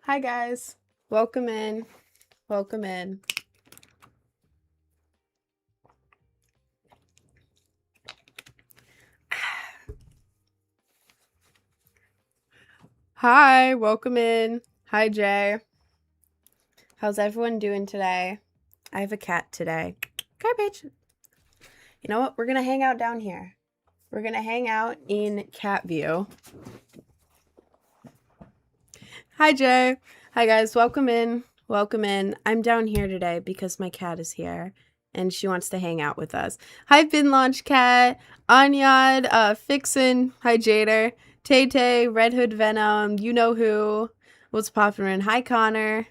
Hi guys. Welcome in. Welcome in. Hi, welcome in. Hi Jay. How's everyone doing today? I have a cat today. Garbage. You know what? We're gonna hang out down here. We're gonna hang out in cat view. Hi Jay. Hi guys, welcome in. Welcome in. I'm down here today because my cat is here and she wants to hang out with us. Hi Bin Launch Cat, Anyad, Fixin, hi Jader, Tay Tay, Red Hood Venom, you know who, what's poppin'? Hi Connor.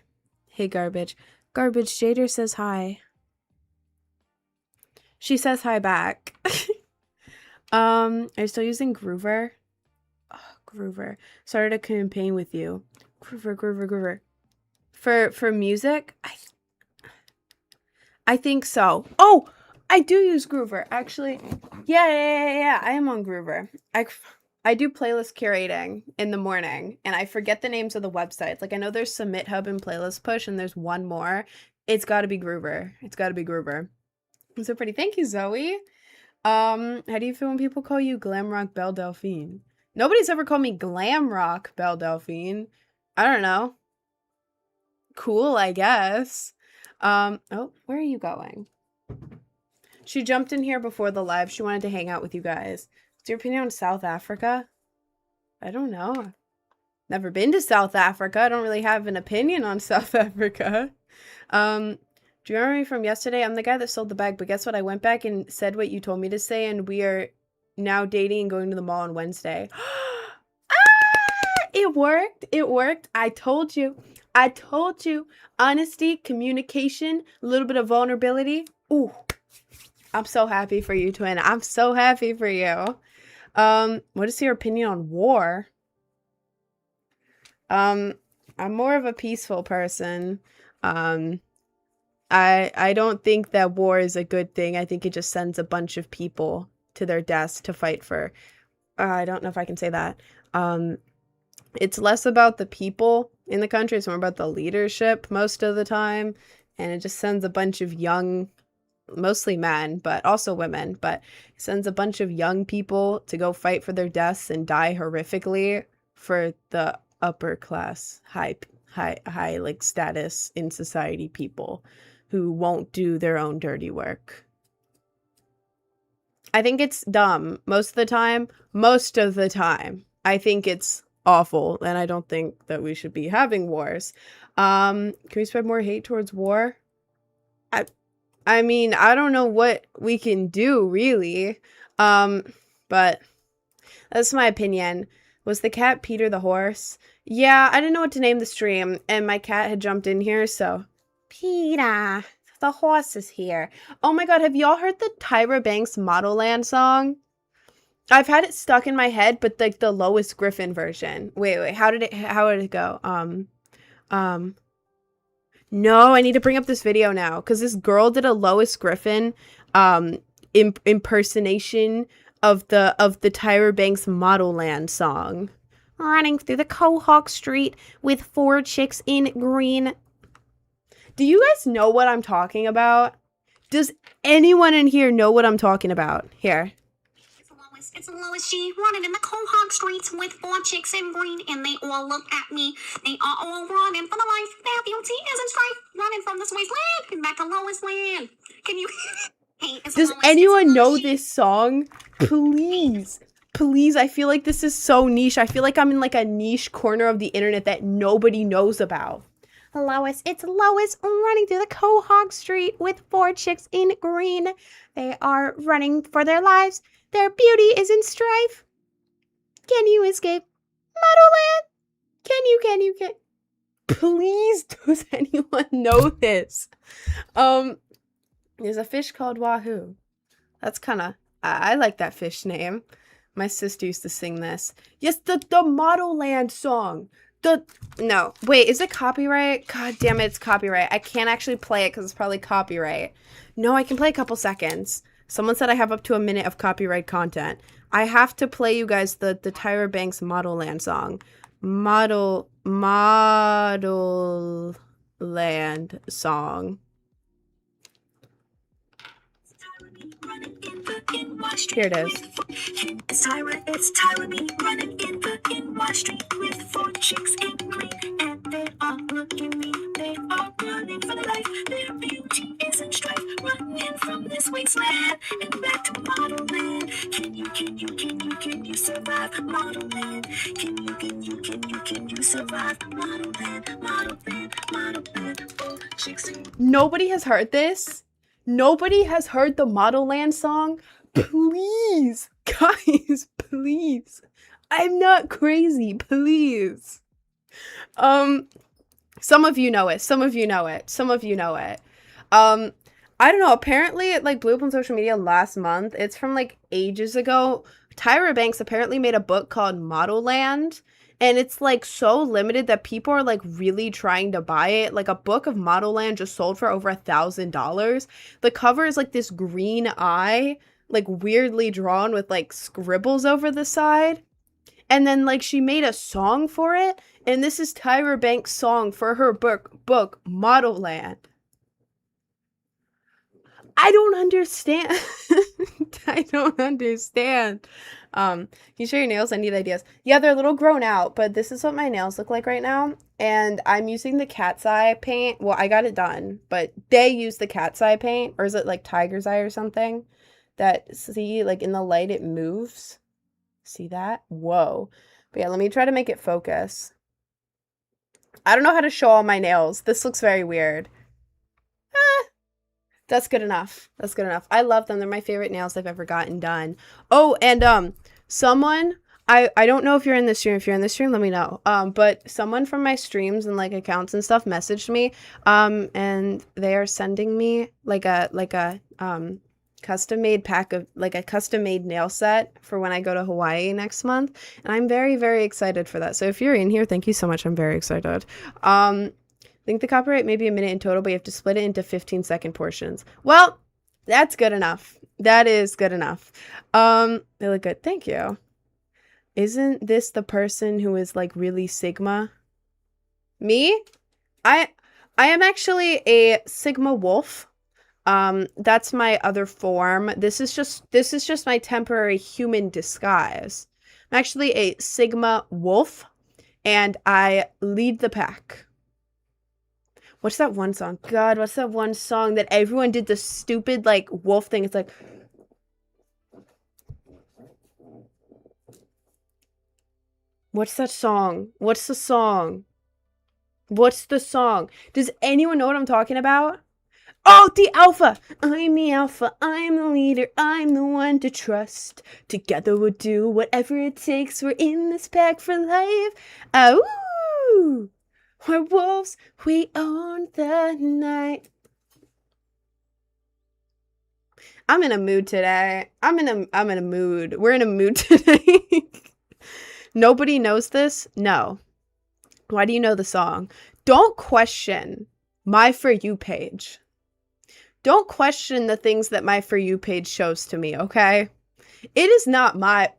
Hey Garbage. Garbage, Jader says hi. She says hi back. Are you still using Groover? Oh, Groover. Started a campaign with you. Groover. For music? I think so. Oh, I do use Groover. Actually, yeah. I am on Groover. I do playlist curating in the morning, and I forget the names of the websites. Like, I know there's Submit Hub and Playlist Push, and there's one more. It's got to be Groover. It's got to be Groover. So pretty. Thank you, Zoe. How do you feel when people call you Glam Rock Belle Delphine? Nobody's ever called me Glam Rock Belle Delphine. I don't know. Cool, I guess. Oh, where are you going? She jumped in here before the live. She wanted to hang out with you guys. What's your opinion on South Africa? I don't know. Never been to South Africa. I don't really have an opinion on South Africa. Do you remember me from yesterday? I'm the guy that sold the bag, but guess what? I went back and said what you told me to say, and we are now dating and going to the mall on Wednesday. It worked. It worked. I told you. Honesty, communication, a little bit of vulnerability. Ooh. I'm so happy for you, twin. I'm so happy for you. What is your opinion on war? I'm more of a peaceful person. I don't think that war is a good thing. I think it just sends a bunch of people to their deaths to fight for. I don't know if I can say that. It's less about the people in the country. It's more about the leadership most of the time. And it just sends a bunch of young, mostly men, but also women, but it sends a bunch of young people to go fight for their deaths and die horrifically for the upper class, high like status in society people who won't do their own dirty work. I think it's dumb most of the time. I think it's awful, and I don't think that we should be having wars. Can we spread more hate towards war? I mean, I don't know what we can do, really. But that's my opinion. Was the cat Peter the horse? Yeah, I didn't know what to name the stream, and my cat had jumped in here, so... Peter, the horse is here. Oh my god, have y'all heard the Tyra Banks Model Land song? I've had it stuck in my head, but like the Lois Griffin version. Wait, how did it go? No, I need to bring up this video now because this girl did a Lois Griffin impersonation of the Tyra Banks Model Land song. Running through the Quahog Street with 4 chicks in green. Do you guys know what I'm talking about? Does anyone in here know what I'm talking about? Here. It's Lois G running in the Quahog streets with 4 chicks in green, and they all look at me. They are all running for the life. Their beauty is in strife, running from this wasteland and back to Lois land. Can you? Hey, does anyone know this song? Please, I feel like this is so niche. I feel like I'm in like a niche corner of the internet that nobody knows about. Lois, it's Lois running through the Quahog Street with 4 chicks in green. They are running for their lives. Their beauty is in strife. Can you escape Model Land? Can you? Please, does anyone know this? There's a fish called Wahoo. That's kind of... I like that fish name. My sister used to sing this. Yes, the Model Land song. No. Wait, is it copyright? God damn it, it's copyright. I can't actually play it because it's probably copyright. No, I can play a couple seconds. Someone said I have up to a minute of copyright content. I have to play you guys the Tyra Banks Model Land song. Model Land song. Here it is. It's Tyra me running in the NY street with 4 chicks in green, and they all look at me. They are running for their life. Their beauty is in strife, running from this wasteland and back to model land. Can you survive model land? Can you survive model land? Model land, 4 chicks in Nobody has heard this. Nobody has heard the Model Land song. Please, guys, please. I'm not crazy. Please. Some of you know it. Some of you know it. Some of you know it. I don't know. Apparently, it like blew up on social media last month. It's from like ages ago. Tyra Banks apparently made a book called Model Land. And it's like so limited that people are like really trying to buy it. Like a book of Model Land just sold for over $1,000. The cover is like this green eye, like weirdly drawn with like scribbles over the side. And then like she made a song for it. And this is Tyra Banks' song for her book Model Land. I don't understand. I don't understand. Can you show your nails? I need ideas. Yeah, they're a little grown out, but this is what my nails look like right now. And I'm using the cat's eye paint. Well, I got it done, but they use the cat's eye paint, or is it like tiger's eye or something? That, see, like in the light, it moves. See that? Whoa. But yeah, let me try to make it focus. I don't know how to show all my nails. This looks very weird. That's good enough. That's good enough. I love them. They're my favorite nails I've ever gotten done. Oh, and someone, I don't know if you're in the stream. If you're in the stream, let me know. But someone from my streams and like accounts and stuff messaged me. And they are sending me like a custom made pack of like a custom made nail set for when I go to Hawaii next month. And I'm very, very excited for that. So if you're in here, thank you so much. I'm very excited. I think the copyright may be a minute in total, but you have to split it into 15-second portions. Well, that's good enough. That is good enough. They look good. Thank you. Isn't this the person who is like really Sigma? Me? I am actually a Sigma wolf. That's my other form. This is just my temporary human disguise. I'm actually a Sigma wolf, and I lead the pack. What's that one song? God, what's that one song that everyone did the stupid, like, wolf thing? It's like... What's that song? What's the song? What's the song? Does anyone know what I'm talking about? Oh, the alpha! I'm the alpha, I'm the leader, I'm the one to trust. Together we'll do whatever it takes, we're in this pack for life. Ooh! We're wolves, we own the night. I'm in a mood today. I'm in a mood. We're in a mood today. Nobody knows this? No. Why do you know the song? Don't question my For You page. Don't question the things that my For You page shows to me, okay? It's not that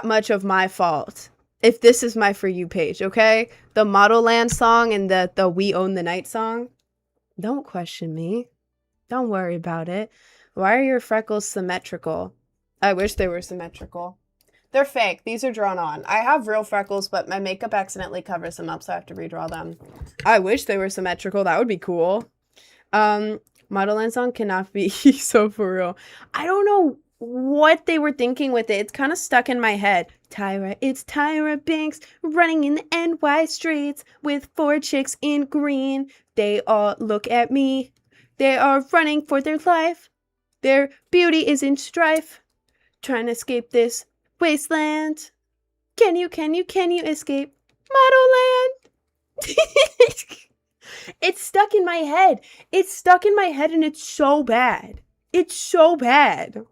much of my fault if this is my For You page, okay? The Model Land song and the We Own the Night song. Don't question me. Don't worry about it. Why are your freckles symmetrical? I wish they were symmetrical. They're fake. These are drawn on. I have real freckles, but my makeup accidentally covers them up, so I have to redraw them. I wish they were symmetrical. That would be cool. Model Land song cannot be so for real. I don't know what they were thinking with it. It's kind of stuck in my head. It's Tyra Banks running in the NY streets with 4 chicks in green. They all look at me. They are running for their life. Their beauty is in strife. Trying to escape this wasteland. Can you escape Model Land? It's stuck in my head. It's stuck in my head and it's so bad. It's so bad.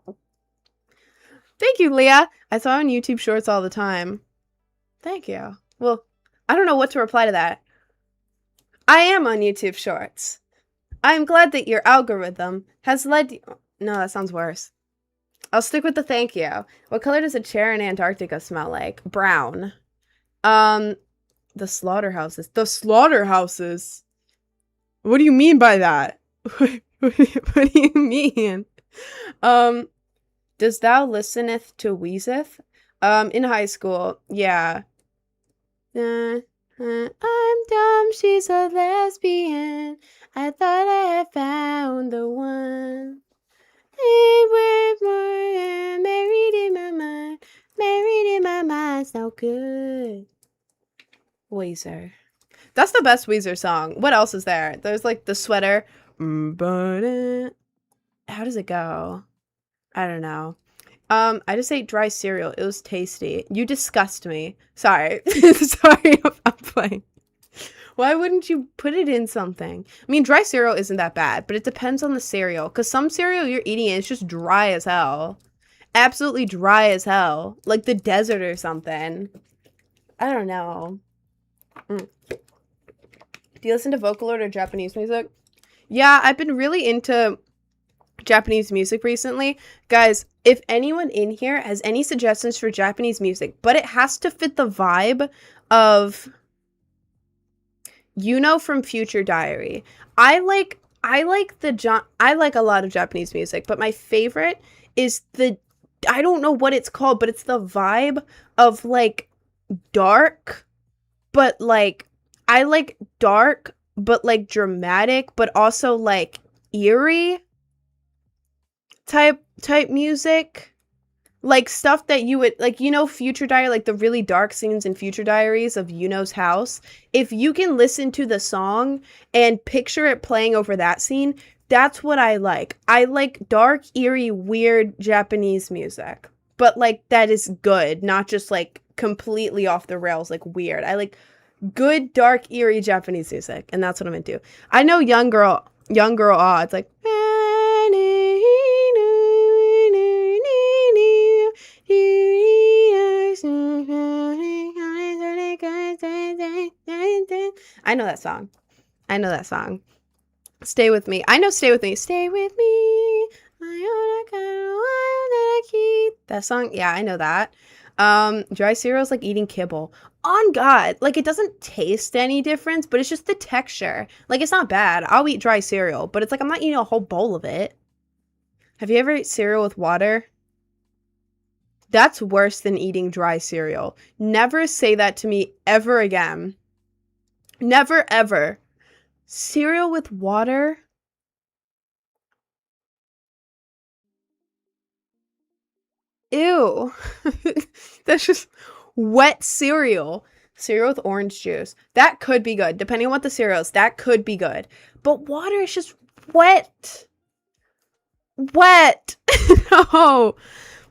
Thank you, Leah. I saw on YouTube Shorts all the time. Thank you. Well, I don't know what to reply to that. I am on YouTube Shorts. I am glad that your algorithm has led you... No, that sounds worse. I'll stick with the thank you. What color does a chair in Antarctica smell like? Brown. The slaughterhouses. The slaughterhouses. What do you mean by that? What do you mean? Does thou listeneth to Weezeth? In high school, yeah. I'm dumb, she's a lesbian. I thought I had found the one. Married in my mind. Married in my mind. So good. Weezer. That's the best Weezer song. What else is there? There's like the sweater. But how does it go? I don't know. I just ate dry cereal. It was tasty. You disgust me. Sorry. Sorry if I'm playing. Why wouldn't you put it in something? I mean, dry cereal isn't that bad, but it depends on the cereal. Because some cereal you're eating is just dry as hell. Absolutely dry as hell. Like the desert or something. I don't know. Do you listen to Vocaloid or Japanese music? Yeah, I've been really into Japanese music recently. Guys, if anyone in here has any suggestions for Japanese music, but it has to fit the vibe of from Future Diary. I like a lot of Japanese music, but my favorite is I don't know what it's called, but it's the vibe of like dark, but like I like dark, but like dramatic, but also like eerie type music, like stuff that you would like, Future Diary, like the really dark scenes in Future Diaries of Yuno's house. If you can listen to the song and picture it playing over that scene, that's what I like. I like dark, eerie, weird Japanese music, but like that is good, not just like completely off the rails, like weird. I like good, dark, eerie Japanese music, and that's what I'm into. I know Young Girl it's like I know that song. Stay with me. I know Stay with me. Stay with me. That song? Yeah, I know that. Dry cereal is like eating kibble. On God. Like, it doesn't taste any difference, but it's just the texture. Like, it's not bad. I'll eat dry cereal, but it's like I'm not eating a whole bowl of it. Have you ever eaten cereal with water? That's worse than eating dry cereal. Never say that to me ever again. Never, ever. Cereal with water? Ew. That's just wet cereal. Cereal with orange juice. That could be good. Depending on what the cereal is, that could be good. But water is just wet. Wet. No.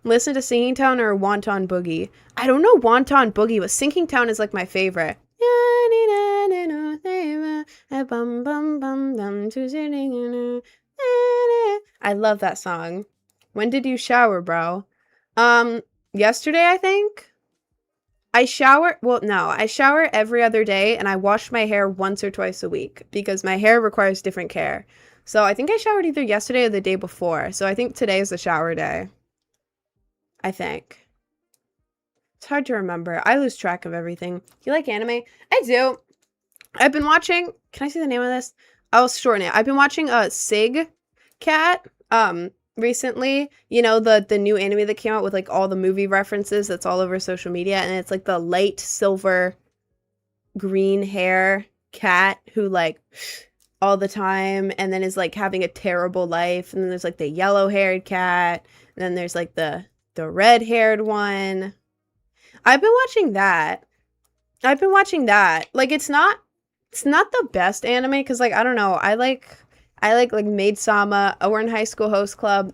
Listen to Singing Town or Wonton Boogie. I don't know Wonton Boogie, but Sinking Town is like my favorite. I love that song. When did you shower, bro? Yesterday, I think. I shower every other day, and I wash my hair once or twice a week because my hair requires different care. So I think I showered either yesterday or the day before. So I think today is the shower day. I think. It's hard to remember. I lose track of everything. You like anime? I do. I've been watching, can I see the name of this? I'll shorten it. I've been watching Sig Cat recently. The new anime that came out with like all the movie references that's all over social media, and it's like the light silver green hair cat who like all the time and then is like having a terrible life, and then there's like the yellow haired cat, and then there's like the red haired one. I've been watching that. Like it's not the best anime because like I don't know, I like Maid Sama, Ouran High School Host Club,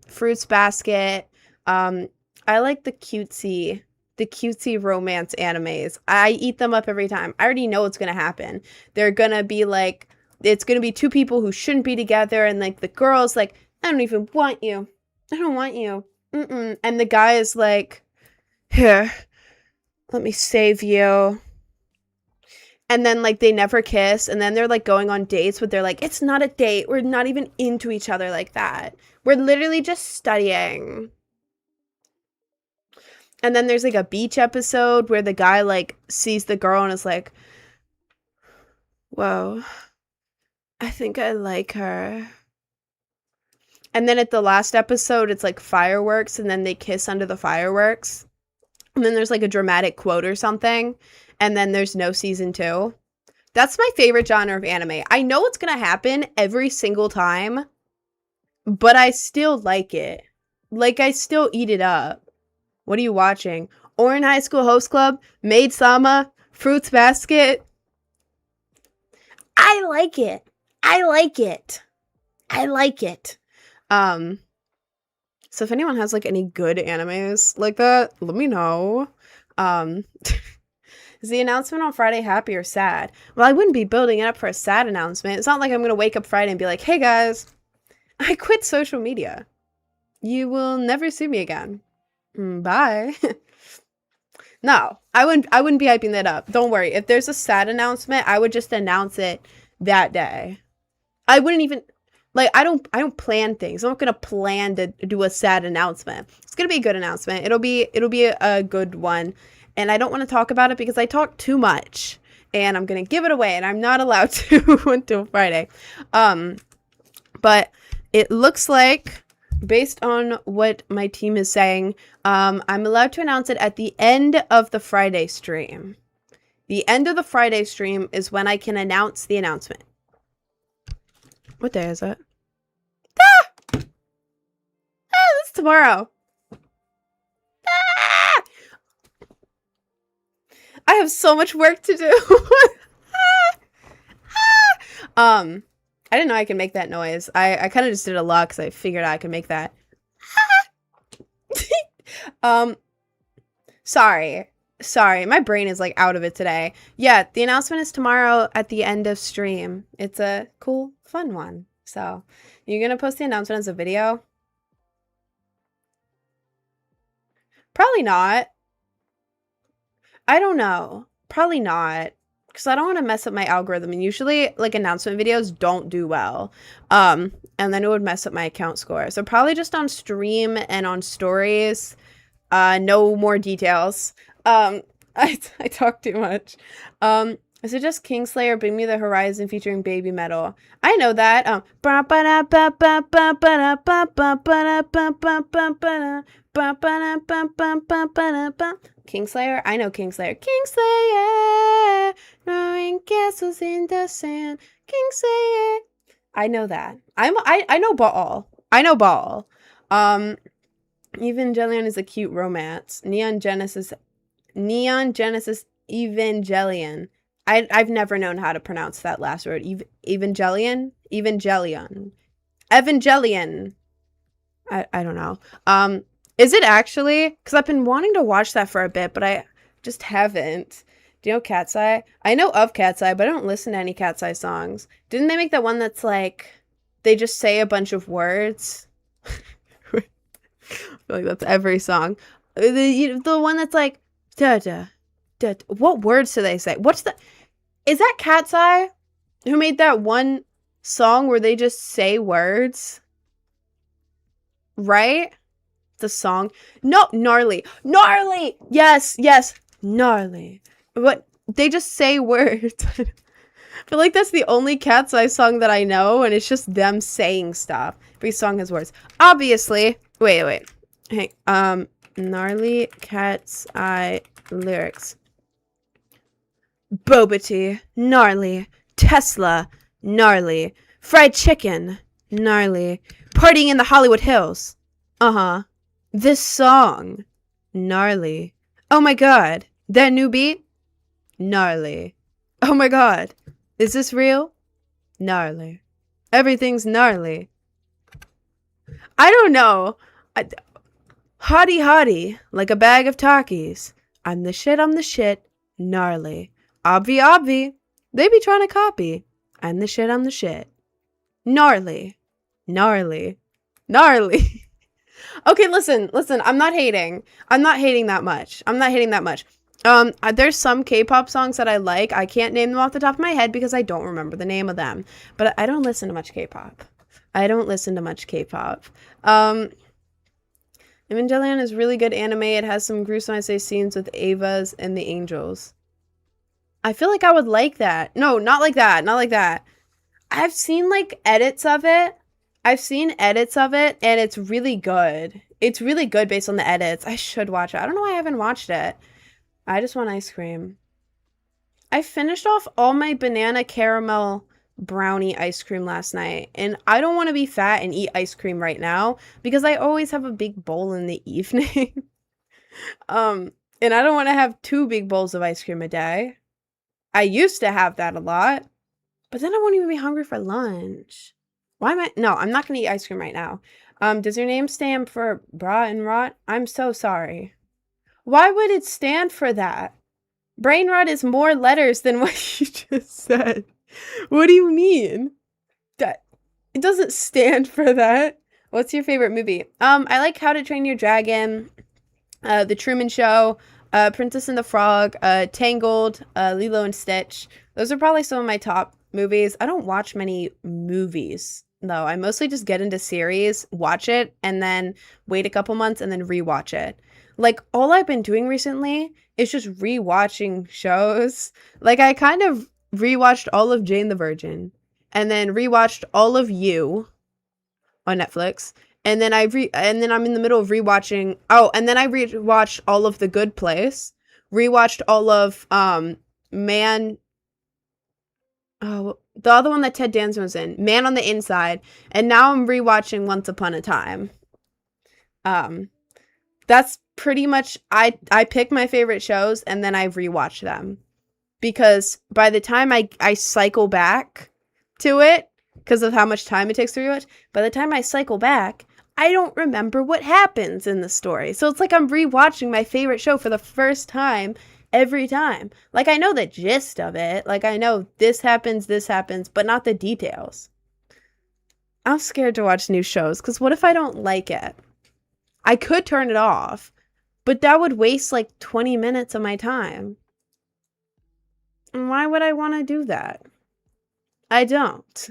Fruits Basket. I like the cutesy romance animes. I eat them up every time. I already know what's gonna happen. They're gonna be like, it's gonna be two people who shouldn't be together, and like the girl's like, I don't even want you. I don't want you. And the guy is like, here, let me save you. And then like they never kiss, and then they're like going on dates, but they're like, it's not a date. We're not even into each other like that. We're literally just studying. And then there's like a beach episode where the guy like sees the girl and is like, whoa, I think I like her. And then at the last episode, it's like fireworks, and then they kiss under the fireworks. And then there's like a dramatic quote or something. And then there's no season 2. That's my favorite genre of anime. I know what's going to happen every single time, but I still like it. Like, I still eat it up. What are you watching? Ouran High School Host Club, Maid Sama, Fruits Basket. I like it. I like it. I like it. So if anyone has like any good animes like that, let me know. Is the announcement on Friday happy or sad? Well, I wouldn't be building it up for a sad announcement. It's not like I'm going to wake up Friday and be like, hey guys, I quit social media. You will never see me again. Bye. No, I wouldn't be hyping that up. Don't worry. If there's a sad announcement, I would just announce it that day. I wouldn't even like I don't plan things. I'm not gonna plan to do a sad announcement. It's gonna be a good announcement. It'll be a good one. And I don't want to talk about it because I talk too much. And I'm gonna give it away, and I'm not allowed to until Friday. But it looks like, based on what my team is saying, I'm allowed to announce it at the end of the Friday stream. The end of the Friday stream is when I can announce the announcement. What day is it? It's tomorrow. I have so much work to do. I didn't know I could make that noise. I kind of just did a lot because I figured I could make that. Sorry, my brain is like out of it today. Yeah, the announcement is tomorrow at the end of stream. It's a cool, fun one. So, you're gonna post the announcement as a video? Probably not. I don't know. Probably not. Because I don't want to mess up my algorithm. And usually, like, announcement videos don't do well. And then it would mess up my account score. So probably just on stream and on stories. No more details. I talk too much. Is it just Kingslayer Bring Me the Horizon featuring Baby Metal? I know that. Kingslayer? I know Kingslayer. Kingslayer! Throwing castles in the sand. Kingslayer! I know that. I know Ball. I know Ball. Evangelion is a cute romance. Neon Genesis Evangelion. I've never known how to pronounce that last word. Evangelion? Evangelion. I don't know. Is it actually? Because I've been wanting to watch that for a bit, but I just haven't. Do you know Cat's Eye? I know of Cat's Eye, but I don't listen to any Cat's Eye songs. Didn't they make that one that's like, they just say a bunch of words? I feel like that's every song. The one that's like, da-da. What words do they say? Is that Cat's Eye? Who made that one song where they just say words? Right? The song. No, Gnarly. Yes, Gnarly. But they just say words. I feel like that's the only Cat's Eye song that I know, and it's just them saying stuff. Every song has words. Obviously. Wait. Hey, Gnarly Cat's Eye lyrics. Boba tea, gnarly. Tesla, gnarly. Fried chicken, gnarly. Partying in the Hollywood Hills. This song, gnarly. Oh my god, that new beat? Gnarly. Oh my god, is this real? Gnarly. Everything's gnarly. I don't know. Hottie, like a bag of Takis. I'm the shit, gnarly. Obvi, they be trying to copy. I'm the shit. Gnarly. Okay, listen, I'm not hating that much. There's some K-pop songs that I like. I can't name them off the top of my head because I don't remember the name of them. But I don't listen to much K-pop. Evangelion is really good anime. It has some gruesome, I say, scenes with Avas and the angels. I feel like I would like that. No, not like that. Not like that. I've seen like edits of it. I've seen edits of it, and it's really good. It's really good based on the edits. I should watch it. I don't know why I haven't watched it. I just want ice cream. I finished off all my banana caramel brownie ice cream last night, and I don't want to be fat and eat ice cream right now because I always have a big bowl in the evening. And I don't want to have 2 big bowls of ice cream a day. I used to have that a lot, but then I won't even be hungry for lunch. Why am I? No, I'm not going to eat ice cream right now. Does your name stand for bra and rot? I'm so sorry. Why would it stand for that? Brain rot is more letters than what you just said. What do you mean? That it doesn't stand for that. What's your favorite movie? I like How to Train Your Dragon, The Truman Show, Princess and the Frog, Tangled, Lilo and Stitch. Those are probably some of my top movies. I don't watch many movies, though. I mostly just get into series, watch it, and then wait a couple months and then rewatch it. Like, all I've been doing recently is just rewatching shows. Like, I kind of rewatched all of Jane the Virgin, and then rewatched all of You on Netflix. And then I'm in the middle of rewatching. Oh, and then I rewatched all of The Good Place. Rewatched all of Man. Oh, the other one that Ted Danson was in, Man on the Inside. And now I'm rewatching Once Upon a Time. That's pretty much I pick my favorite shows and then I rewatch them. Because by the time I cycle back to it, because of how much time it takes to rewatch, by the time I cycle back, I don't remember what happens in the story. So it's like I'm rewatching my favorite show for the first time every time. Like, I know the gist of it. Like, I know this happens, but not the details. I'm scared to watch new shows, because what if I don't like it? I could turn it off, but that would waste like 20 minutes of my time. And why would I want to do that? I don't.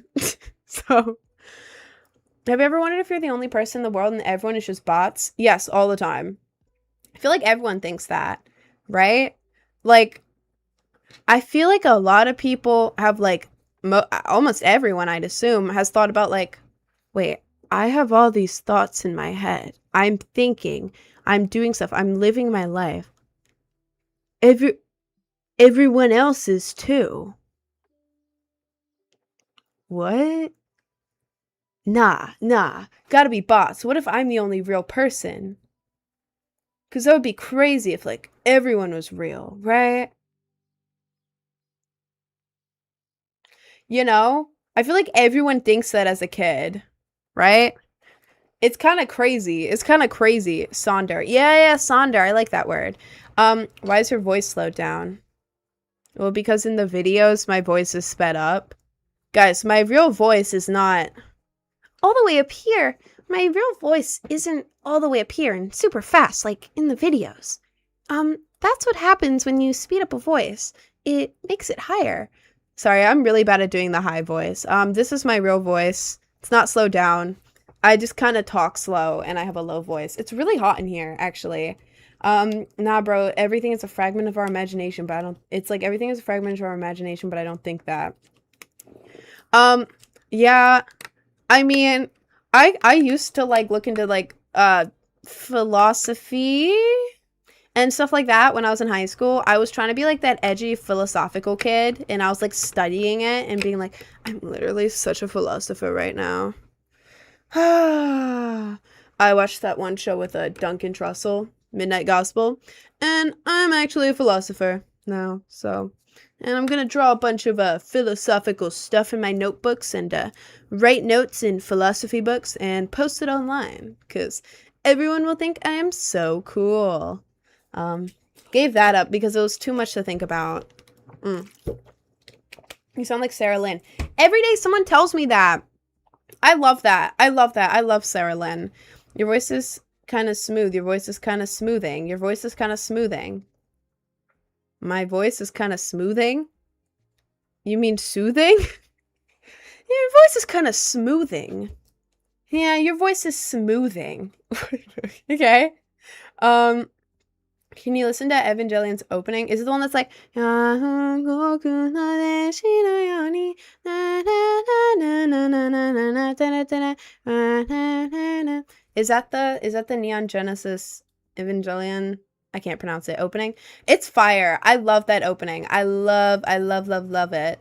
So, have you ever wondered if you're the only person in the world and everyone is just bots? Yes, all the time. I feel like everyone thinks that, right? Like, I feel like a lot of people have, like, almost everyone, I'd assume, has thought about, like, wait, I have all these thoughts in my head. I'm thinking, I'm doing stuff, I'm living my life. Everyone else is too. What? Nah. Gotta be bots. What if I'm the only real person? Because that would be crazy if, like, everyone was real, right? You know? I feel like everyone thinks that as a kid, right? It's kind of crazy. Sonder. Yeah, Sonder. I like that word. Why is your voice slowed down? Well, because in the videos, my voice is sped up. Guys, my real voice is not all the way up here. My real voice isn't all the way up here and super fast like in the videos. That's what happens when you speed up a voice. It makes it higher. Sorry, I'm really bad at doing the high voice. This is my real voice. It's not slowed down. I just kind of talk slow and I have a low voice. It's really hot in here, actually. Nah, bro, everything is a fragment of our imagination, but it's like everything is a fragment of our imagination, but I don't think that. Yeah, I mean, I used to, like, look into, like, philosophy and stuff like that when I was in high school. I was trying to be, like, that edgy philosophical kid, and I was, like, studying it and being like, I'm literally such a philosopher right now. I watched that one show with Duncan Trussell, Midnight Gospel, and I'm actually a philosopher now, so... And I'm gonna draw a bunch of philosophical stuff in my notebooks and write notes in philosophy books and post it online, because everyone will think I am so cool. Gave that up because it was too much to think about. You sound like Sarah Lynn. Every day someone tells me that. I love that. I love Sarah Lynn. Your voice is kind of smooth. Your voice is kind of smoothing. Your voice is kind of smoothing. My voice is kind of smoothing? You mean soothing? Your voice is kind of smoothing. Yeah, your voice is smoothing. Okay. Um, can you listen to Evangelion's opening? Is it the one that's like is that the Neon Genesis Evangelion? I can't pronounce it. Opening. It's fire. I love that opening. I love it.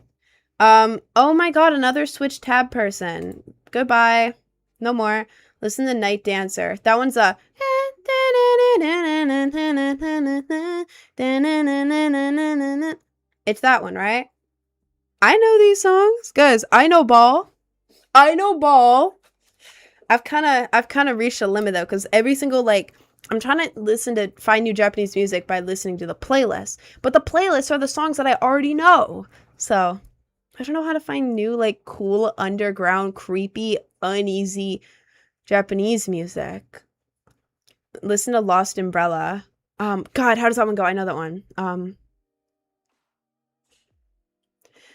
Oh my god, another Switch tab person. Goodbye. No more. Listen to Night Dancer. That one's a it's that one, right? I know these songs. Guys, I know ball. I've kind of reached a limit though, because every single I'm trying to find new Japanese music by listening to the playlist. But the playlists are the songs that I already know. So I don't know how to find new, cool, underground, creepy, uneasy Japanese music. Listen to Lost Umbrella. God, how does that one go? I know that one.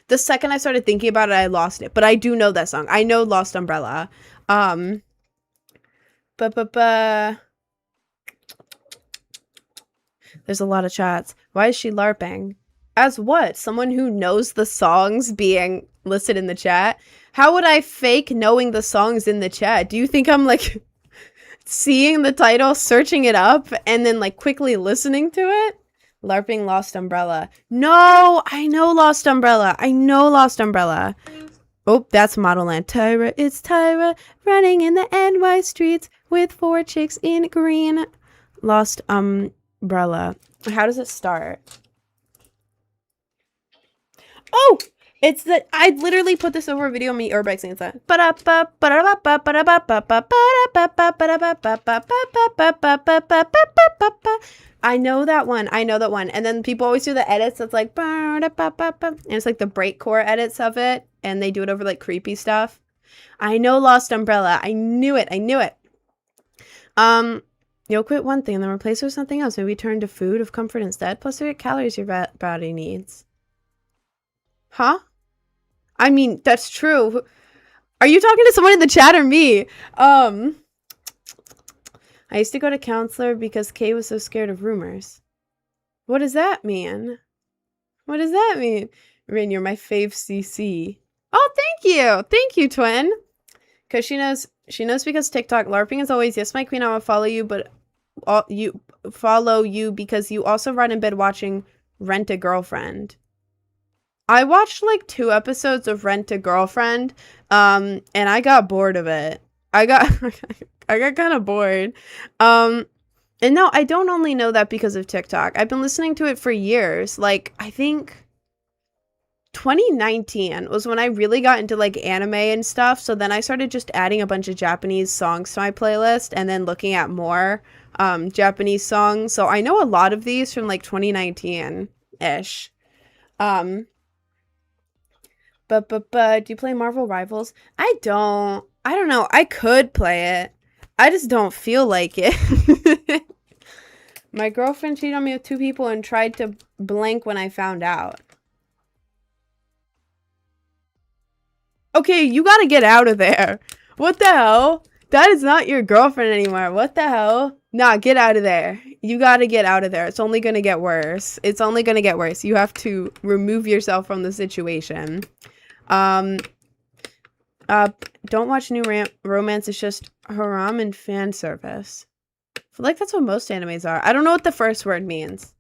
The second I started thinking about it, I lost it. But I do know that song. I know Lost Umbrella. There's a lot of chats. Why is she LARPing? As what? Someone who knows the songs being listed in the chat? How would I fake knowing the songs in the chat? Do you think I'm seeing the title, searching it up, and then quickly listening to it? LARPing Lost Umbrella. No, I know Lost Umbrella. Oh, that's Modelland. Tyra, it's Tyra, running in the NY streets with 4 chicks in green. Lost Umbrella. How does it start? Oh! It's that I literally put this over a video of me Urbex singing that. I know that one. And then people always do the edits that's and it's the breakcore edits of it, and they do it over creepy stuff. I know Lost Umbrella. I knew it. You'll quit one thing and then replace it with something else. Maybe turn to food of comfort instead. Plus 3 calories your body needs. Huh? I mean, that's true. Are you talking to someone in the chat or me? I used to go to counselor because Kay was so scared of rumors. What does that mean? Rin, you're my fave CC. Oh, thank you, twin. Because she knows because TikTok LARPing is always, yes, my queen, I will follow you, but follow you because you also run in bed watching Rent a Girlfriend. I watched 2 episodes of Rent a Girlfriend, and I got bored of it. I got kind of bored. And no, I don't only know that because of TikTok. I've been listening to it for years. I think 2019 was when I really got into anime and stuff. So then I started just adding a bunch of Japanese songs to my playlist and then looking at more Japanese songs. So I know a lot of these from 2019-ish. But do you play Marvel Rivals? I don't know. I could play it. I just don't feel like it. My girlfriend cheated on me with 2 people and tried to blank when I found out. Okay, you gotta get out of there. What the hell? That is not your girlfriend anymore. What the hell? Nah, get out of there. You gotta get out of there. It's only gonna get worse. You have to remove yourself from the situation. Don't watch new romance. It's just haram and fan service. I feel like that's what most animes are. I don't know what the first word means.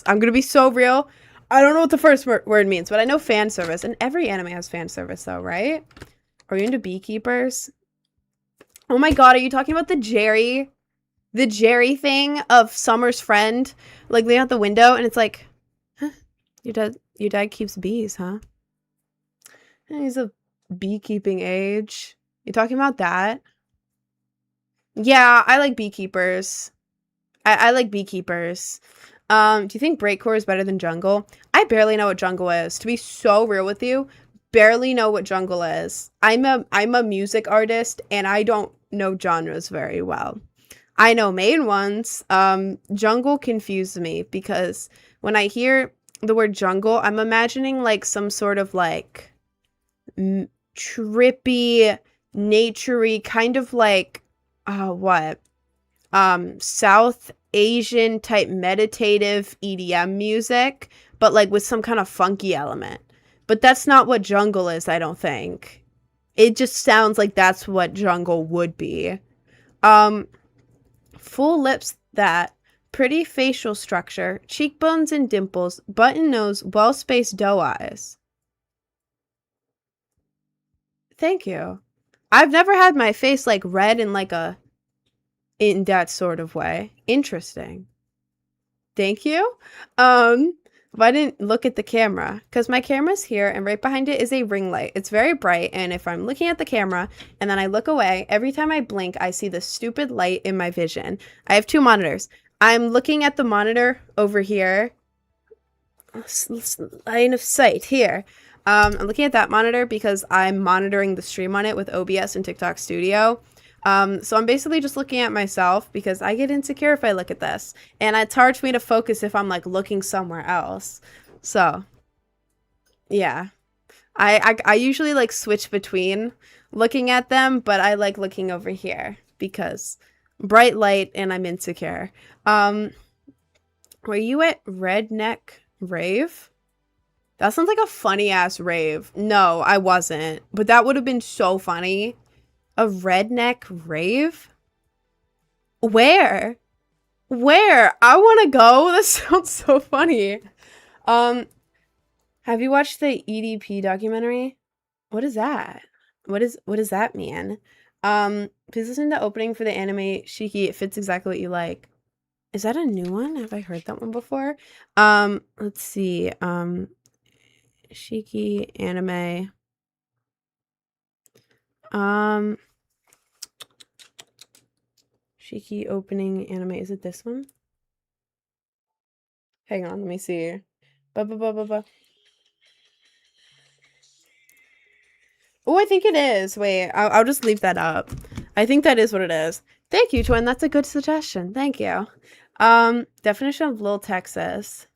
I'm gonna be so real. I don't know what the first word means, but I know fan service. And every anime has fan service though, right? Are you into beekeepers? Oh my god, are you talking about the Jerry thing of Summer's friend? Leaning out the window and it's huh? Your dad keeps bees, huh? He's of beekeeping age. You talking about that? Yeah, I like beekeepers. I like beekeepers. Do you think breakcore is better than jungle? I barely know what jungle is. To be so real with you, barely know what jungle is. I'm a music artist and I don't know genres very well. I know main ones. Jungle confused me because when I hear the word jungle, I'm imagining some sort of trippy naturey, kind of like South Asian type meditative EDM music, but like with some kind of funky element. But that's not what jungle is, I don't think. It just sounds like that's what jungle would be. Full lips, that pretty facial structure, cheekbones and dimples, button nose, well-spaced doe eyes. Thank you. I've never had my face like red in like a in that sort of way. Interesting. Thank you. I didn't look at the camera because my camera's here and right behind it is a ring light. It's very bright, and if I'm looking at the camera and then I look away, every time I blink, I see this stupid light in my vision. I have 2 monitors. I'm looking at the monitor over here. Line of sight here. I'm looking at that monitor because I'm monitoring the stream on it with OBS and TikTok Studio. So I'm basically just looking at myself because I get insecure if I look at this. And it's hard for me to focus if I'm like looking somewhere else. So, yeah. I usually like switch between looking at them, but I like looking over here because bright light and I'm insecure. Were you at Redneck Rave? That sounds like a funny ass rave. No, I wasn't. But that would have been so funny. A redneck rave? Where? Where? I want to go. That sounds so funny. Have you watched the EDP documentary? What is that? What does that mean? Please listen to opening for the anime Shiki. It fits exactly what you like. Is that a new one? Have I heard that one before? Let's see. Shiki anime. Shiki opening anime. Is it this one? Hang on, let me see. Oh, I think it is. Wait, I'll just leave that up. I think that is what it is. Thank you, Twin. That's a good suggestion. Thank you. Definition of Lil Texas.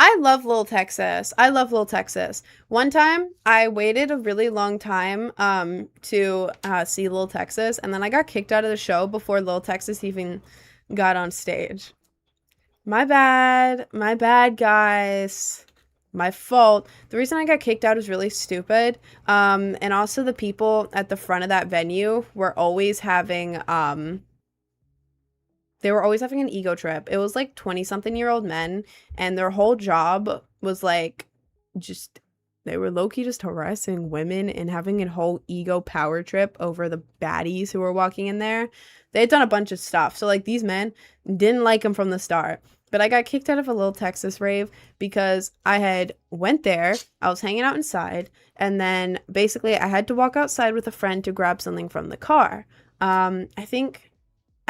I love Lil Texas. I love Lil Texas. One time, I waited a really long time to see Lil Texas, and then I got kicked out of the show before Lil Texas even got on stage. My bad. My bad, guys. My fault. The reason I got kicked out is really stupid. And also the people at the front of that venue were always having they were always having an ego trip. It was like 20-something-year-old men, and their whole job was like just they were low-key just harassing women and having a whole ego power trip over the baddies who were walking in there. They had done a bunch of stuff. So like these men didn't like him from the start. But I got kicked out of a Lil Texas rave because I had went there, I was hanging out inside, and then basically I had to walk outside with a friend to grab something from the car.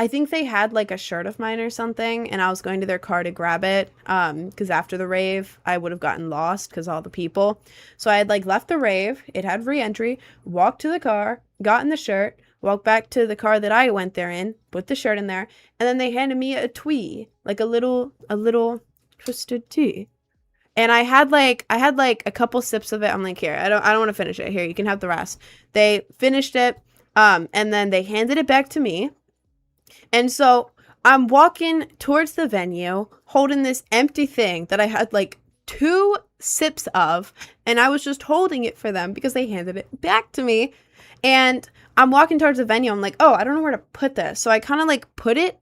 I think they had like a shirt of mine or something, and I was going to their car to grab it because after the rave, I would have gotten lost because all the people. So I had like left the rave, it had re-entry, walked to the car, got in the shirt, walked back to the car that I went there in, put the shirt in there, and then they handed me a twee, like a little twisted tea. And I had like a couple sips of it. I'm like, here, I don't want to finish it. Here, you can have the rest. They finished it, and then they handed it back to me. And so I'm walking towards the venue holding this empty thing that I had like 2 sips of, and I was just holding it for them because they handed it back to me. And I'm walking towards the venue. I'm like, oh, I don't know where to put this. So I kind of like put it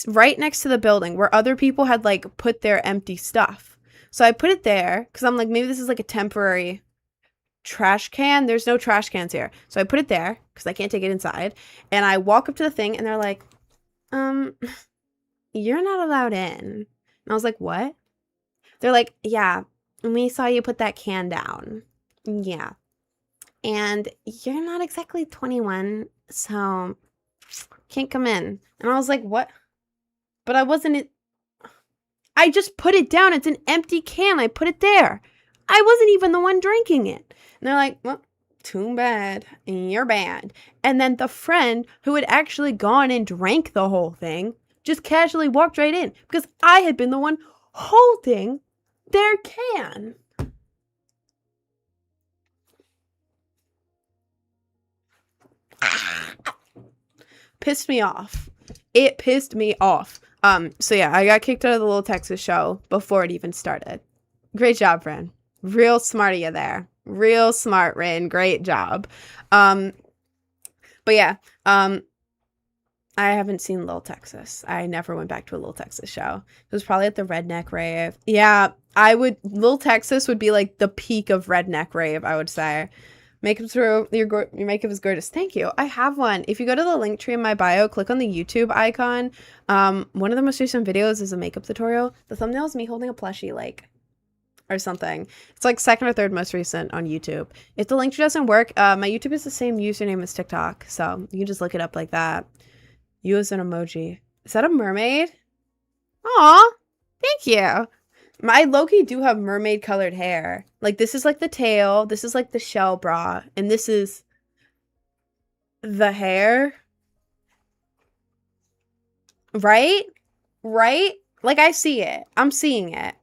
right next to the building where other people had like put their empty stuff. So I put it there because I'm like, maybe this is like a temporary trash can. There's no trash cans here. So I put it there because I can't take it inside. And I walk up to the thing and they're like, you're not allowed in. And I was like, what? They're like, yeah, we saw you put that can down. Yeah. And you're not exactly 21, so can't come in. And I was like, what? But I just put it down. It's an empty can. I put it there. I wasn't even the one drinking it. And they're like, well, too bad. You're bad. And then the friend who had actually gone and drank the whole thing just casually walked right in because I had been the one holding their can. pissed me off. It pissed me off. So yeah, I got kicked out of the Little Texas show before it even started. Great job, Rin. Real smart of you there. Real smart, Rin. Great job. But yeah, I haven't seen Little Texas. I never went back to a Little Texas show. It was probably at the Redneck Rave. Yeah, Little Texas would be like the peak of Redneck Rave, I would say. Makeup through your makeup is gorgeous. Thank you. I have one. If you go to the link tree in my bio, click on the YouTube icon. One of the most recent videos is a makeup tutorial. The thumbnail is me holding a plushie, like, or something. It's like second or third most recent on YouTube. If the link tree doesn't work, my YouTube is the same username as TikTok, so you can just look it up like that. You as an emoji. Is that a mermaid? Aw, thank you. My Loki do have mermaid colored hair. Like, this is like the tail, this is like the shell bra, and this is the hair. Right? Right? Like, I see it. I'm seeing it.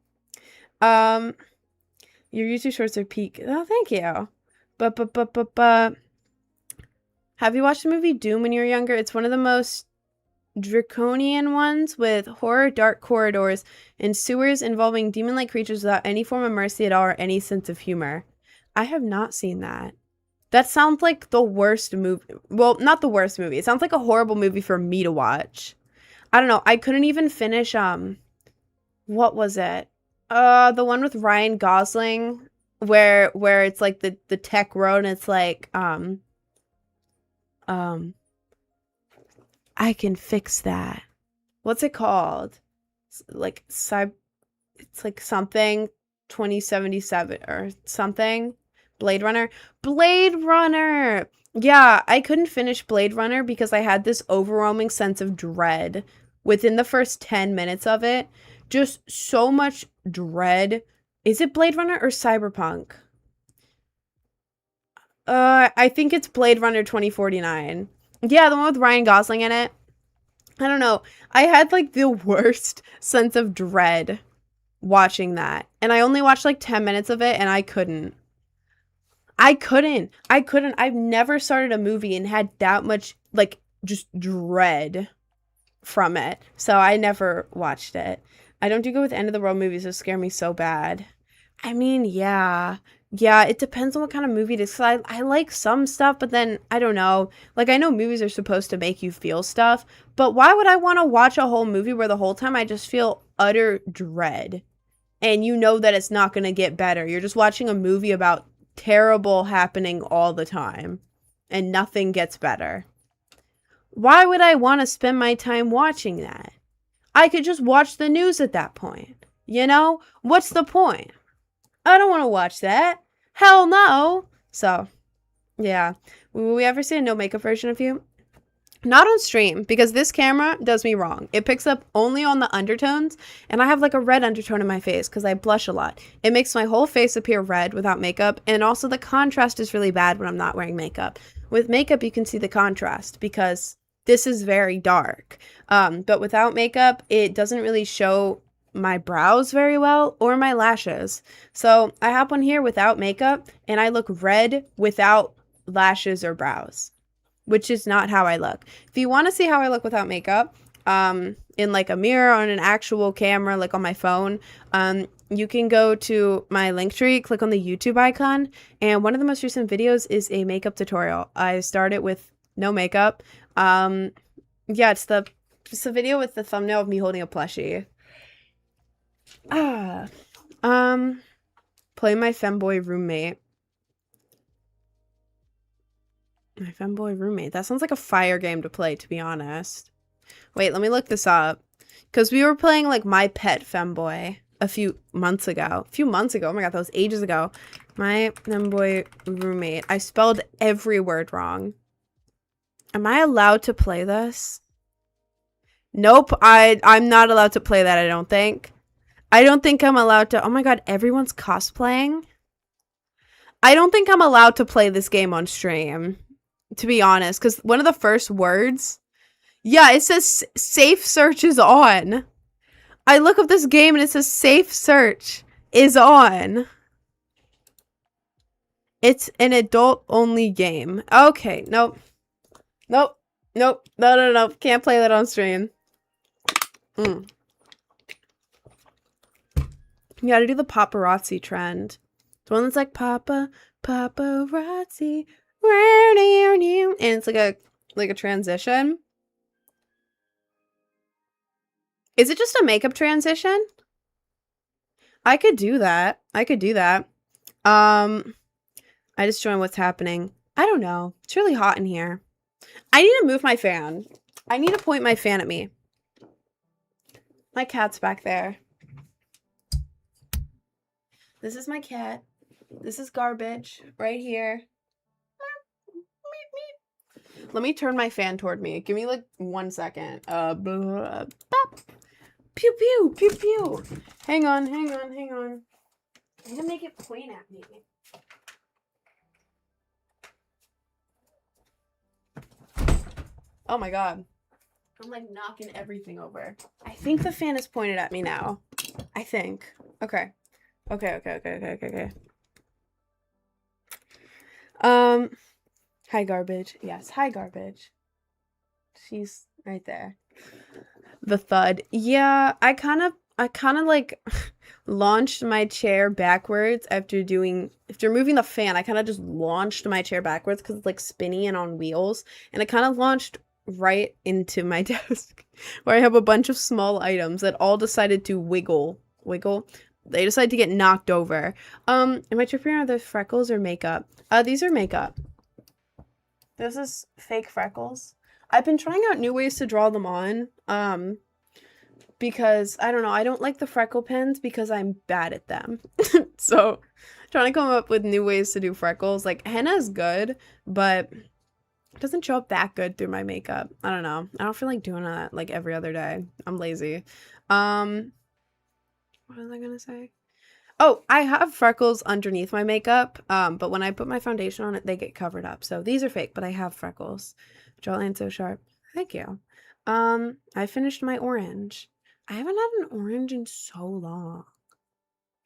Your YouTube shorts are peak. Oh, thank you. But have you watched the movie Doom when you were younger? It's one of the most draconian ones, with horror, dark corridors, and sewers involving demon-like creatures without any form of mercy at all or any sense of humor. I have not seen that. That sounds like the worst movie. Well, not the worst movie. It sounds like a horrible movie for me to watch. I don't know. I couldn't even finish, what was it? The one with Ryan Gosling, where it's like the tech world, and it's like, I can fix that. What's it called? It's like it's like something 2077 or something. Blade Runner. Blade Runner. Yeah, I couldn't finish Blade Runner because I had this overwhelming sense of dread within the first 10 minutes of it. Just so much dread. Is it Blade Runner or Cyberpunk? I think it's Blade Runner 2049. Yeah, the one with Ryan Gosling in it. I don't know. I had like the worst sense of dread watching that. And I only watched like 10 minutes of it and I couldn't. I've never started a movie and had that much like just dread from it. So I never watched it. I don't do good with end of the world movies that scare me so bad. I mean, yeah. Yeah, it depends on what kind of movie it is. I like some stuff, but then, I don't know. Like, I know movies are supposed to make you feel stuff, but why would I want to watch a whole movie where the whole time I just feel utter dread? And you know that it's not going to get better. You're just watching a movie about terrible happening all the time, and nothing gets better. Why would I want to spend my time watching that? I could just watch the news at that point. You know? What's the point? I don't want to watch that. Hell no. So, yeah. Will we ever see a no makeup version of you? Not on stream, because this camera does me wrong. It picks up only on the undertones, and I have like a red undertone in my face because I blush a lot. It makes my whole face appear red without makeup, and also the contrast is really bad when I'm not wearing makeup. With makeup, you can see the contrast because this is very dark. But without makeup, it doesn't really show my brows very well or my lashes. So I hop on here without makeup and I look red without lashes or brows, which is not how I look. If you want to see how I look without makeup, in like a mirror on an actual camera, like on my phone, you can go to my link tree, click on the YouTube icon, and one of the most recent videos is a makeup tutorial. I started with no makeup. Yeah, it's the video with the thumbnail of me holding a plushie. Play my femboy roommate. My femboy roommate. That sounds like a fire game to play, to be honest. Wait, let me look this up. Because we were playing, like, My Pet Femboy a few months ago. Oh my god, that was ages ago. My femboy roommate. I spelled every word wrong. Am I allowed to play this? Nope, I'm not allowed to play that, I don't think. I don't think I'm allowed to. Oh my god, everyone's cosplaying? I don't think I'm allowed to play this game on stream, to be honest, because one of the first words, yeah, it says safe search is on. I look up this game and it says safe search is on. It's an adult only game. Okay, nope. Nope. Nope. No. Can't play that on stream. You gotta do the paparazzi trend. The one that's like paparazzi. And it's like a transition. Is it just a makeup transition? I could do that. I just joined what's happening. I don't know. It's really hot in here. I need to move my fan. I need to point my fan at me. My cat's back there. This is my cat. This is garbage right here. Let me turn my fan toward me. Give me like 1 second. Pew pew pew pew. Hang on. I'm gonna make it point at me. Oh my god. I'm like knocking everything over. I think the fan is pointed at me now. I think. Okay. Hi garbage. Yes, hi garbage. She's right there. The thud. Yeah, I kind of like launched my chair backwards after moving the fan. I kind of just launched my chair backwards because it's like spinny and on wheels, and it kind of launched right into my desk where I have a bunch of small items that all decided to wiggle. They decided to get knocked over. Am I tripping? Are those freckles or makeup? These are makeup. This is fake freckles. I've been trying out new ways to draw them on. Because I don't know, I don't like the freckle pens because I'm bad at them. So trying to come up with new ways to do freckles. Like henna is good, but it doesn't show up that good through my makeup. I don't know. I don't feel like doing that like every other day. I'm lazy. What was I gonna say? Oh, I have freckles underneath my makeup, but when I put my foundation on it, they get covered up. So these are fake, but I have freckles. Jawline so sharp. Thank you. I finished my orange. I haven't had an orange in so long.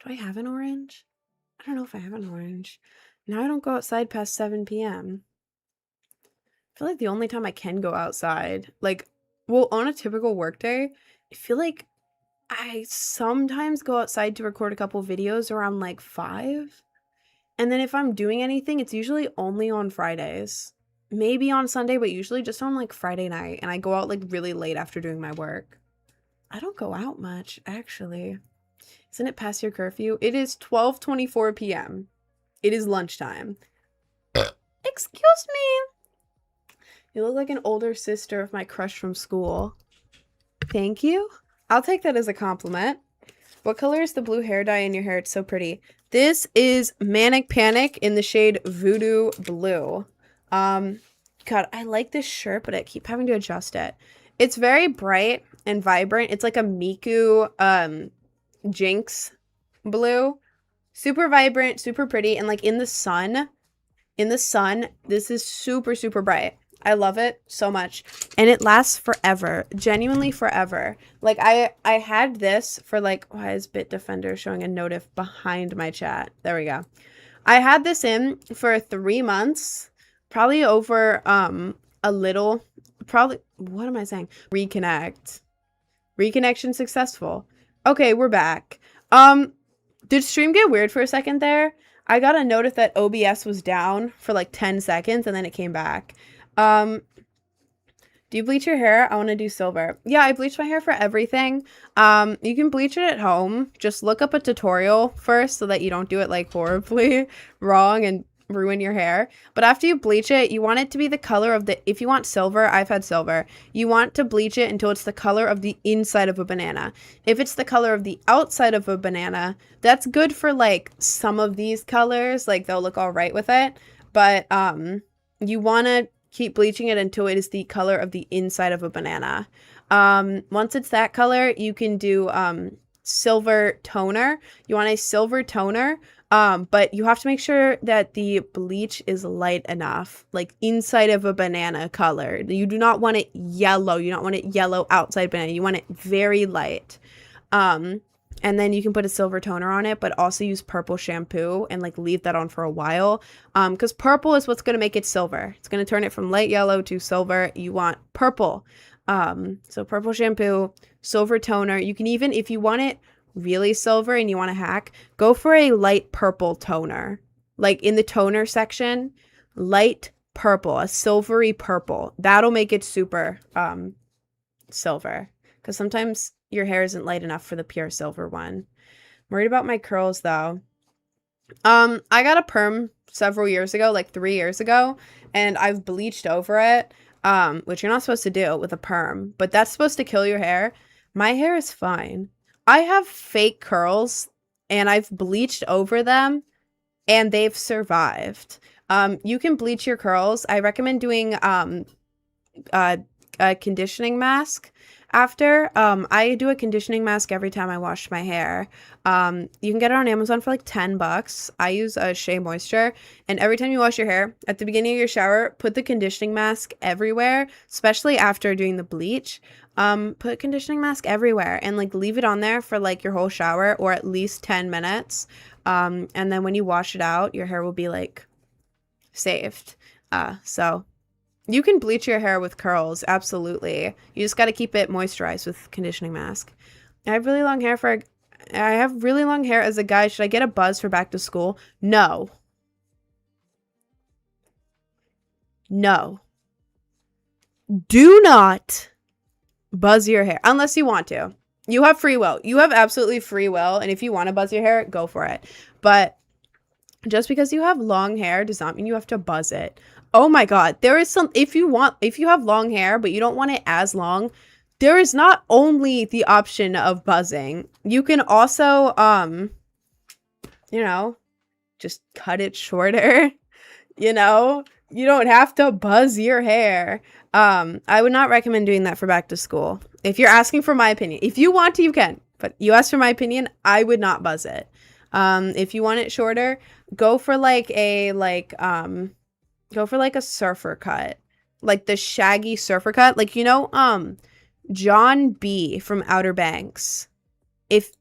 Do I have an orange? I don't know if I have an orange. Now I don't go outside past 7 p.m. I feel like the only time I can go outside, like, well, on a typical workday, I feel like I sometimes go outside to record a couple videos around like 5. And then if I'm doing anything, it's usually only on Fridays. Maybe on Sunday, but usually just on like Friday night. And I go out like really late after doing my work. I don't go out much, actually. Isn't it past your curfew? It is 12:24 p.m. It is lunchtime. Excuse me. You look like an older sister of my crush from school. Thank you. I'll take that as a compliment. What color is the blue hair dye in your hair? It's so pretty. This is Manic Panic in the shade Voodoo Blue. God, I like this shirt, but I keep having to adjust it. It's very bright and vibrant. It's like a Miku Jinx blue. Super vibrant, super pretty, and like in the sun, this is super, super bright. I love it so much. And it lasts forever. Genuinely forever. Like, I had this for, like, why is Bitdefender showing a notif behind my chat? There we go. I had this in for 3 months. Probably over, a little. Probably, what am I saying? Reconnect. Reconnection successful. Okay, we're back. Did stream get weird for a second there? I got a notice that OBS was down for, like, 10 seconds, and then it came back. Do you bleach your hair? I want to do silver. Yeah, I bleach my hair for everything. You can bleach it at home. Just look up a tutorial first so that you don't do it like horribly wrong and ruin your hair. But after you bleach it, you want it to be the color of the, if you want silver, I've had silver. You want to bleach it until it's the color of the inside of a banana. If it's the color of the outside of a banana, that's good for like some of these colors. Like they'll look all right with it. But, you want to keep bleaching it until it is the color of the inside of a banana. Once it's that color, you can do silver toner. You want a silver toner, but you have to make sure that the bleach is light enough, like inside of a banana color. You do not want it yellow. You don't want it yellow outside banana. You want it very light. and then you can put a silver toner on it, but also use purple shampoo and like leave that on for a while. Because purple is what's going to make it silver. It's going to turn it from light yellow to silver. You want purple. So purple shampoo, silver toner. You can even, if you want it really silver and you want to hack, go for a light purple toner. Like in the toner section, light purple, a silvery purple. That'll make it super silver. Because sometimes your hair isn't light enough for the pure silver one. I'm worried about my curls though. I got a perm several years ago, like 3 years ago, and I've bleached over it, which you're not supposed to do with a perm, but that's supposed to kill your hair. My hair is fine. I have fake curls and I've bleached over them and they've survived. You can bleach your curls. I recommend doing a conditioning mask after. I do a conditioning mask every time I wash my hair. You can get it on Amazon for like $10. I use a Shea Moisture, and every time you wash your hair, at the beginning of your shower, put the conditioning mask everywhere, especially after doing the bleach. Put conditioning mask everywhere and like leave it on there for like your whole shower or at least 10 minutes. And then when you wash it out, your hair will be like saved. So you can bleach your hair with curls, absolutely. You just got to keep it moisturized with conditioning mask. I have really long hair as a guy. Should I get a buzz for back to school? No. No. Do not buzz your hair unless you want to. You have free will. You have absolutely free will, and if you want to buzz your hair, go for it. But just because you have long hair does not mean you have to buzz it. Oh my god, there is some, if you have long hair but you don't want it as long, there is not only the option of buzzing. You can also you know, just cut it shorter. You know, you don't have to buzz your hair. I would not recommend doing that for back to school. If you're asking for my opinion, if you want to, you can, but you asked for my opinion, I would not buzz it. If you want it shorter, go for like a surfer cut, like the shaggy surfer cut, like, you know, John B from Outer Banks. If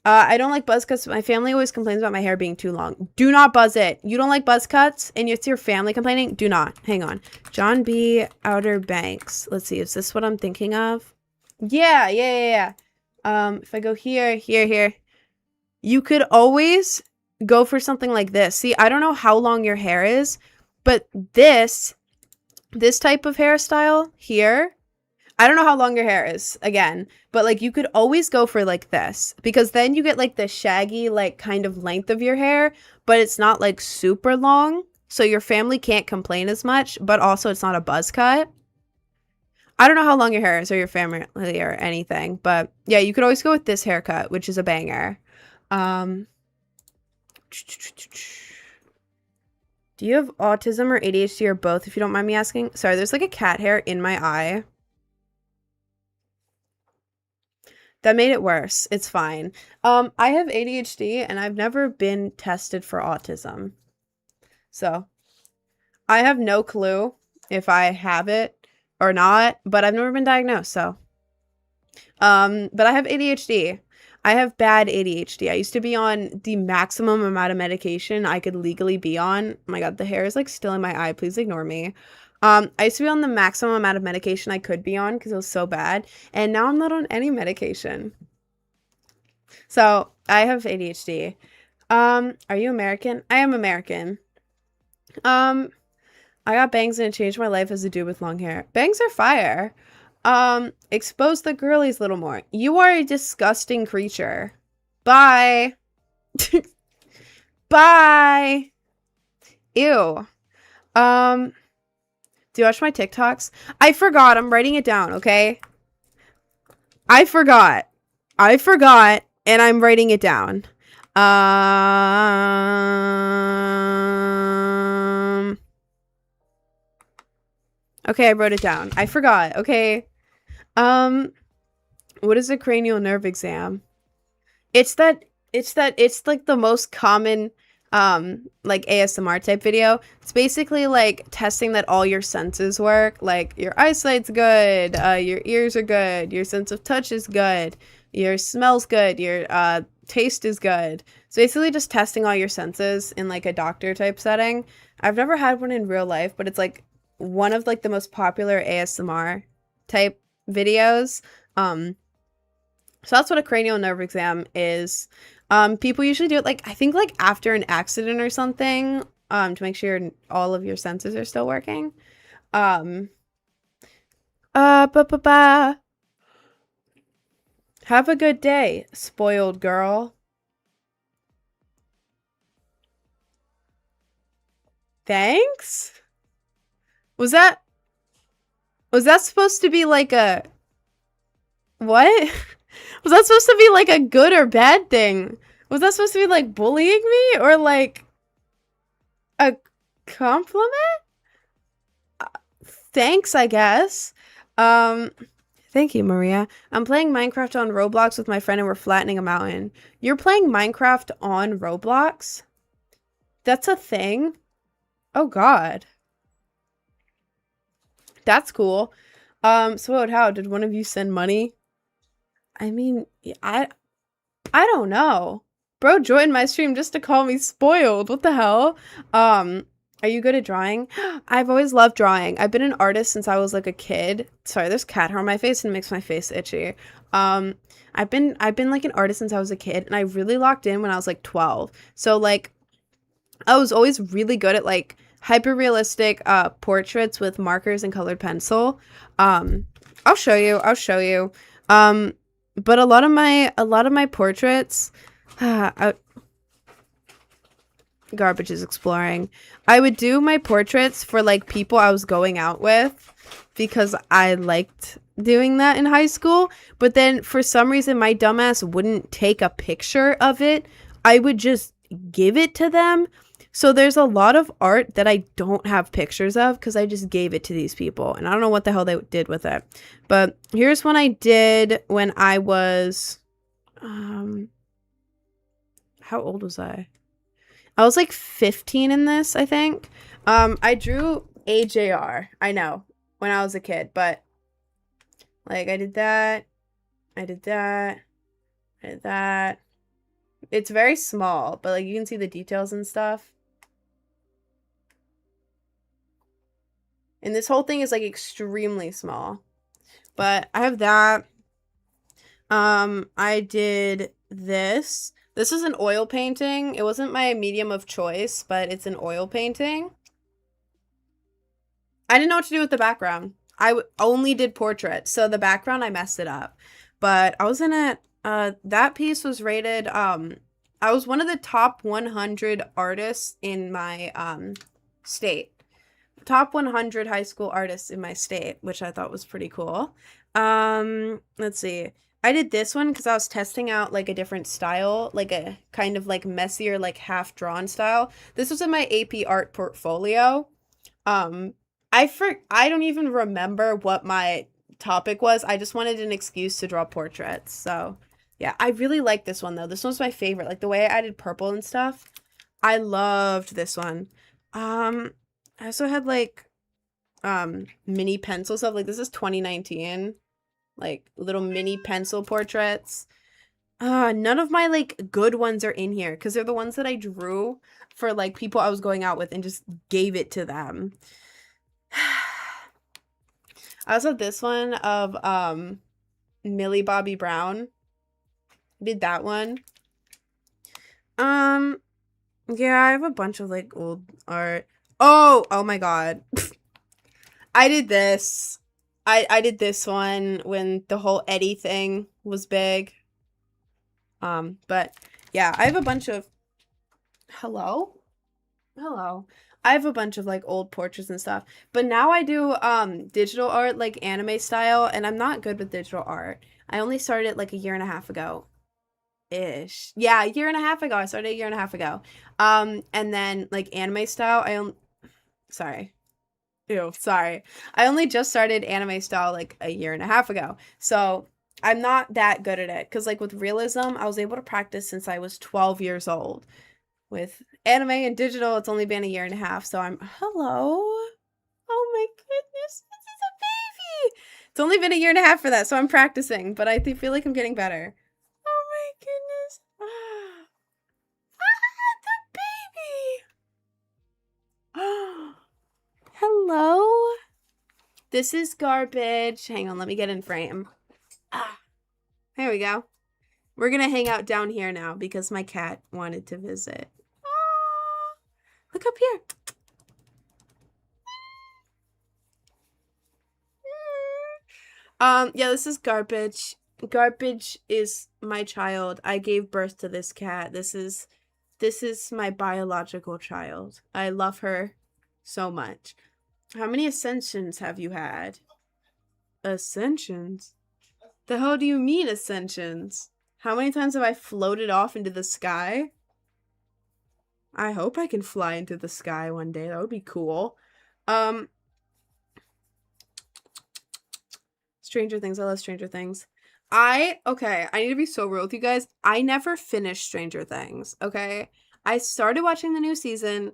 I don't like buzz cuts, my family always complains about my hair being too long. Do not buzz it. You don't like buzz cuts and it's your family complaining? Do not. Hang on. John B, Outer Banks. Let's see, is this what I'm thinking of? Yeah. If I go here, you could always go for something like this. See, I don't know how long your hair is, but this type of hairstyle here, I don't know how long your hair is, again, but like you could always go for like this, because then you get like the shaggy like kind of length of your hair, but it's not like super long, so your family can't complain as much, but also it's not a buzz cut. I don't know how long your hair is or your family or anything, but yeah, you could always go with this haircut, which is a banger. Do you have autism or ADHD or both, if you don't mind me asking? Sorry, there's like a cat hair in my eye. That made it worse. It's fine. I have ADHD and I've never been tested for autism. So I have no clue if I have it or not, but I've never been diagnosed, so. But I have ADHD. I have bad ADHD. I used to be on the maximum amount of medication I could legally be on. Oh my god, the hair is like still in my eye. Please ignore me. I used to be on the maximum amount of medication I could be on because it was so bad. And now I'm not on any medication. So I have ADHD. Are you American? I am American. I got bangs and it changed my life as a dude with long hair. Bangs are fire. Expose the girlies a little more. You are a disgusting creature. Bye. Bye. Ew. Do you watch my TikToks? I forgot. I'm writing it down, okay? I forgot. And I'm writing it down. Okay, I wrote it down. I forgot. Okay. What is a cranial nerve exam? It's like the most common like ASMR type video. It's basically like testing that all your senses work, like your eyesight's good, your ears are good, your sense of touch is good, your smell's good, your taste is good. So basically just testing all your senses in like a doctor type setting. I've never had one in real life, but it's like one of like the most popular ASMR type videos. So that's what a cranial nerve exam is. People usually do it like I think like after an accident or something, to make sure all of your senses are still working. Um, ba ba ba. Have a good day, spoiled girl. Thanks? Was that supposed to be like a what? Was that supposed to be like a good or bad thing? Was that supposed to be like bullying me or like a compliment? Thanks, I guess. Um, Thank you, Maria. I'm playing Minecraft on Roblox with my friend and we're flattening a mountain. You're playing Minecraft on Roblox? That's a thing? Oh god. That's cool. So how did one of you send money? I mean, I don't know. Bro joined my stream just to call me spoiled. What the hell? Are you good at drawing? I've always loved drawing. I've been an artist since I was like a kid. Sorry, there's cat hair on my face and it makes my face itchy. Um, I've been like an artist since I was a kid and I really locked in when I was like 12. So like I was always really good at like hyper realistic portraits with markers and colored pencil. Um, I'll show you. I'll show you. But a lot of my portraits garbage is exploring. I would do my portraits for like people I was going out with because I liked doing that in high school, but then for some reason my dumbass wouldn't take a picture of it. I would just give it to them. So there's a lot of art that I don't have pictures of because I just gave it to these people and I don't know what the hell they did with it. But here's one I did when I was how old was I? I was like 15 in this, I think. I drew AJR. I know, when I was a kid, but like I did that. I did that. I did that. It's very small, but like you can see the details and stuff. And this whole thing is like extremely small. But I have that. I did this. This is an oil painting. It wasn't my medium of choice, but it's an oil painting. I didn't know what to do with the background. I only did portraits, so the background I messed it up. But I was in it. That piece was rated. I was one of the top 100 artists in my state. Top 100 high school artists in my state, which I thought was pretty cool. Let's see. I did this one because I was testing out like a different style, like a kind of like messier, like half drawn style. This was in my AP art portfolio. I don't even remember what my topic was. I just wanted an excuse to draw portraits. So yeah, I really like this one though. This one's my favorite. Like the way I added purple and stuff. I loved this one. I also had like mini pencil stuff. Like this is 2019. Like little mini pencil portraits. None of my like good ones are in here because they're the ones that I drew for like people I was going out with and just gave it to them. I also have this one of Millie Bobby Brown. Did that one. Yeah, I have a bunch of like old art. Oh my god. I did this. I did this one when the whole Eddie thing was big. But yeah, I have a bunch of hello. I have a bunch of like old portraits and stuff. But now I do digital art like anime style and I'm not good with digital art. I only started like a year and a half ago. Ish. Yeah, a year and a half ago. I started a year and a half ago. And then like anime style, sorry. Ew, sorry. I only just started anime style like a year and a half ago. So I'm not that good at it. Because like with realism, I was able to practice since I was 12 years old. With anime and digital, it's only been a year and a half. So hello. Oh my goodness. This is a baby. It's only been a year and a half for that, so I'm practicing, but I feel like I'm getting better. Oh my goodness. The baby. Hello? This is Garbage. Hang on, let me get in frame. There we go. We're gonna hang out down here now because my cat wanted to visit. Look up here. Yeah, this is Garbage. Garbage is my child. I gave birth to this cat. This is my biological child. I love her so much. How many ascensions have you had? Ascensions? The hell do you mean ascensions? How many times have I floated off into the sky? I hope I can fly into the sky one day. That would be cool. Stranger Things. I love Stranger Things. I need to be so real with you guys. I never finished Stranger Things, okay? I started watching the new season.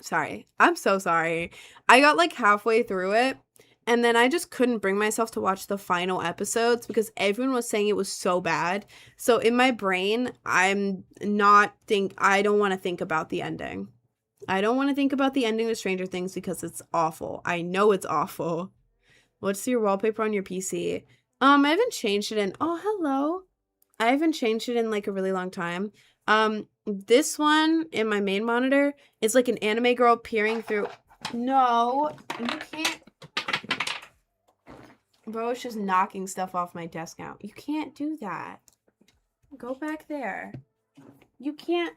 Sorry. I'm so sorry. I got like halfway through it, and then I just couldn't bring myself to watch the final episodes because everyone was saying it was so bad. So in my brain, I don't want to think about the ending. I don't want to think about the ending of Stranger Things because it's awful. I know it's awful. What's your wallpaper on your PC? I haven't changed it in, oh, hello. I haven't changed it in like a really long time. This one in my main monitor is like an anime girl peering through. No, you can't. Bro, it's just knocking stuff off my desk now. You can't do that. Go back there. You can't.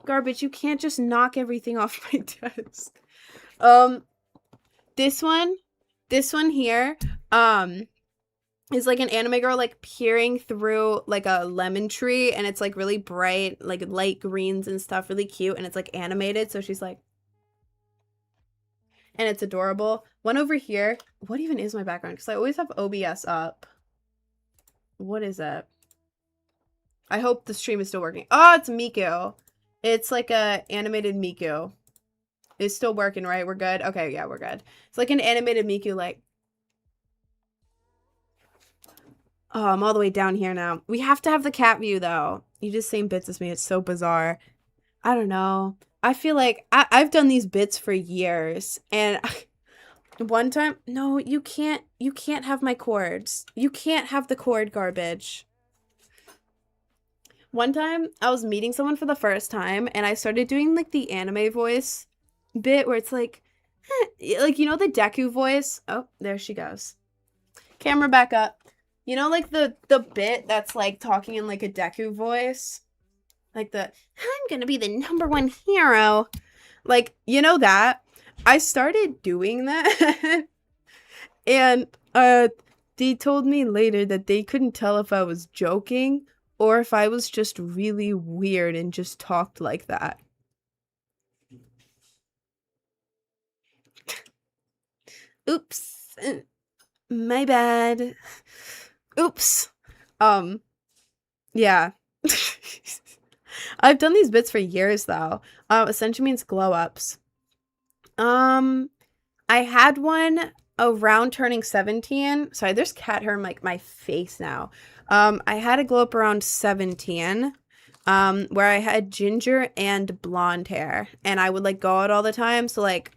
Garbage, you can't just knock everything off my desk. This one here, is like an anime girl like peering through like a lemon tree, and it's like really bright, like light greens and stuff, really cute, and it's like animated, so she's like, and it's adorable. One over here, what even is my background? Because I always have OBS up. What is that? I hope the stream is still working. Oh, it's Miku. It's like a animated Miku. It's still working, right? We're good? Okay, yeah, we're good. It's like an animated Miku, like... Oh, I'm all the way down here now. We have to have the cat view, though. You just same bits as me. It's so bizarre. I don't know. I feel like I've done these bits for years, and one time... No, you can't have my cords. You can't have the cord, Garbage. One time, I was meeting someone for the first time, and I started doing, like, the anime voice bit where it's like you know the Deku voice? Oh, there she goes. Camera back up. You know, like the bit that's like talking in like a Deku voice? Like the, I'm gonna be the #1 hero. Like, you know that? I started doing that. And they told me later that they couldn't tell if I was joking or if I was just really weird and just talked like that. Oops. My bad. Oops. Yeah. I've done these bits for years though. Ascension means glow ups. I had one around turning 17. Sorry, there's cat hair in like my face now. I had a glow up around 17. Where I had ginger and blonde hair, and I would like go out all the time. So like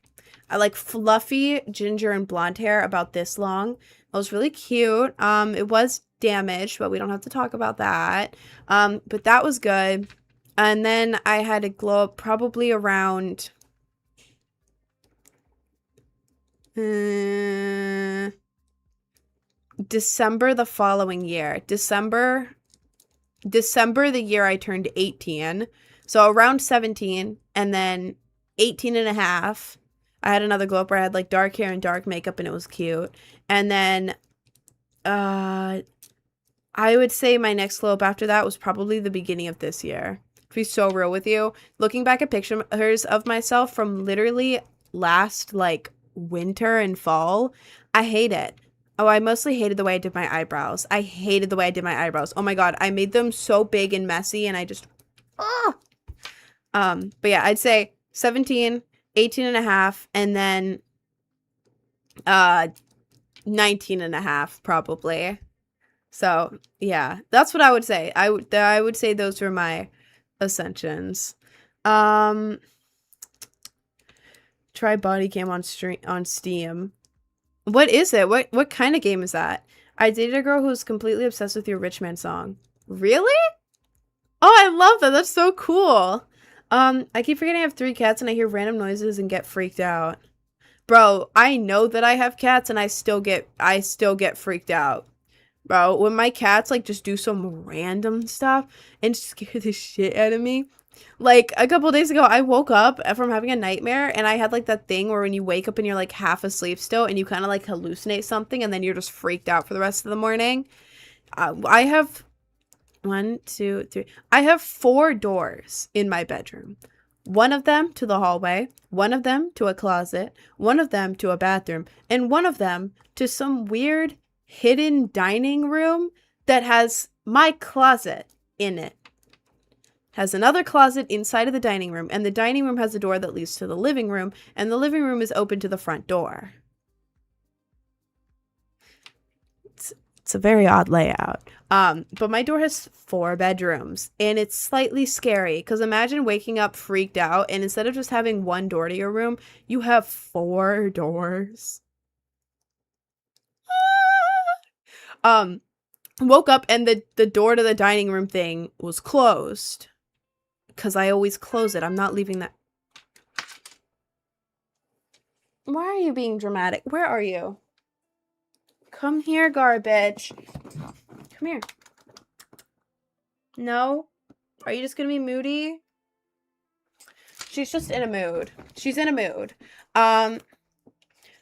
I like fluffy ginger and blonde hair about this long. It was really cute. It was damaged, but we don't have to talk about that. But that was good. And then I had a glow up probably around December the following year. December the year I turned 18. So around 17, and then 18 and a half. I had another glow up where I had like dark hair and dark makeup, and it was cute. And then I would say my next glow up after that was probably the beginning of this year. To be so real with you, looking back at pictures of myself from literally last like winter and fall, I hate it. Oh, I mostly hated the way I did my eyebrows. I hated the way I did my eyebrows. Oh my god, I made them so big and messy, and I just... But yeah, I'd say 17, 18 and a half, and then 19 and a half, probably. So, yeah, that's what I would say. I would say those were my ascensions. Try body cam on Steam. What is it? What kind of game is that? I dated a girl who was completely obsessed with your Rich Man song. Really? Oh, I love that. That's so cool. I keep forgetting I have 3 cats and I hear random noises and get freaked out. Bro, I know that I have cats and I still get freaked out. Bro, when my cats like just do some random stuff and scare the shit out of me. Like a couple days ago, I woke up from having a nightmare and I had like that thing where when you wake up and you're like half asleep still and you kind of like hallucinate something and then you're just freaked out for the rest of the morning. I have 1, 2, 3. I have 4 doors in my bedroom. One of them to the hallway, one of them to a closet, one of them to a bathroom, and one of them to some weird hidden dining room that has my closet in it. Has another closet inside of the dining room, and the dining room has a door that leads to the living room, and the living room is open to the front door. It's a very odd layout. But my door has 4 bedrooms, and it's slightly scary because imagine waking up freaked out, and instead of just having 1 door to your room, you have 4 doors. Woke up and the door to the dining room thing was closed. Because I always close it. I'm not leaving that. Why are you being dramatic? Where are you? Come here, garbage. Come here. No? Are you just gonna be moody? She's just in a mood. She's in a mood.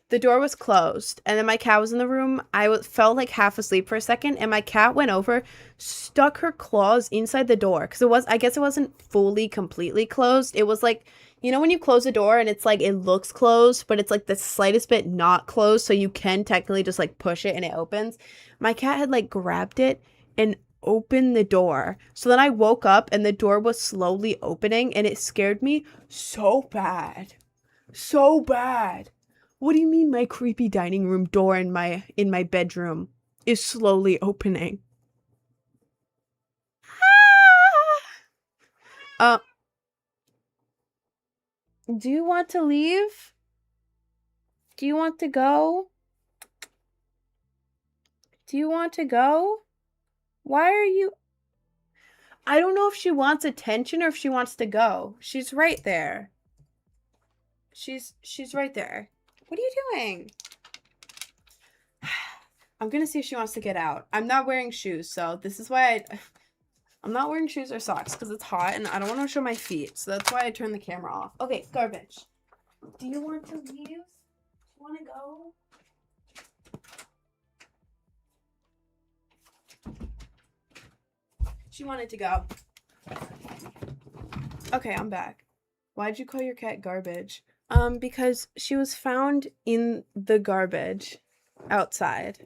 The door was closed, and then my cat was in the room. I felt like half asleep for a second, and my cat went over, stuck her claws inside the door, because I guess it wasn't fully, completely closed. It was like, you know when you close a door, and it's like, it looks closed, but it's like the slightest bit not closed, so you can technically just like push it and it opens. My cat had like grabbed it and opened the door. So then I woke up, and the door was slowly opening, and it scared me so bad. So bad. What do you mean my creepy dining room door in my bedroom is slowly opening? Do you want to leave? Do you want to go? Do you want to go? Why are you... I don't know if she wants attention or if she wants to go. She's right there. She's right there. What are you doing? I'm gonna see if she wants to get out. I'm not wearing shoes, so this is why I'm not wearing shoes or socks because it's hot and I don't want to show my feet. So that's why I turned the camera off. Okay, garbage. Do you want to leave? Do you want to go? She wanted to go. Okay, I'm back. Why'd you call your cat garbage? Because she was found in the garbage outside.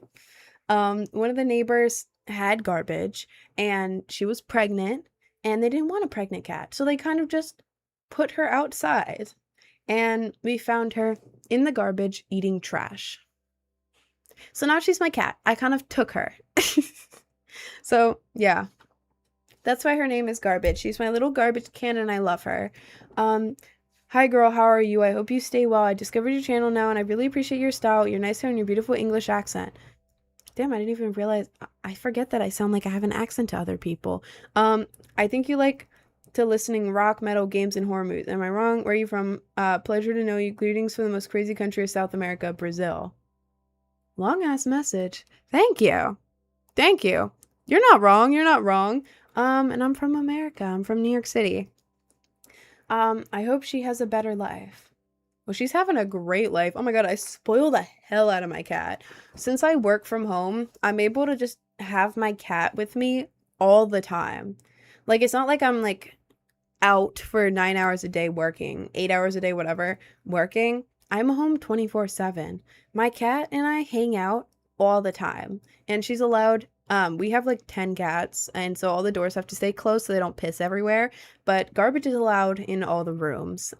One of the neighbors had garbage and she was pregnant and they didn't want a pregnant cat. So they kind of just put her outside and we found her in the garbage eating trash. So now she's my cat. I kind of took her. So, yeah. That's why her name is Garbage. She's my little garbage can and I love her. Hi girl, how are you? I hope you stay well. I discovered your channel now and I really appreciate your style, your nice hair, and your beautiful English accent. Damn, I didn't even realize. I forget that I sound like I have an accent to other people. I think you like to listening rock, metal, games, and horror movies. Am I wrong? Where are you from? Pleasure to know you. Greetings from the most crazy country of South America, Brazil. Long ass message. Thank you. Thank you. You're not wrong. You're not wrong. And I'm from America. I'm from New York City. I hope she has a better life. Well, she's having a great life. Oh my god, I spoil the hell out of my cat. Since I work from home, I'm able to just have my cat with me all the time. Like, it's not like I'm, like, out for 9 hours a day working, 8 hours a day, whatever, working. I'm home 24/7. My cat and I hang out all the time. And she's allowed... we have like 10 cats, and so all the doors have to stay closed so they don't piss everywhere, but garbage is allowed in all the rooms.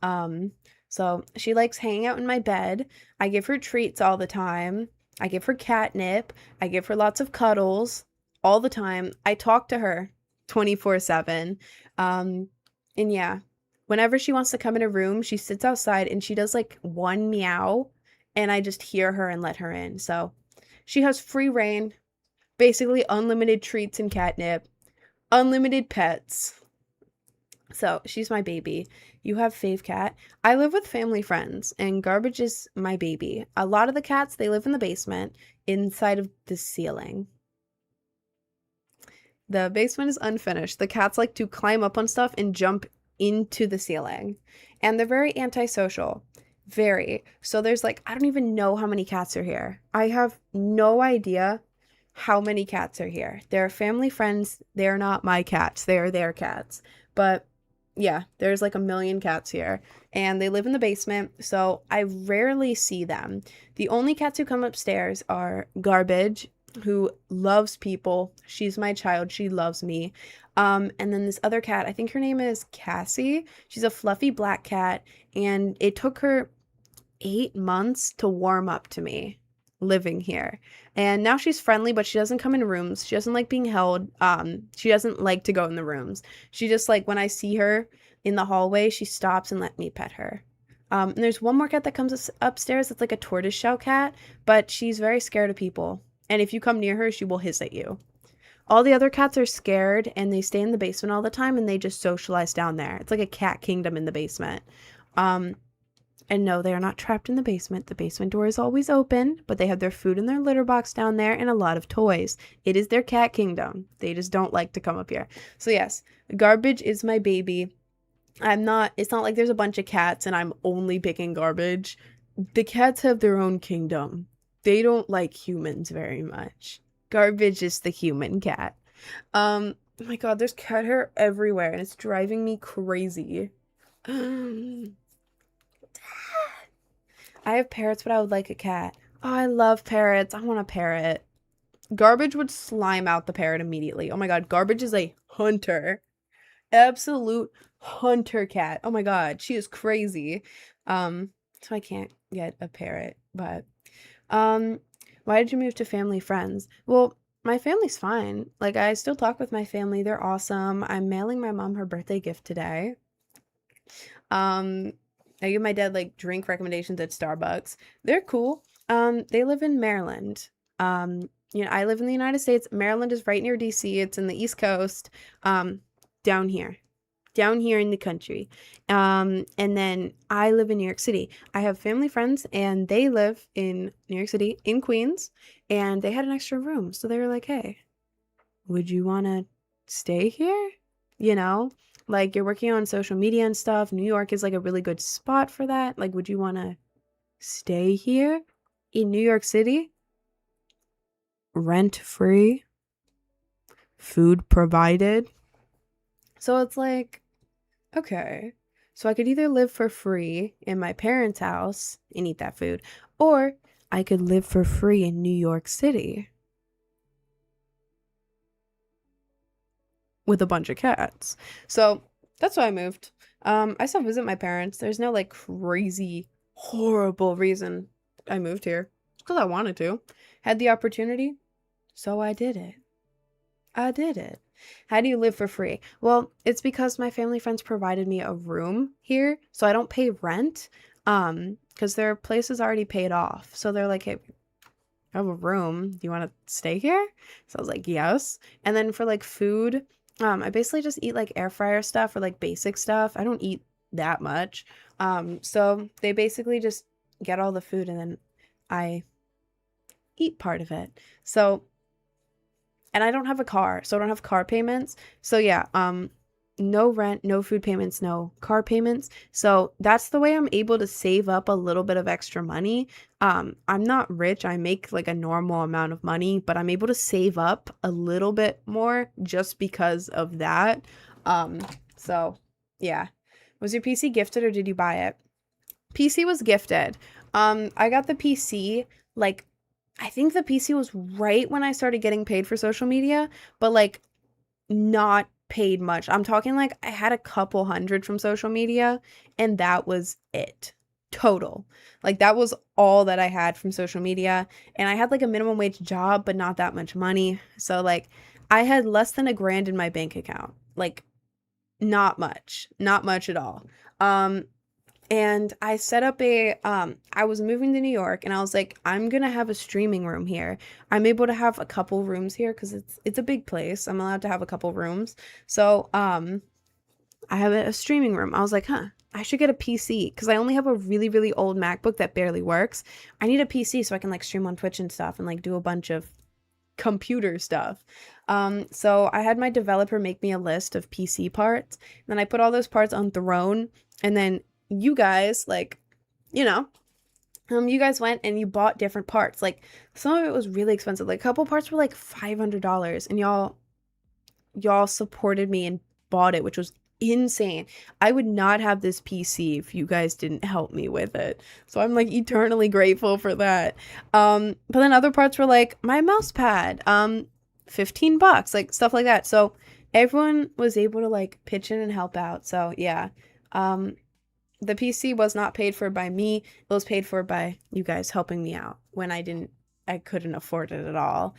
So she likes hanging out in my bed. I give her treats all the time. I give her catnip. I give her lots of cuddles all the time. I talk to her 24/7. Um, and yeah, whenever she wants to come in a room, she sits outside and she does like one meow, and I just hear her and let her in. So she has free reign, basically unlimited treats and catnip, unlimited pets. So she's my baby. You have Fave Cat. I live with family friends, and Garbage is my baby. A lot of the cats, they live in the basement, inside of the ceiling. The basement is unfinished. The cats like to climb up on stuff and jump into the ceiling. And they're very antisocial. Very. So there's like, I don't even know how many cats are here. I have no idea how many cats are here. They're family friends. They're not my cats. They're their cats. But yeah, there's like a million cats here. And they live in the basement. So I rarely see them. The only cats who come upstairs are Garbage, who loves people. She's my child. She loves me. And then this other cat, I think her name is Cassie. She's a fluffy black cat, and it took her 8 months to warm up to me living here. And now she's friendly, but she doesn't come in rooms. She doesn't like being held. She doesn't like to go in the rooms. She just like when I see her in the hallway, she stops and let me pet her. And there's one more cat that comes upstairs. It's like a tortoiseshell cat, but she's very scared of people. And if you come near her, she will hiss at you. All the other cats are scared and they stay in the basement all the time and they just socialize down there. It's like a cat kingdom in the basement. And no, they are not trapped in the basement. The basement door is always open, but they have their food in their litter box down there and a lot of toys. It is their cat kingdom. They just don't like to come up here. So yes, Garbage is my baby. It's not like there's a bunch of cats and I'm only picking Garbage. The cats have their own kingdom. They don't like humans very much. Garbage is the human cat. Oh my god, there's cat hair everywhere and it's driving me crazy. I have parrots, but I would like a cat. Oh, I love parrots. I want a parrot. Garbage would slime out the parrot immediately. Oh my god, Garbage is a hunter. Absolute hunter cat. Oh my god, she is crazy. So I can't get a parrot, but why did you move to family friends? Well, my family's fine. Like, I still talk with my family. They're awesome. I'm mailing my mom her birthday gift today. I give my dad like drink recommendations at Starbucks. They're cool. They live in Maryland. I live in the United States. Maryland is right near DC. It's in the East Coast. Down here in the country. And then I live in New York City. I have family friends and they live in New York City, in Queens, and they had an extra room. So they were like, hey, would you want to stay here? Like you're working on social media and stuff. New York is like a really good spot for that. Like, would you want to stay here in New York City? Rent free, food provided. So it's like, okay, so I could either live for free in my parents' house and eat that food, or I could live for free in New York City with a bunch of cats. So that's why I moved. I still visit my parents. There's no like crazy, horrible reason I moved here. It's because I wanted to. Had the opportunity, so I did it. How do you live for free? Well, it's because my family friends provided me a room here, so I don't pay rent. Because their place is already paid off. So they're like, hey, I have a room. Do you want to stay here? So I was like, yes. And then for like food, I basically just eat like air fryer stuff or like basic stuff. I don't eat that much. So they basically just get all the food and then I eat part of it. So, and I don't have a car, so I don't have car payments. So yeah, no rent, no food payments, no car payments. So that's the way I'm able to save up a little bit of extra money. I'm not rich. I make like a normal amount of money, but I'm able to save up a little bit more just because of that. So yeah. Was your PC gifted or did you buy it? PC was gifted. I got the PC like I think the PC was right when I started getting paid for social media, but like not paid much. I'm talking like I had a couple hundred from social media and that was it. total. Like that was all that I had from social media, and I had like a minimum wage job but not that much money. So like I had less than a grand in my bank account. Like not much. Not much at all. Um and I set up I was moving to New York and I was like, I'm gonna have a streaming room here. I'm able to have a couple rooms here because it's a big place. I'm allowed to have a couple rooms. So I have a streaming room. I was like, I should get a PC because I only have a really, really old MacBook that barely works. I need a PC so I can like stream on Twitch and stuff and like do a bunch of computer stuff. So I had my developer make me a list of PC parts. And then I put all those parts on Throne. And then you guys, like, you know, you guys went and you bought different parts. Like some of it was really expensive. Like a couple parts were like $500, and y'all supported me and bought it, which was insane. I would not have this PC if you guys didn't help me with it. So I'm like eternally grateful for that. But then other parts were like my mouse pad, $15, like stuff like that. So everyone was able to like pitch in and help out. So yeah. The PC was not paid for by me. It was paid for by you guys helping me out when I couldn't afford it at all.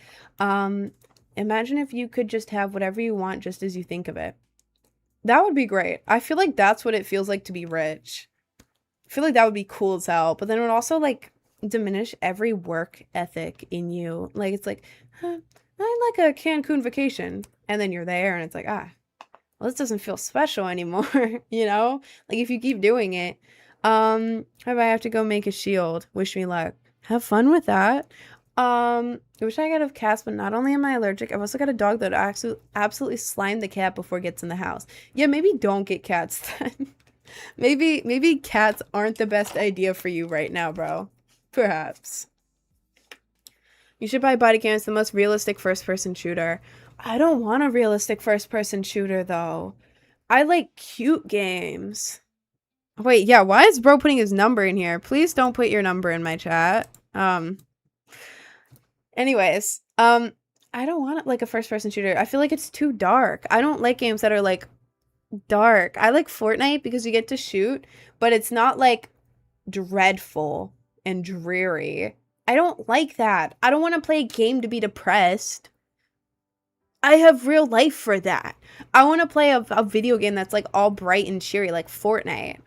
Imagine if you could just have whatever you want just as you think of it. That would be great. I feel like that's what it feels like to be rich. I feel like that would be cool as hell, but then it would also like diminish every work ethic in you. Like it's like, I like a Cancun vacation, and then you're there and it's like, well, this doesn't feel special anymore, you know? Like if you keep doing it. I have to go make a shield. Wish me luck. Have fun with that. I wish I could have cats, but not only am I allergic, I've also got a dog that absolutely slimed the cat before it gets in the house. Yeah, maybe don't get cats then. Maybe cats aren't the best idea for you right now, bro. Perhaps. You should buy Body Cam. It's the most realistic first-person shooter. I don't want a realistic first-person shooter, though. I like cute games. Wait, yeah, why is bro putting his number in here? Please don't put your number in my chat. Anyways, I don't want like a first-person shooter. I feel like it's too dark. I don't like games that are like dark. I like Fortnite because you get to shoot, but it's not like dreadful and dreary. I don't like that. I don't want to play a game to be depressed. I have real life for that. I want to play a video game that's like all bright and cheery like Fortnite.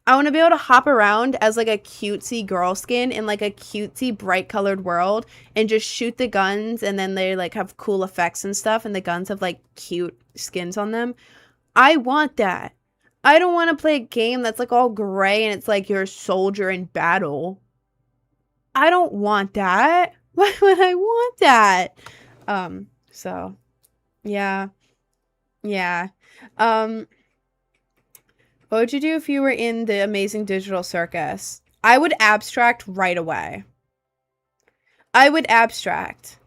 I want to be able to hop around as like a cutesy girl skin in like a cutesy bright colored world and just shoot the guns, and then they like have cool effects and stuff, and the guns have like cute skins on them. I want that. I don't want to play a game that's like all gray and it's like you're a soldier in battle. I don't want that. Why would I want that? So yeah. Yeah. What would you do if you were in the Amazing Digital Circus? I would abstract right away. I would abstract.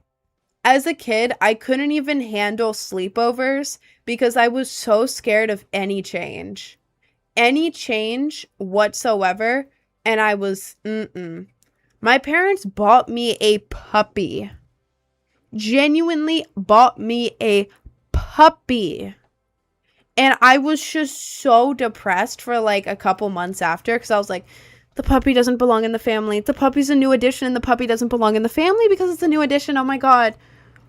As a kid, I couldn't even handle sleepovers because I was so scared of any change. Any change whatsoever, and I was, My parents bought me a puppy. Genuinely bought me a puppy. And I was just so depressed for like a couple months after, because I was like, the puppy doesn't belong in the family. The puppy's a new addition and the puppy doesn't belong in the family because it's a new addition. Oh my god.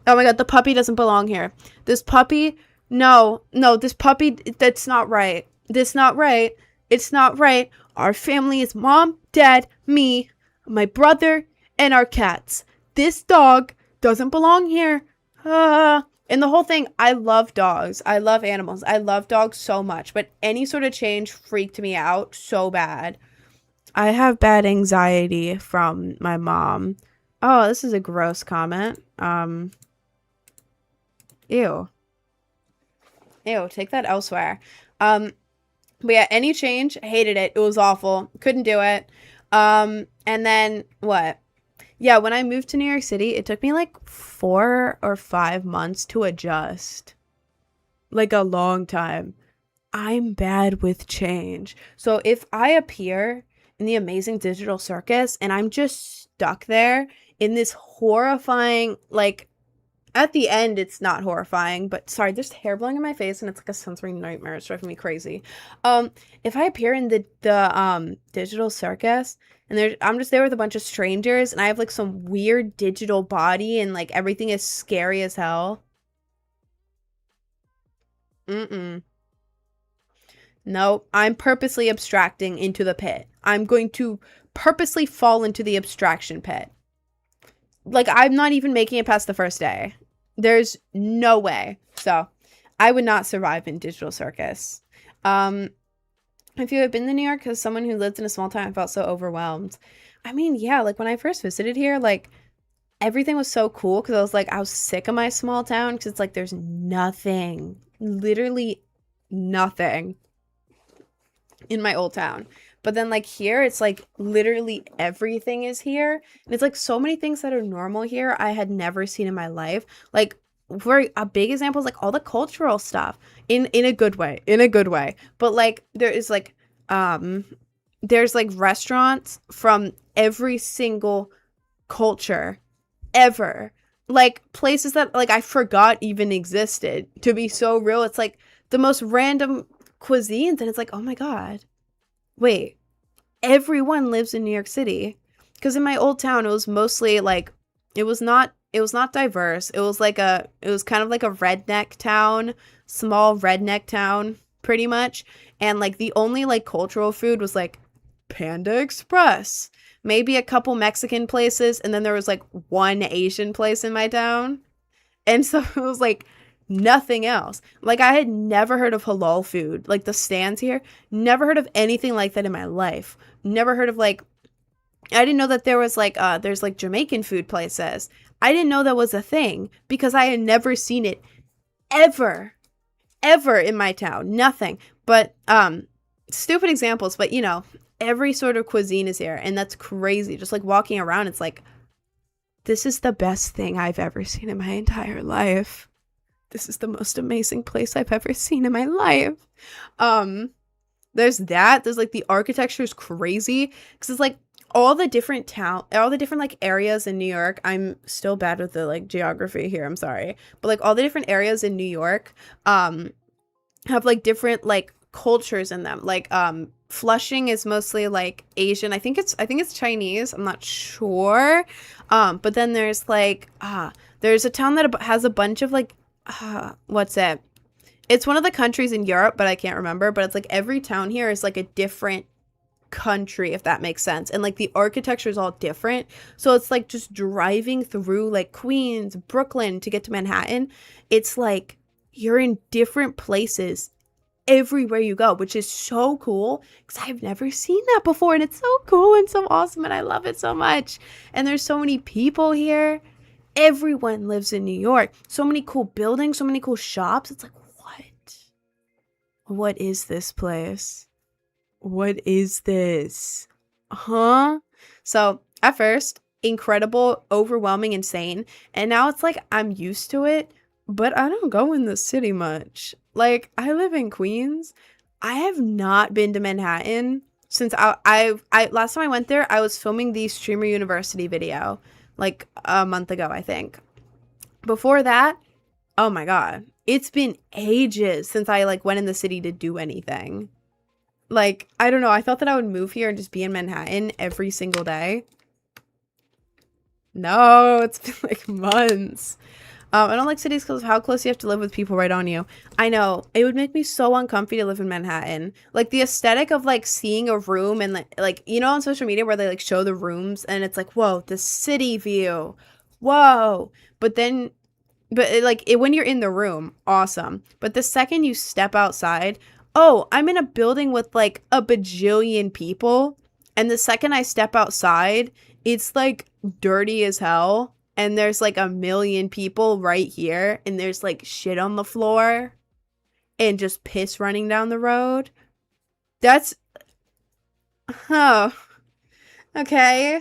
Oh my god, the puppy doesn't belong here. This puppy, no, this puppy, that's not right. That's not right. It's not right. Our family is mom, dad, me, my brother, and our cats. This dog doesn't belong here. And the whole thing, I love dogs. I love animals. I love dogs so much. But any sort of change freaked me out so bad. I have bad anxiety from my mom. Oh, this is a gross comment. Ew. Ew, take that elsewhere. But yeah, any change, hated it. It was awful. Couldn't do it. And then what? Yeah, when I moved to New York City, it took me like 4 or 5 months to adjust. Like a long time. I'm bad with change. So if I appear in the Amazing Digital Circus and I'm just stuck there in this horrifying, like, At the end, it's not horrifying, but sorry, there's hair blowing in my face and it's like a sensory nightmare. It's driving me crazy. If I appear in the digital circus and I'm just there with a bunch of strangers and I have like some weird digital body and like everything is scary as hell. Mm-mm. No, I'm purposely abstracting into the pit. I'm going to purposely fall into the abstraction pit. Like, I'm not even making it past the first day. There's no way. So, I would not survive in digital circus. If you had been to New York as someone who lived in a small town, I felt so overwhelmed. I mean, yeah, like when I first visited here, like everything was so cool because I was sick of my small town because it's like there's nothing, literally nothing in my old town. But then like here, it's like literally everything is here. And it's like so many things that are normal here I had never seen in my life. Like for a big example is like all the cultural stuff in a good way, in a good way. But like there's like restaurants from every single culture ever. Like places that like I forgot even existed. To be so real, it's like the most random cuisines and it's like, oh my god, wait, everyone lives in New York City. Because in my old town it was mostly like it was not diverse. It was kind of like a redneck town, small redneck town pretty much. And like the only like cultural food was like Panda Express, maybe a couple Mexican places, and then there was like one Asian place in my town. And so it was like nothing else. Like I had never heard of halal food. Like the stands here, never heard of anything like that in my life. Never heard of like I didn't know that there was like there's like Jamaican food places. I didn't know that was a thing because I had never seen it ever in my town. Nothing. But stupid examples, but you know, every sort of cuisine is here and that's crazy. Just like walking around, it's like this is the best thing I've ever seen in my entire life. This is the most amazing place I've ever seen in my life. There's that. There's like the architecture is crazy because it's like all the different like areas in New York. I'm still bad with the like geography here. I'm sorry, but like all the different areas in New York, have like different like cultures in them. Like Flushing is mostly like Asian. I think it's Chinese. I'm not sure. But then there's like there's a town that has a bunch of like what's it? It's one of the countries in Europe, but I can't remember. But it's like every town here is like a different country, if that makes sense. And like the architecture is all different. So it's like just driving through like Queens, Brooklyn to get to Manhattan. It's like you're in different places everywhere you go, which is so cool because I've never seen that before. And it's so cool and so awesome. And I love it so much. And there's so many people here. Everyone lives in New York. So many cool buildings, so many cool shops. It's like, what is this place? What is this? Huh? So at first, incredible, overwhelming, insane. And now it's like I'm used to it, but I don't go in the city much. Like I live in Queens. I have not been to Manhattan since I last time I went there, I was filming the Streamer University video like a month ago, I think. Before that, oh my god, it's been ages since I like went in the city to do anything. Like, I don't know, I thought that I would move here and just be in Manhattan every single day. No, it's been like months. I don't like cities because of how close you have to live with people right on you. I know, it would make me so uncomfy to live in Manhattan. Like the aesthetic of like seeing a room and like you know on social media where they like show the rooms and it's like, whoa, the city view. Whoa. But when you're in the room, awesome. But the second you step outside, oh, I'm in a building with like a bajillion people. And the second I step outside, it's like dirty as hell. And there's like a million people right here. And there's like shit on the floor. And just piss running down the road. That's... Oh. Okay.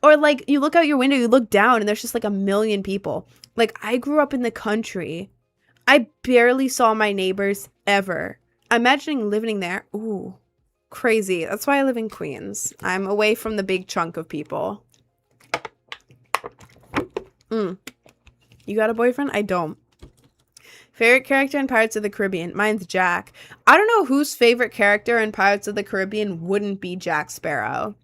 Or like you look out your window, you look down and there's just like a million people. Like I grew up in the country. I barely saw my neighbors ever. Imagining living there. Ooh. Crazy. That's why I live in Queens. I'm away from the big chunk of people. You got a boyfriend? I don't. Favorite character in Pirates of the Caribbean? Mine's Jack. I don't know whose favorite character in Pirates of the Caribbean wouldn't be Jack Sparrow.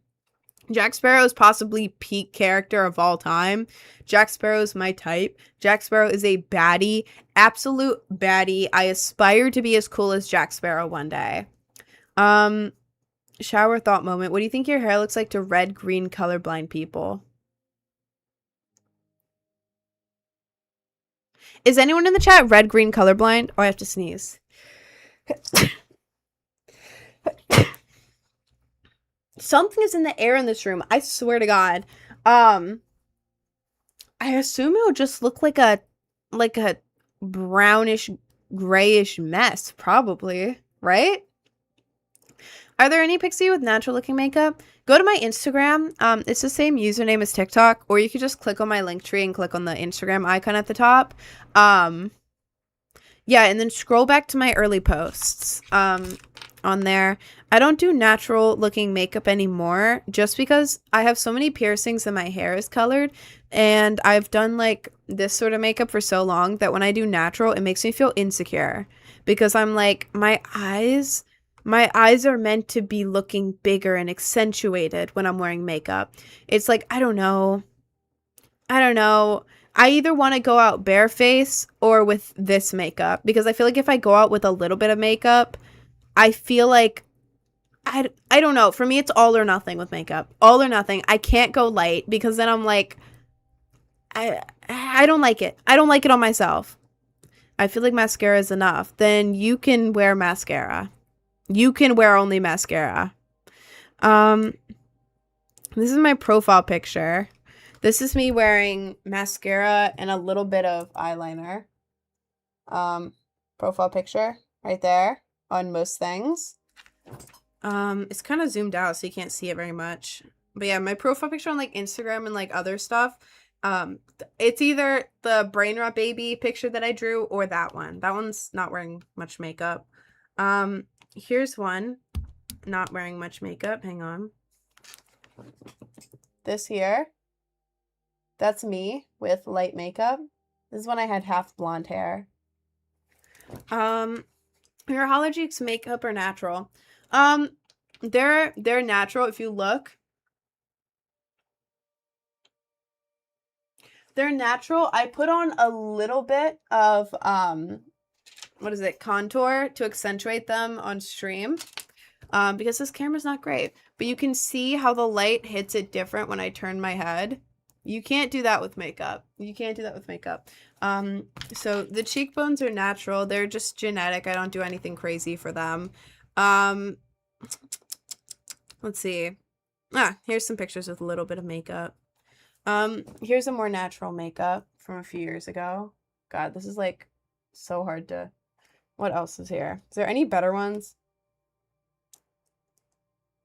Jack Sparrow is possibly peak character of all time. Jack Sparrow is my type. Jack Sparrow is a baddie, absolute baddie. I aspire to be as cool as Jack Sparrow one day. Shower thought moment. What do you think your hair looks like to red, green, colorblind people? Is anyone in the chat red, green, colorblind? Oh, I have to sneeze. Something is in the air in this room. I swear to God. I assume it'll just look like a brownish, grayish mess, probably, right? Are there any Pixie with natural looking makeup? Go to my Instagram. It's the same username as TikTok, or you could just click on my link tree and click on the Instagram icon at the top. Yeah, and then scroll back to my early posts. On there. I don't do natural looking makeup anymore just because I have so many piercings and my hair is colored, and I've done like this sort of makeup for so long that when I do natural, it makes me feel insecure because I'm like, my eyes are meant to be looking bigger and accentuated when I'm wearing makeup. It's like, I don't know. I either want to go out bareface or with this makeup because I feel like if I go out with a little bit of makeup, I feel like, I don't know. For me, it's all or nothing with makeup. All or nothing. I can't go light because then I'm like, I don't like it. I don't like it on myself. I feel like mascara is enough. Then you can wear mascara. You can wear only mascara. This is my profile picture. This is me wearing mascara and a little bit of eyeliner. Profile picture right there. On most things. It's kind of zoomed out so you can't see it very much. But yeah, my profile picture on like Instagram and like other stuff, it's either the brain rot baby picture that I drew or that one. That one's not wearing much makeup. Here's one not wearing much makeup. Hang on. This here. That's me with light makeup. This is when I had half blonde hair. Your Hollow Cheeks makeup are natural. They're natural if you look. They're natural. I put on a little bit of what is it? Contour to accentuate them on stream. Because this camera's not great. But you can see how the light hits it different when I turn my head. You can't do that with makeup. You can't do that with makeup. So the cheekbones are natural. They're just genetic. I don't do anything crazy for them. Let's see. Here's some pictures with a little bit of makeup. Here's a more natural makeup from a few years ago. God, this is like so hard to... What else is here? Is there any better ones?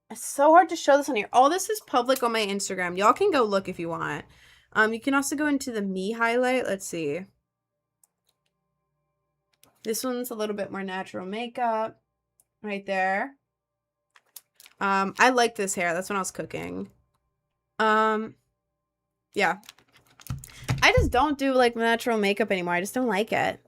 It's so hard to show this on here. All this is public on my Instagram. Y'all can go look if you want. You can also go into the me highlight. Let's see. This one's a little bit more natural makeup. Right there. I like this hair. That's when I was cooking. Yeah. I just don't do like natural makeup anymore. I just don't like it.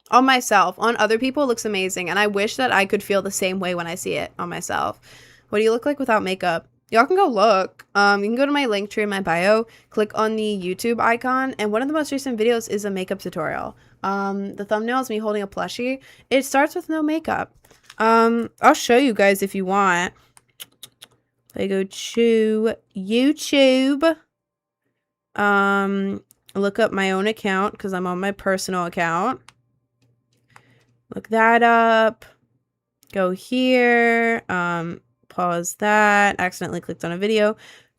On myself. On other people, it looks amazing. And I wish that I could feel the same way when I see it on myself. What do you look like without makeup? Y'all can go look. You can go to my link tree in my bio, click on the YouTube icon, and one of the most recent videos is a makeup tutorial. The thumbnail is me holding a plushie. It starts with no makeup. I'll show you guys if you want. I go to YouTube. Look up my own account because I'm on my personal account. Look that up. Go here. Pause that. Accidentally clicked on a video.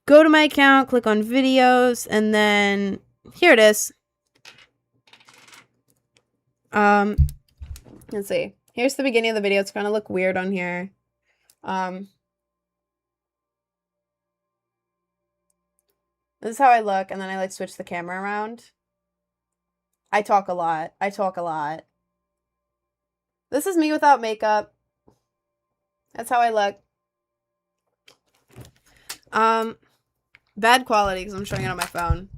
Go to my account, click on videos, and then here it is. Let's see. Here's the beginning of the video. It's gonna look weird on here. This is how I look, and then I like switch the camera around. I talk a lot. This is me without makeup. That's how I look. Bad quality because I'm showing it on my phone.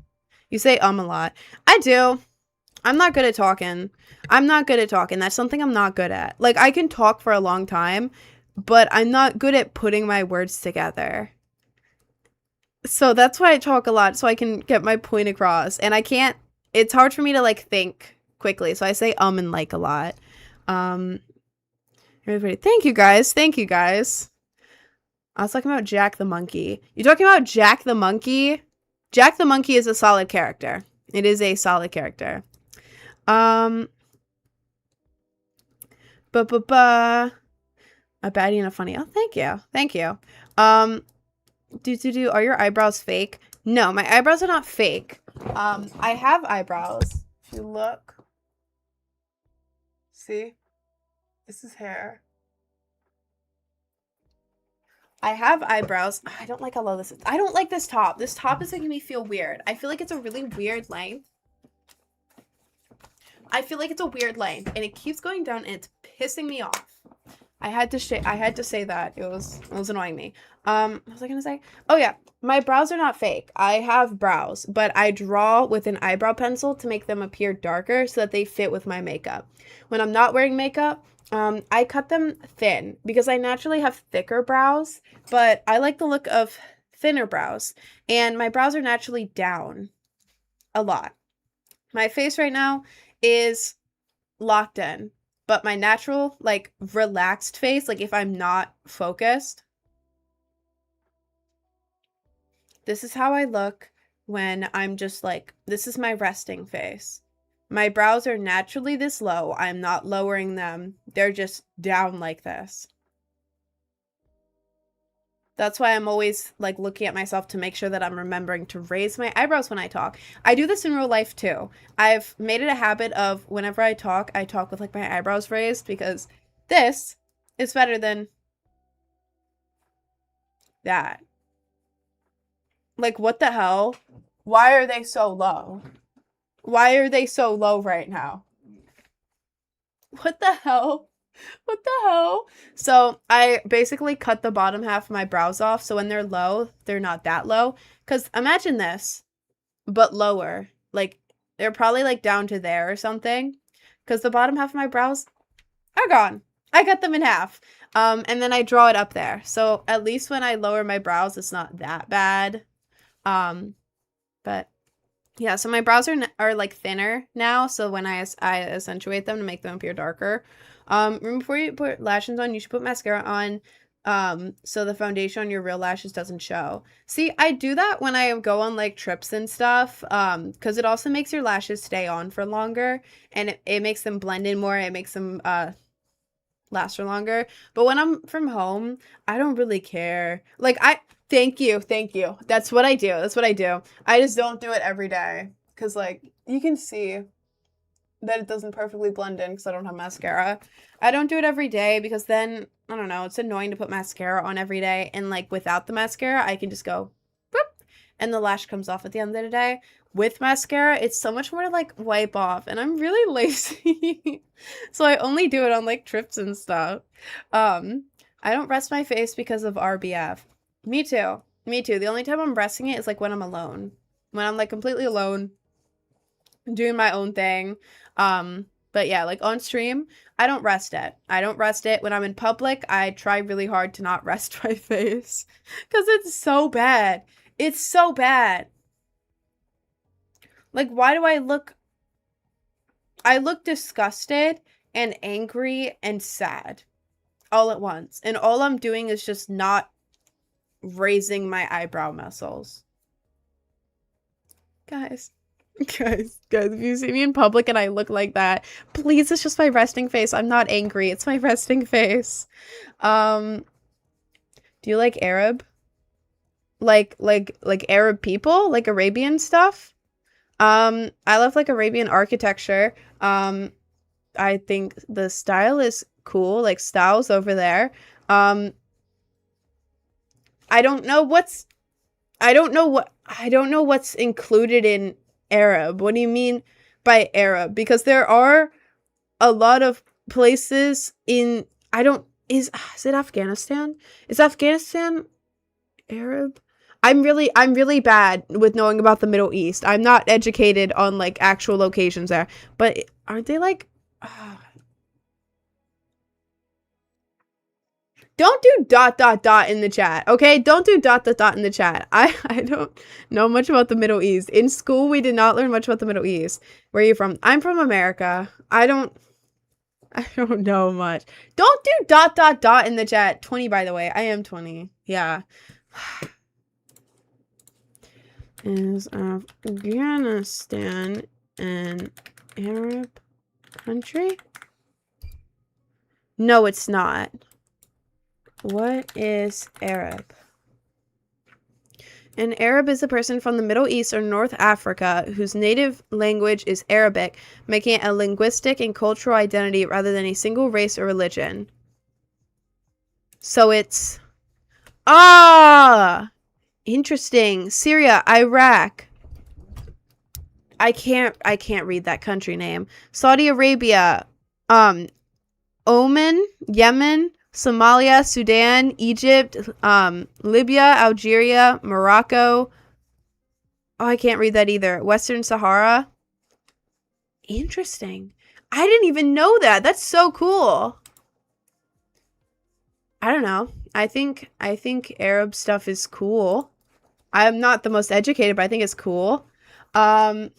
You say a lot. I do. I'm not good at talking. I'm not good at talking. That's something I'm not good at. Like, I can talk for a long time, but I'm not good at putting my words together. So that's why I talk a lot, so I can get my point across. And I can't, it's hard for me to like think quickly. So I say and like a lot. Everybody, thank you guys. Thank you guys. I was talking about Jack the Monkey. You talking about Jack the Monkey? Jack the Monkey is a solid character. It is a solid character. A baddie and a funny. Oh, thank you. Thank you. Are your eyebrows fake? No, my eyebrows are not fake. I have eyebrows. If you look. See? This is hair. I have eyebrows. I don't like how low this is. I don't like this top. This top is making me feel weird. I feel like it's a really weird length. I feel like it's a weird length, and it keeps going down, and it's pissing me off. I had to say that. It was annoying me. What was I gonna say? Oh yeah, my brows are not fake. I have brows, but I draw with an eyebrow pencil to make them appear darker so that they fit with my makeup. When I'm not wearing makeup, I cut them thin because I naturally have thicker brows, but I like the look of thinner brows, and my brows are naturally down a lot. My face right now is locked in, but my natural, like, relaxed face, like if I'm not focused, this is how I look when I'm just like, this is my resting face. My brows are naturally this low. I'm not lowering them. They're just down like this. That's why I'm always like looking at myself to make sure that I'm remembering to raise my eyebrows when I talk. I do this in real life too. I've made it a habit of whenever I talk with like my eyebrows raised because this is better than that. Like, what the hell? Why are they so low? Why are they so low right now? What the hell? What the hell? So I basically cut the bottom half of my brows off so when they're low, they're not that low. Because imagine this, but lower. Like, they're probably like down to there or something. Because the bottom half of my brows are gone. I cut them in half. And then I draw it up there. So at least when I lower my brows, it's not that bad. But yeah, so my brows are like thinner now. So when I accentuate them to make them appear darker. Before you put lashes on, you should put mascara on so the foundation on your real lashes doesn't show. See, I do that when I go on like trips and stuff because it also makes your lashes stay on for longer and it makes them blend in more. It makes them last for longer. But when I'm from home, I don't really care. Like thank you. That's what I do. I just don't do it every day because like you can see that it doesn't perfectly blend in because I don't have mascara. I don't do it every day because then, I don't know, it's annoying to put mascara on every day. And like without the mascara, I can just go boop, and the lash comes off at the end of the day. With mascara, it's so much more to like wipe off and I'm really lazy. So I only do it on like trips and stuff. I don't rest my face because of RBF. Me too. The only time I'm resting it is like when I'm alone. When I'm like completely alone, doing my own thing. But yeah, like on stream, I don't rest it. When I'm in public, I try really hard to not rest my face because it's so bad. Like, why do I look disgusted and angry and sad all at once. And all I'm doing is just not raising my eyebrow muscles. Guys, if you see me in public and I look like that, please, it's just my resting face. I'm not angry. It's my resting face. Do you like Arab? Like Arab people? Like Arabian stuff? I love like Arabian architecture. I think the style is cool. Like styles over there. I don't know what's included in Arab. What do you mean by Arab? Because there are a lot of places in is it Afghanistan? Is Afghanistan Arab? I'm really bad with knowing about the Middle East. I'm not educated on like actual locations there. But aren't they like don't do ... in the chat, okay? Don't do ... in the chat. I don't know much about the Middle East. In school, we did not learn much about the Middle East. Where are you from? I'm from America. I don't know much. Don't do ... in the chat. 20, by the way. I am 20. Yeah. Is Afghanistan an Arab country? No, it's not. What is Arab? An Arab is a person from the Middle East or North Africa whose native language is Arabic, making it a linguistic and cultural identity rather than a single race or religion. So it's... Interesting. Syria, Iraq. I can't read that country name. Saudi Arabia, Oman, Yemen, Somalia, Sudan, Egypt, Libya, Algeria, Morocco. Oh, I can't read that either. Western Sahara. Interesting. I didn't even know that. That's so cool. I don't know. I think Arab stuff is cool. I'm not the most educated, but I think it's cool. Do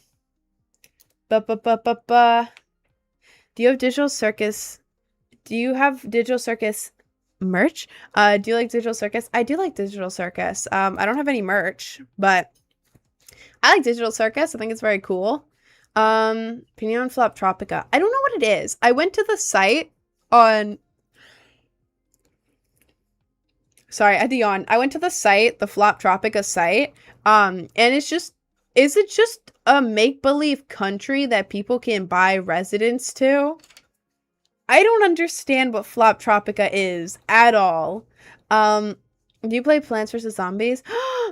you have Digital Circus? Do you have Digital Circus merch? Do you like Digital Circus? I do like Digital Circus. I don't have any merch, but I like Digital Circus. I think it's very cool. Opinion on Floptropica. I don't know what it is. I went to the site on... Sorry, I had to yawn. I went to the site, the Floptropica site, and it's just... Is it just a make-believe country that people can buy residence to? I don't understand what Floptropica is at all. Do you play Plants vs. Zombies?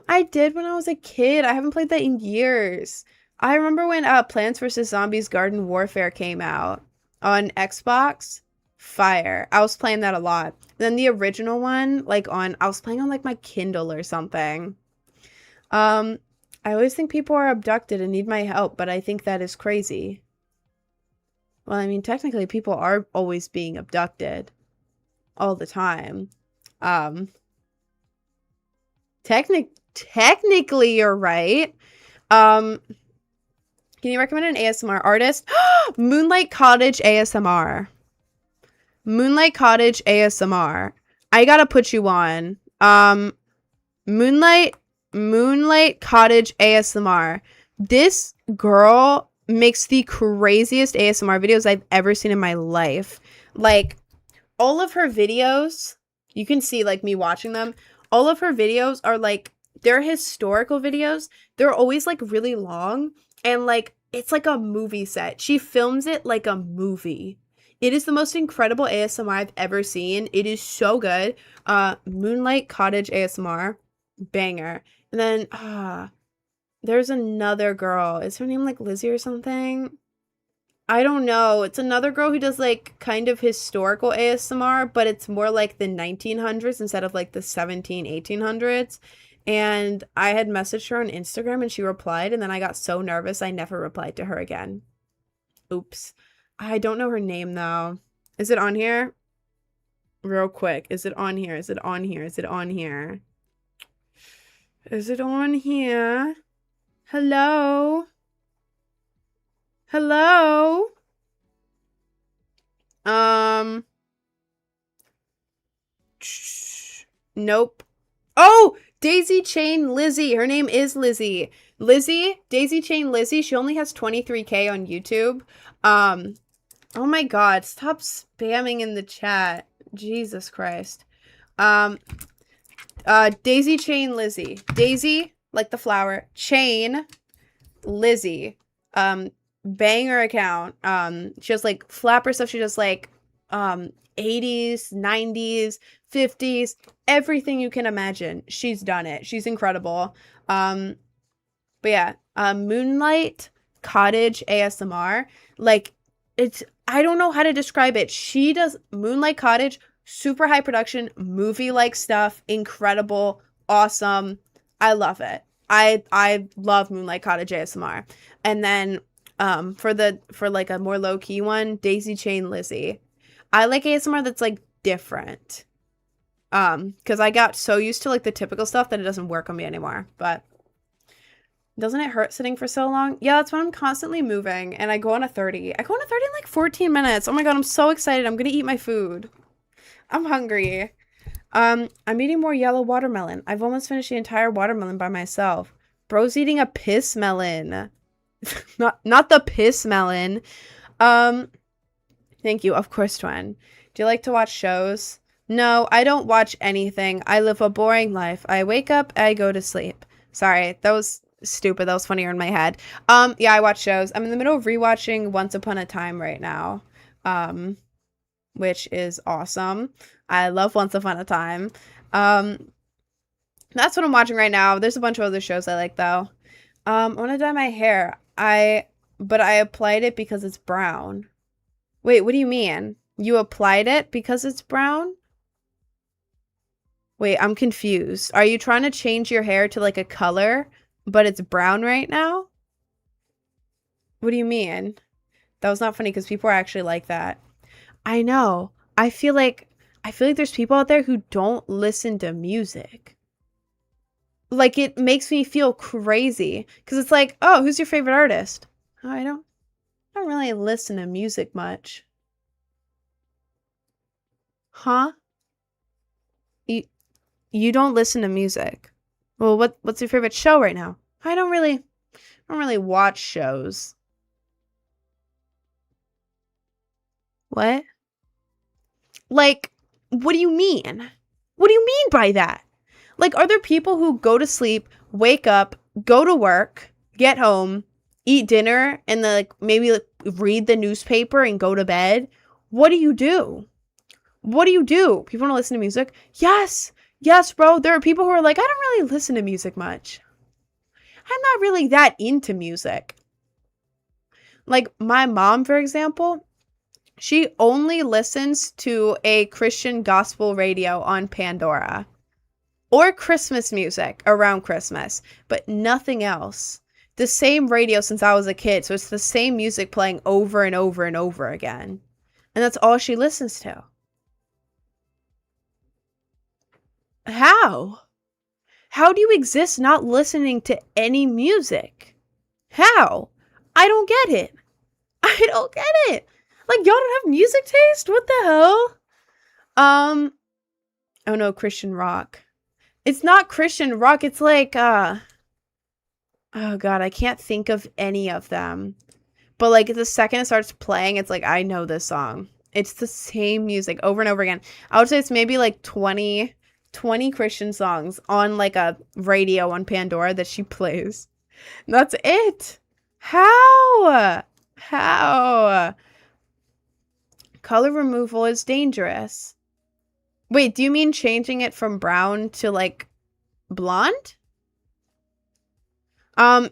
I did when I was a kid. I haven't played that in years. I remember when Plants vs. Zombies Garden Warfare came out on Xbox. Fire. I was playing that a lot. Then the original one, I was playing on like my Kindle or something. I always think people are abducted and need my help, but I think that is crazy. Well, I mean, technically people are always being abducted all the time. Technically you're right. Can you recommend an ASMR artist? Moonlight Cottage ASMR. Moonlight Cottage ASMR. I gotta put you on. Moonlight Cottage ASMR. This girl makes the craziest ASMR videos I've ever seen in my life. Like, all of her videos, you can see, like, me watching them. All of her videos are, like, they're historical videos. They're always, like, really long. And, like, it's like a movie set. She films it like a movie. It is the most incredible ASMR I've ever seen. It is so good. Moonlight Cottage ASMR. Banger. And then, there's another girl. Is her name, like, Lizzie or something? I don't know. It's another girl who does, like, kind of historical ASMR, but it's more like the 1900s instead of, like, the 1800s. And I had messaged her on Instagram and she replied, and then I got so nervous I never replied to her again. Oops. I don't know her name, though. Is it on here? Real quick. Is it on here? Is it on here? Is it on here? Is it on here? Hello? Hello? Nope. Oh! Daisy Chain Lizzie. Her name is Lizzie. Daisy Chain Lizzie. She only has 23K on YouTube. Oh my god. Stop spamming in the chat. Jesus Christ. Daisy Chain Lizzie. Daisy, like the flower. Chain Lizzie. Banger account. She does like flapper stuff. She does like 80s, 90s, 50s, everything you can imagine. She's done it. She's incredible. But yeah, Moonlight Cottage ASMR. Like, it's, I don't know how to describe it. She does Moonlight Cottage, super high production, movie-like stuff, incredible, awesome. I love it. I love Moonlight Cottage ASMR. And then for like a more low key one, Daisy Chain Lizzie. I like ASMR that's like different. Because I got so used to like the typical stuff that it doesn't work on me anymore. But doesn't it hurt sitting for so long? Yeah, that's why I'm constantly moving. And I go on a 30. I go on a 30 in like 14 minutes. Oh my god, I'm so excited. I'm gonna eat my food. I'm hungry. I'm eating more yellow watermelon. I've almost finished the entire watermelon by myself. Bro's eating a piss melon. not the piss melon. Thank you. Of course, Twen. Do you like to watch shows? No, I don't watch anything. I live a boring life. I wake up, I go to sleep. Sorry, that was stupid. That was funnier in my head. Yeah, I watch shows. I'm in the middle of rewatching Once Upon a Time right now. Which is awesome. I love Once Upon a Time. That's what I'm watching right now. There's a bunch of other shows I like though. I want to dye my hair. But I applied it because it's brown. Wait, what do you mean? You applied it because it's brown? Wait, I'm confused. Are you trying to change your hair to like a color, but it's brown right now? What do you mean? That was not funny because people are actually like that. I know. I feel like there's people out there who don't listen to music. Like it makes me feel crazy because it's like, oh, who's your favorite artist? Oh, I don't really listen to music much. Huh? You don't listen to music. Well, what's your favorite show right now? I don't really watch shows. What? Like, what do you mean? What do you mean by that? Like, are there people who go to sleep, wake up, go to work, get home, eat dinner, and then like maybe like, read the newspaper and go to bed? What do you do? What do you do? People don't listen to music? Yes. Yes, bro. There are people who are like, I don't really listen to music much. I'm not really that into music. Like my mom, for example, she only listens to a Christian gospel radio on Pandora or Christmas music around Christmas, but nothing else. The same radio since I was a kid, so it's the same music playing over and over and over again. And that's all she listens to. How? How do you exist not listening to any music? How? I don't get it. I don't get it. Like, y'all don't have music taste? What the hell? Oh no, Christian rock. It's not Christian rock. It's like, oh god, I can't think of any of them. But like the second it starts playing, it's like, I know this song. It's the same music over and over again. I would say it's maybe like 20 Christian songs on like a radio on Pandora that she plays. That's it. How? Color removal is dangerous. Wait, do you mean changing it from brown to like blonde?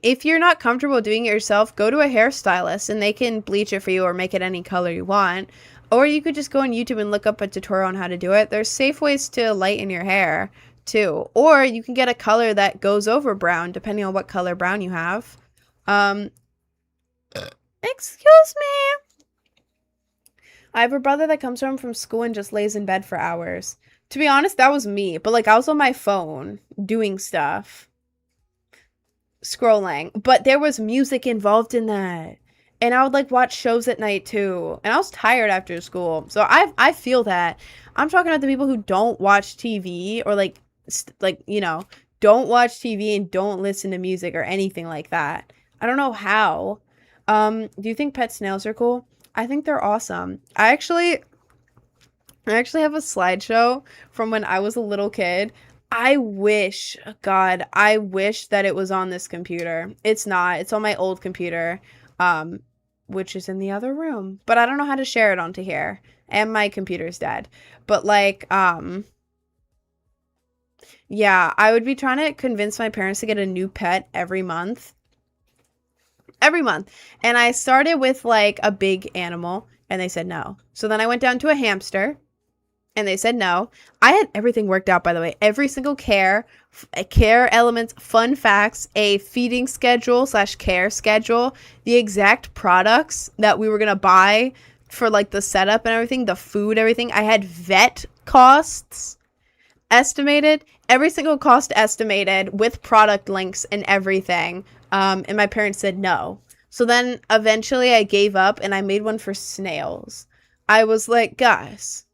If you're not comfortable doing it yourself, go to a hairstylist and they can bleach it for you or make it any color you want. Or you could just go on YouTube and look up a tutorial on how to do it. There's safe ways to lighten your hair too. Or you can get a color that goes over brown depending on what color brown you have. Excuse me. I have a brother that comes home from school and just lays in bed for hours. To be honest, that was me. But like I was on my phone doing stuff. Scrolling. But there was music involved in that. And I would like watch shows at night too. And I was tired after school. So I feel that. I'm talking about the people who don't watch TV or like you know, don't watch TV and don't listen to music or anything like that. I don't know how. Do you think pet snails are cool? I think they're awesome. I actually have a slideshow from when I was a little kid. I wish that it was on this computer. It's not. It's on my old computer, which is in the other room. But I don't know how to share it onto here. And my computer's dead. But like, yeah, I would be trying to convince my parents to get a new pet every month. And I started with like a big animal and they said no. So then I went down to a hamster and they said no. I had everything worked out, by the way. Every single care elements, fun facts, a feeding schedule / care schedule, the exact products that we were going to buy for like the setup and everything, the food, everything. I had vet costs estimated, every single cost estimated with product links and everything. And my parents said no. So then eventually I gave up and I made one for snails. I was like, guys,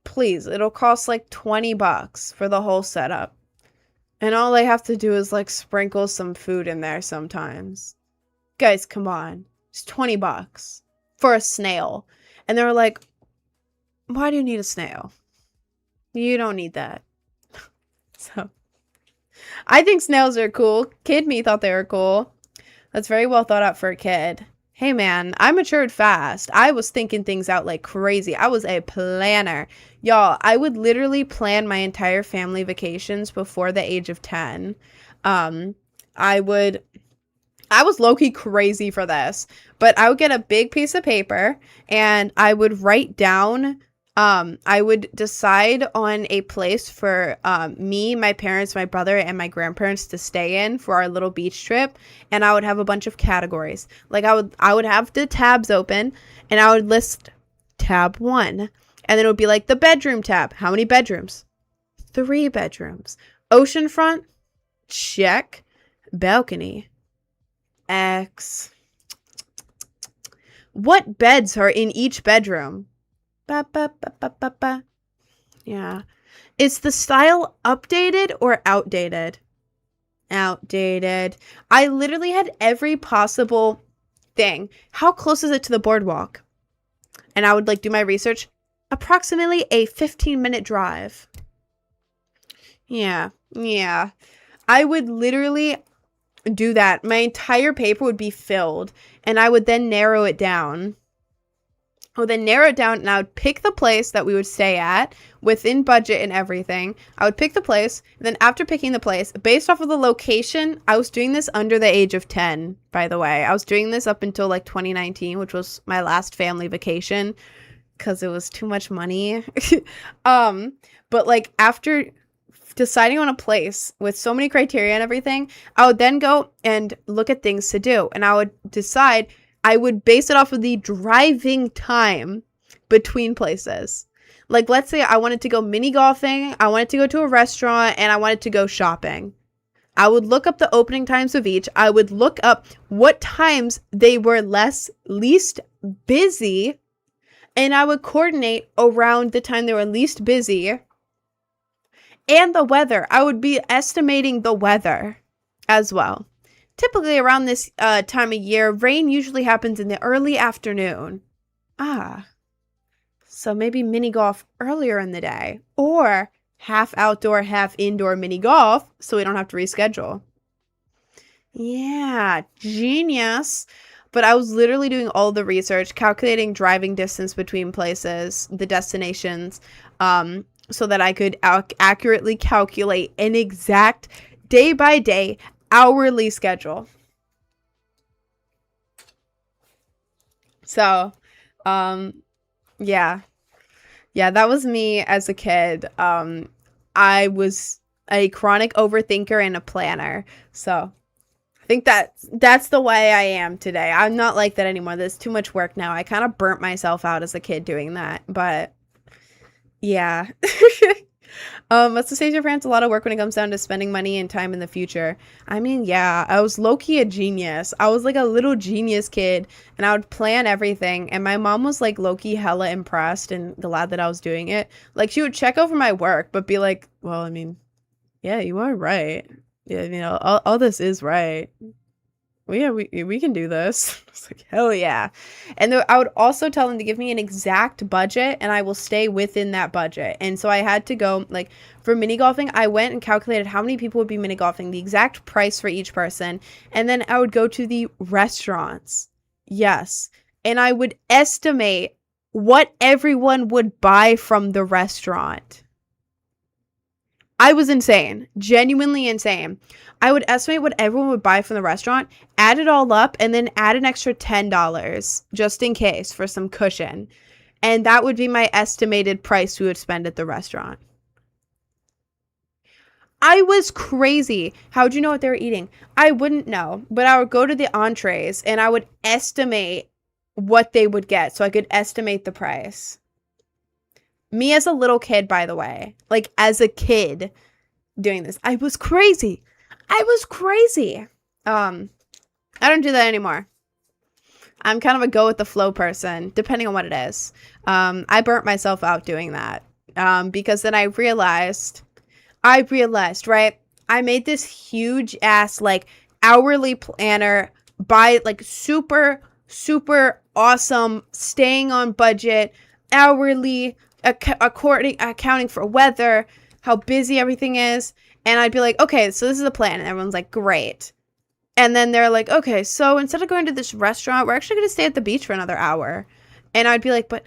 please, it'll cost like $20 for the whole setup. And all I have to do is like sprinkle some food in there sometimes. Guys, come on. It's $20 for a snail. And they were like, why do you need a snail? You don't need that. So I think snails are cool. Kid me thought they were cool. That's very well thought out for a kid. Hey man, I matured fast. I was thinking things out like crazy. I was a planner. Y'all, I would literally plan my entire family vacations before the age of 10. I was low-key crazy for this, but I would get a big piece of paper and I would write down, I would decide on a place for me, my parents, my brother, and my grandparents to stay in for our little beach trip, and I would have a bunch of categories. Like I would have the tabs open, and I would list tab 1, and then it would be like the bedroom tab. How many bedrooms? 3 bedrooms. Oceanfront? Check. Balcony? X. What beds are in each bedroom? Ba, ba, ba, ba, ba, ba. Yeah. Is the style updated or outdated? Outdated. I literally had every possible thing. How close is it to the boardwalk? And I would like do my research. Approximately a 15-minute drive. Yeah. I would literally do that. My entire paper would be filled, and I would then narrow it down. And I would pick the place that we would stay at within budget and everything. I would pick the place, and then after picking the place, based off of the location, I was doing this under the age of 10, by the way. I was doing this up until like 2019, which was my last family vacation, because it was too much money. But like after deciding on a place with so many criteria and everything, I would then go and look at things to do, and I would decide. I would base it off of the driving time between places. Like, let's say I wanted to go mini golfing, I wanted to go to a restaurant, and I wanted to go shopping. I would look up the opening times of each. I would look up what times they were least busy, and I would coordinate around the time they were least busy. And the weather. I would be estimating the weather as well. Typically around this time of year, rain usually happens in the early afternoon. So maybe mini golf earlier in the day, or half outdoor, half indoor mini golf, so we don't have to reschedule. Yeah, genius. But I was literally doing all the research, calculating driving distance between places, the destinations, so that I could accurately calculate an exact day by day hourly schedule. So, yeah, that was me as a kid. I was a chronic overthinker and a planner. So I think that's the way I am today. I'm not like that anymore. There's too much work now. I kind of burnt myself out as a kid doing that, but yeah. Let's just say your parents a lot of work when it comes down to spending money and time in the future. I mean, yeah, I was low-key a genius. I was like a little genius kid, and I would plan everything, and my mom was like low-key hella impressed and glad that I was doing it. Like, she would check over my work, but be like, well, I mean, yeah, you are right. Yeah, you know, all this is right. Well, yeah, we can do this. It's like, hell yeah. And I would also tell them to give me an exact budget, and I will stay within that budget. And so I had to go, like, for mini golfing, I went and calculated how many people would be mini golfing, the exact price for each person. And then I would go to the restaurants. Yes. And I would estimate what everyone would buy from the restaurant. I was insane. Genuinely insane. I would estimate what everyone would buy from the restaurant, add it all up, and then add an extra $10 just in case for some cushion. And that would be my estimated price we would spend at the restaurant. I was crazy. How'd you know what they were eating? I wouldn't know, but I would go to the entrees and I would estimate what they would get so I could estimate the price. Me as a little kid, by the way, like as a kid doing this, I was crazy. I was crazy. I don't do that anymore. I'm kind of a go with the flow person, depending on what it is. I burnt myself out doing that because then I realized, right? I made this huge ass like hourly planner by like super, super awesome, staying on budget, hourly, accounting for weather, how busy everything is. And I'd be like, okay, so this is the plan. And everyone's like, great. And then they're like, okay, so instead of going to this restaurant, we're actually going to stay at the beach for another hour. And I'd be like, but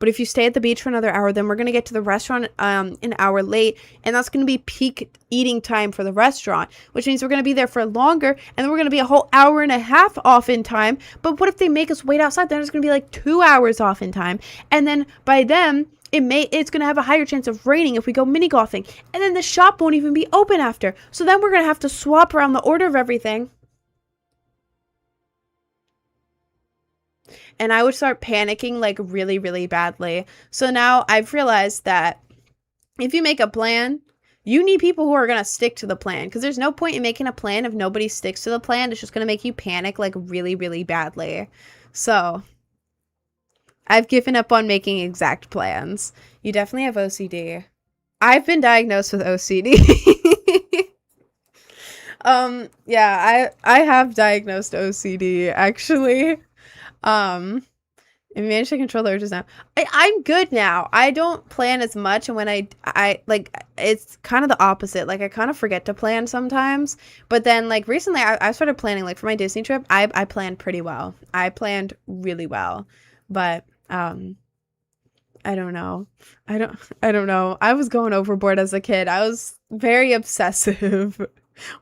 if you stay at the beach for another hour, then we're going to get to the restaurant an hour late, and that's going to be peak eating time for the restaurant, which means we're going to be there for longer, and then we're going to be a whole hour and a half off in time. But what if they make us wait outside? Then it's going to be like 2 hours off in time, and then by then it's going to have a higher chance of raining if we go mini golfing, and then the shop won't even be open after. So then we're going to have to swap around the order of everything. And I would start panicking like really, really badly. So now I've realized that if you make a plan, you need people who are going to stick to the plan, because there's no point in making a plan if nobody sticks to the plan. It's just going to make you panic like really, really badly. So I've given up on making exact plans. You definitely have OCD. I've been diagnosed with OCD. Yeah, I have diagnosed OCD actually. I managed to control the urges now. I'm good now. I don't plan as much, and when I like, it's kind of the opposite. Like, I kind of forget to plan sometimes, but then like recently I started planning. Like for my Disney trip, I planned pretty well. I planned really well, but I don't know. I don't know. I was going overboard as a kid. I was very obsessive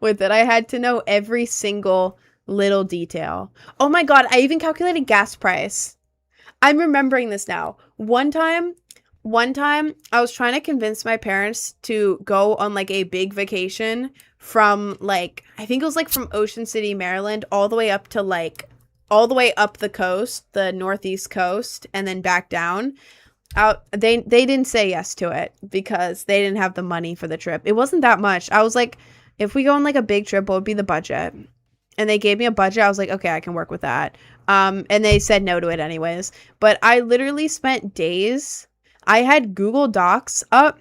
with it. I had to know every single little detail. Oh my god, I even calculated gas price. I'm remembering this now. One time I was trying to convince my parents to go on like a big vacation from like, I think it was like from Ocean City, Maryland, all the way up to like all the way up the coast, the northeast coast, and then back down. They didn't say yes to it because they didn't have the money for the trip. It wasn't that much. I was like, if we go on like a big trip, what would be the budget? And they gave me a budget. I was like, okay, I can work with that. And they said no to it anyways. But I literally spent days. I had Google Docs up.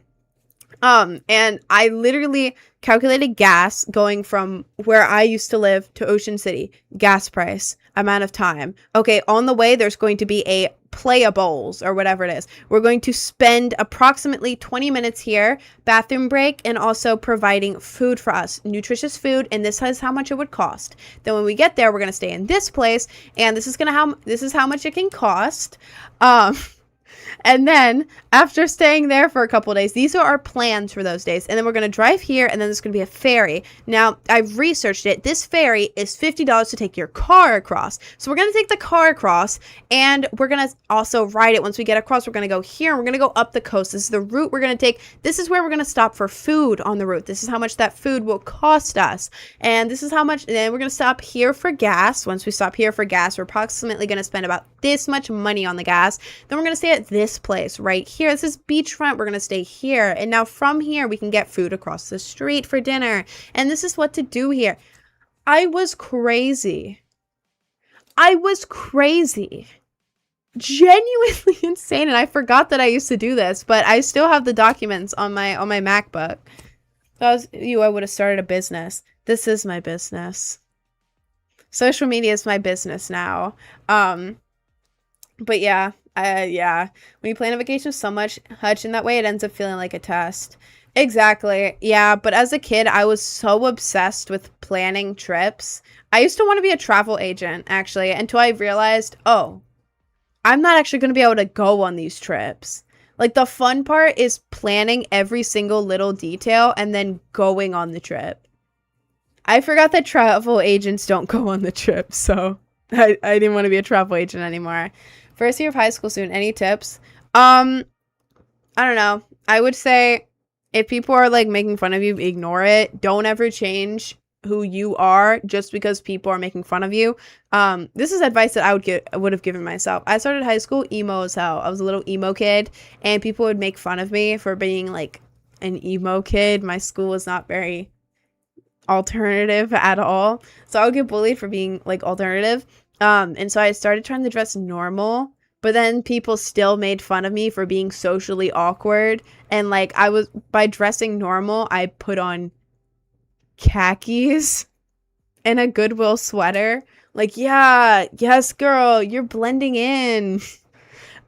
And I literally calculated gas going from where I used to live to Ocean City. Gas price, amount of time. Okay, on the way, there's going to be a playables or whatever it is. We're going to spend approximately 20 minutes here, bathroom break, and also providing food for us, nutritious food, and this is how much it would cost. Then when we get there, we're going to stay in this place, and this is how much it can cost. And then after staying there for a couple of days, these are our plans for those days. And then we're going to drive here, and then there's going to be a ferry. Now, I've researched it. This ferry is $50 to take your car across. So we're going to take the car across, and we're going to also ride it. Once we get across, we're going to go here, and we're going to go up the coast. This is the route we're going to take. This is where we're going to stop for food on the route. This is how much that food will cost us. And this is how much, and then we're going to stop here for gas. Once we stop here for gas, we're approximately going to spend about this much money on the gas. Then we're going to stay at this place right here. This is beachfront. We're going to stay here. And now from here, we can get food across the street for dinner. And this is what to do here. I was crazy. Genuinely insane. And I forgot that I used to do this, but I still have the documents on my MacBook. If I was you, I would have started a business. This is my business. Social media is my business now. But yeah, when you plan a vacation so much in that way, it ends up feeling like a test. Exactly. Yeah, but as a kid, I was so obsessed with planning trips. I used to want to be a travel agent, actually, until I realized, oh, I'm not actually going to be able to go on these trips. Like, the fun part is planning every single little detail and then going on the trip. I forgot that travel agents don't go on the trip, so I didn't want to be a travel agent anymore. First year of high school student, any tips? Um, I don't know. I would say if people are like making fun of you, ignore it. Don't ever change who you are just because people are making fun of you. This is advice that I would have given myself. I started high school emo as hell. I was a little emo kid, and people would make fun of me for being like an emo kid. My school was not very alternative at all. So I would get bullied for being like alternative. And so I started trying to dress normal, but then people still made fun of me for being socially awkward. And like by dressing normal, I put on khakis and a Goodwill sweater. Like, yeah, yes, girl, you're blending in.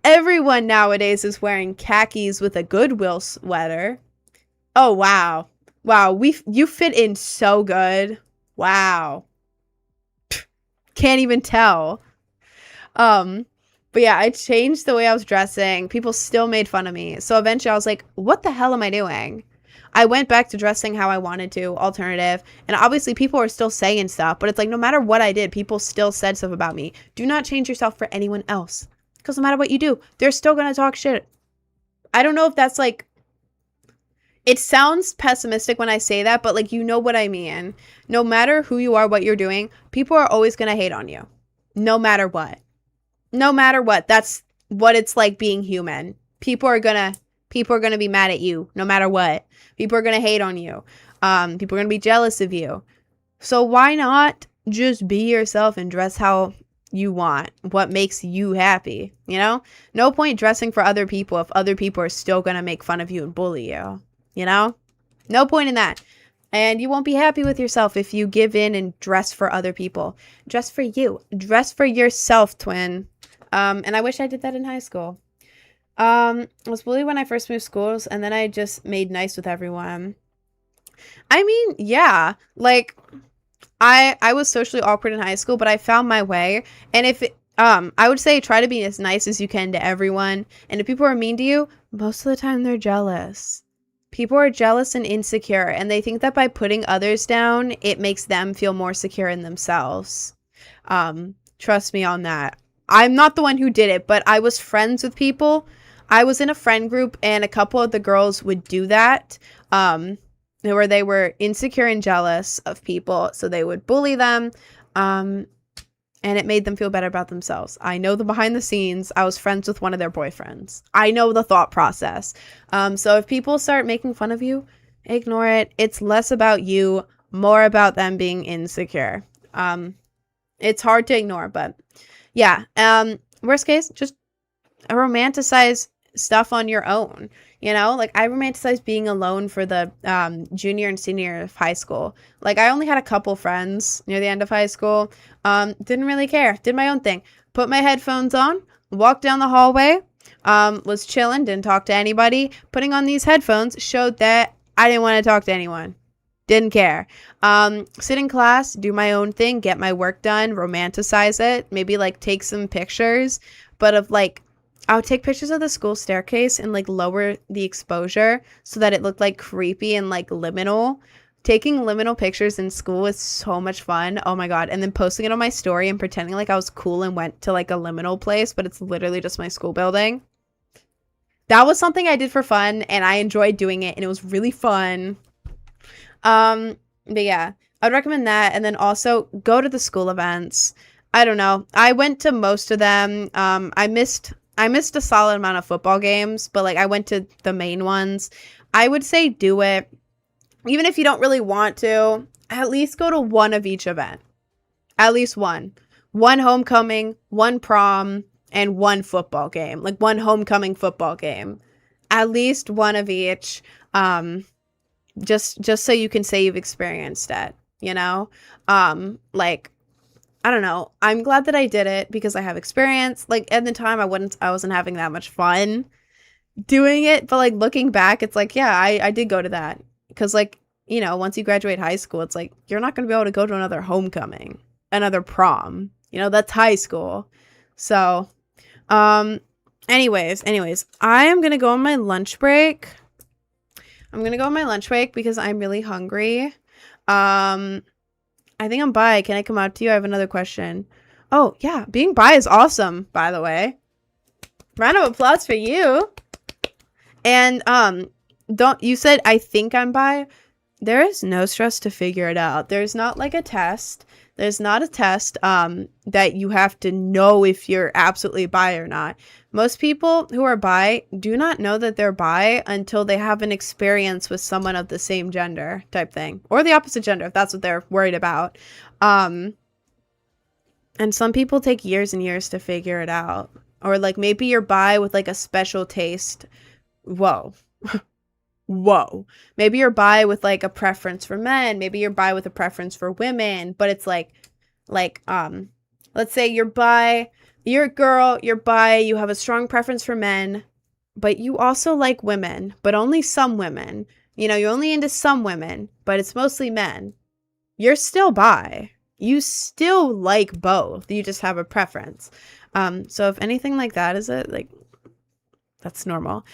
Everyone nowadays is wearing khakis with a Goodwill sweater. Oh, wow. Wow, you fit in so good. Wow. Can't even tell. Um, but yeah, I changed the way I was dressing. People still made fun of me. So eventually I was like, what the hell am I doing? I went back to dressing how I wanted to, alternative. And obviously people are still saying stuff, but it's like no matter what I did, people still said stuff about me. Do not change yourself for anyone else. Because no matter what you do, they're still going to talk shit. I don't know if that's like, it sounds pessimistic when I say that, but like, you know what I mean. No matter who you are, what you're doing, people are always going to hate on you. No matter what. No matter what. That's what it's like being human. People are going to be mad at you no matter what. People are going to hate on you. People are going to be jealous of you. So why not just be yourself and dress how you want, what makes you happy, you know? No point dressing for other people if other people are still going to make fun of you and bully you. You know? No point in that. And you won't be happy with yourself if you give in and dress for other people. Dress for you. Dress for yourself, twin. And I wish I did that in high school. I was bullied when I first moved schools, and then I just made nice with everyone. I mean, yeah. Like, I was socially awkward in high school, but I found my way. And I would say try to be as nice as you can to everyone. And if people are mean to you, most of the time they're jealous. People are jealous and insecure, and they think that by putting others down, it makes them feel more secure in themselves. Trust me on that. I'm not the one who did it, but I was friends with people. I was in a friend group, and a couple of the girls would do that, where they were insecure and jealous of people, so they would bully them, and it made them feel better about themselves. I know the behind the scenes. I was friends with one of their boyfriends. I know the thought process. So if people start making fun of you, ignore it. It's less about you, more about them being insecure. It's hard to ignore, but yeah. Worst case, just romanticize stuff on your own. You know, like I romanticized being alone for the junior and senior year of high school. Like I only had a couple friends near the end of high school. Didn't really care. Did my own thing. Put my headphones on, walked down the hallway, was chilling, didn't talk to anybody. Putting on these headphones showed that I didn't want to talk to anyone. Didn't care. Sit in class, do my own thing, get my work done, romanticize it, maybe like take some pictures, but of like I would take pictures of the school staircase and like lower the exposure so that it looked like creepy and like liminal. Taking liminal pictures in school was so much fun. Oh my God. And then posting it on my story and pretending like I was cool and went to like a liminal place, but it's literally just my school building. That was something I did for fun, and I enjoyed doing it, and it was really fun. But yeah, I'd recommend that. And then also go to the school events. I don't know. I went to most of them. I missed a solid amount of football games, but like I went to the main ones. I would say do it. Even if you don't really want to, at least go to one of each event. At least one. One homecoming, one prom, and one football game. Like one homecoming football game. At least one of each. Just so you can say you've experienced it, you know? Like I don't know. I'm glad that I did it because I have experience. Like at the time I wasn't having that much fun doing it, but like looking back, it's like, yeah, I did go to that. Because like, you know, once you graduate high school, it's like you're not going to be able to go to another homecoming, another prom. You know, that's high school. So, anyways, I am going to go on my lunch break. I'm going to go on my lunch break because I'm really hungry. I think I'm bi. Can I come out to you? I have another question. Oh, yeah. Being bi is awesome, by the way. Round of applause for you. And don't you said I think I'm bi? There is no stress to figure it out. There's not like a test. There's not a test that you have to know if you're absolutely bi or not. Most people who are bi do not know that they're bi until they have an experience with someone of the same gender type thing, or the opposite gender if that's what they're worried about. Um, and some people take years and years to figure it out. Or like maybe you're bi with like a special taste. Whoa. Whoa. Maybe you're bi with like a preference for men, maybe you're bi with a preference for women, but it's like let's say you're bi, you're a girl, you're bi, you have a strong preference for men, but you also like women, but only some women. You know, you're only into some women, but it's mostly men. You're still bi. You still like both. You just have a preference. So if anything like that is it, like that's normal.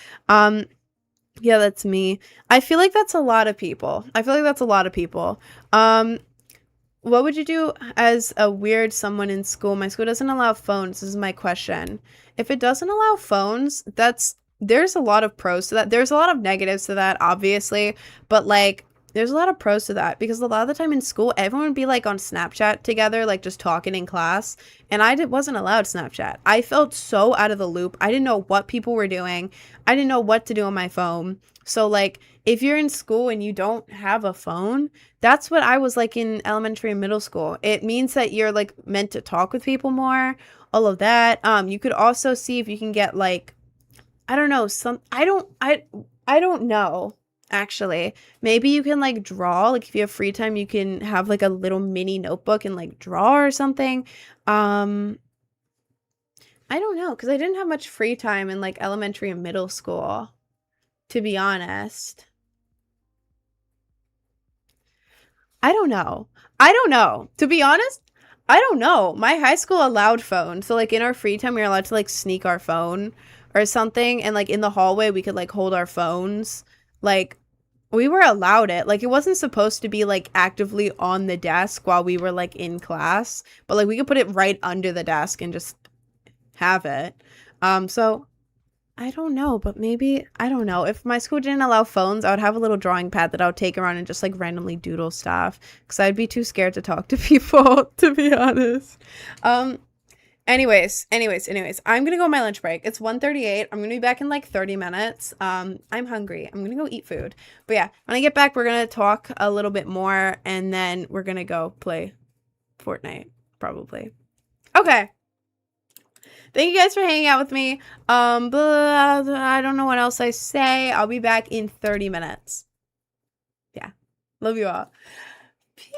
Yeah, that's me. I feel like that's a lot of people. I feel like that's a lot of people. Um, what would you do as a weird someone in school? My school doesn't allow phones. This is my question. If it doesn't allow phones, there's a lot of pros to that. There's a lot of negatives to that, obviously, but like there's a lot of pros to that because a lot of the time in school, everyone would be like on Snapchat together, like just talking in class, and wasn't allowed Snapchat. I felt so out of the loop. I didn't know what people were doing. I didn't know what to do on my phone. So like if you're in school and you don't have a phone, that's what I was like in elementary and middle school. It means that you're like meant to talk with people more, all of that. You could also see if you can get like I don't know, I don't know actually. Maybe you can like draw, like if you have free time, you can have like a little mini notebook and like draw or something. Um I don't know cuz I didn't have much free time in like elementary and middle school, to be honest. I don't know. I don't know. To be honest, I don't know. My high school allowed phones. So like in our free time we were allowed to like sneak our phone or something and like in the hallway we could like hold our phones. Like we were allowed it. Like it wasn't supposed to be like actively on the desk while we were like in class, but like we could put it right under the desk and just have it. So I don't know, but maybe I don't know. If my school didn't allow phones, I would have a little drawing pad that I would take around and just like randomly doodle stuff because I'd be too scared to talk to people, to be honest. Um anyways, I'm gonna go on my lunch break. It's 1:38. I'm gonna be back in like 30 minutes. I'm hungry. I'm gonna go eat food. But yeah, when I get back, we're gonna talk a little bit more and then we're gonna go play Fortnite, probably. Okay. Thank you guys for hanging out with me. I don't know what else I say. I'll be back in 30 minutes. Yeah. Love you all. Peace.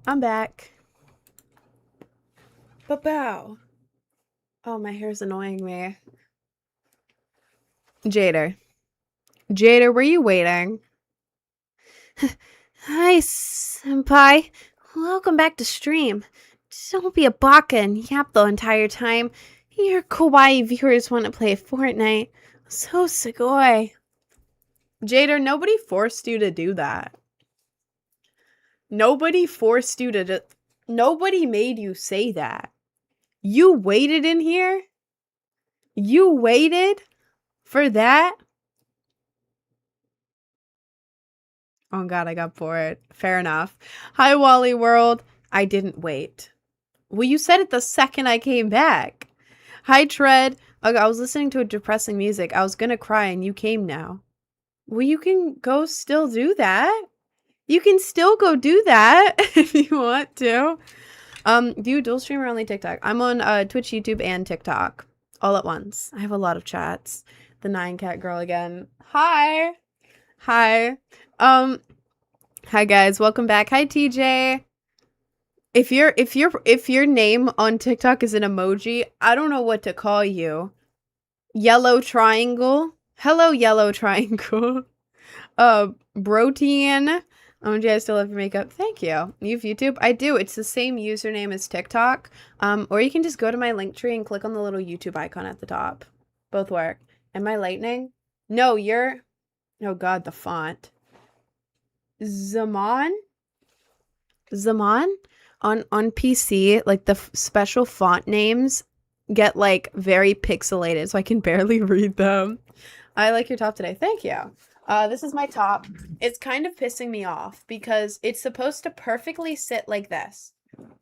I'm back. Ba-bow. Oh, my hair's annoying me. Jader. Jader, were you waiting? Hi, senpai. Welcome back to stream. Don't be a baka and yap the entire time. Your kawaii viewers want to play Fortnite. So sugoi. Jader, nobody forced you to do that. Nobody forced you to... Nobody made you say that. You waited in here? You waited for that? Oh god, I got bored. Fair enough. Hi, Wally World. I didn't wait. Well, you said it the second I came back. Hi, Tread. Okay, I was listening to a depressing music. I was gonna cry and you came now. Well, you can go still do that. You can still go do that if you want to. Do you dual stream or only TikTok? I'm on Twitch, YouTube, and TikTok all at once. I have a lot of chats. The 9cat girl again. Hi. Hi. Hi guys, welcome back. Hi TJ. If your name on TikTok is an emoji, I don't know what to call you. Yellow triangle. Hello, yellow triangle. Brotein. OMG, I still love your makeup. Thank you. You have YouTube? I do. It's the same username as TikTok. Or you can just go to my link tree and click on the little YouTube icon at the top. Both work. Am I lightning? No, you're... Oh god, the font. Zaman? On PC, like the special font names get like very pixelated, so I can barely read them. I like your top today. Thank you. This is my top. It's kind of pissing me off because it's supposed to perfectly sit like this.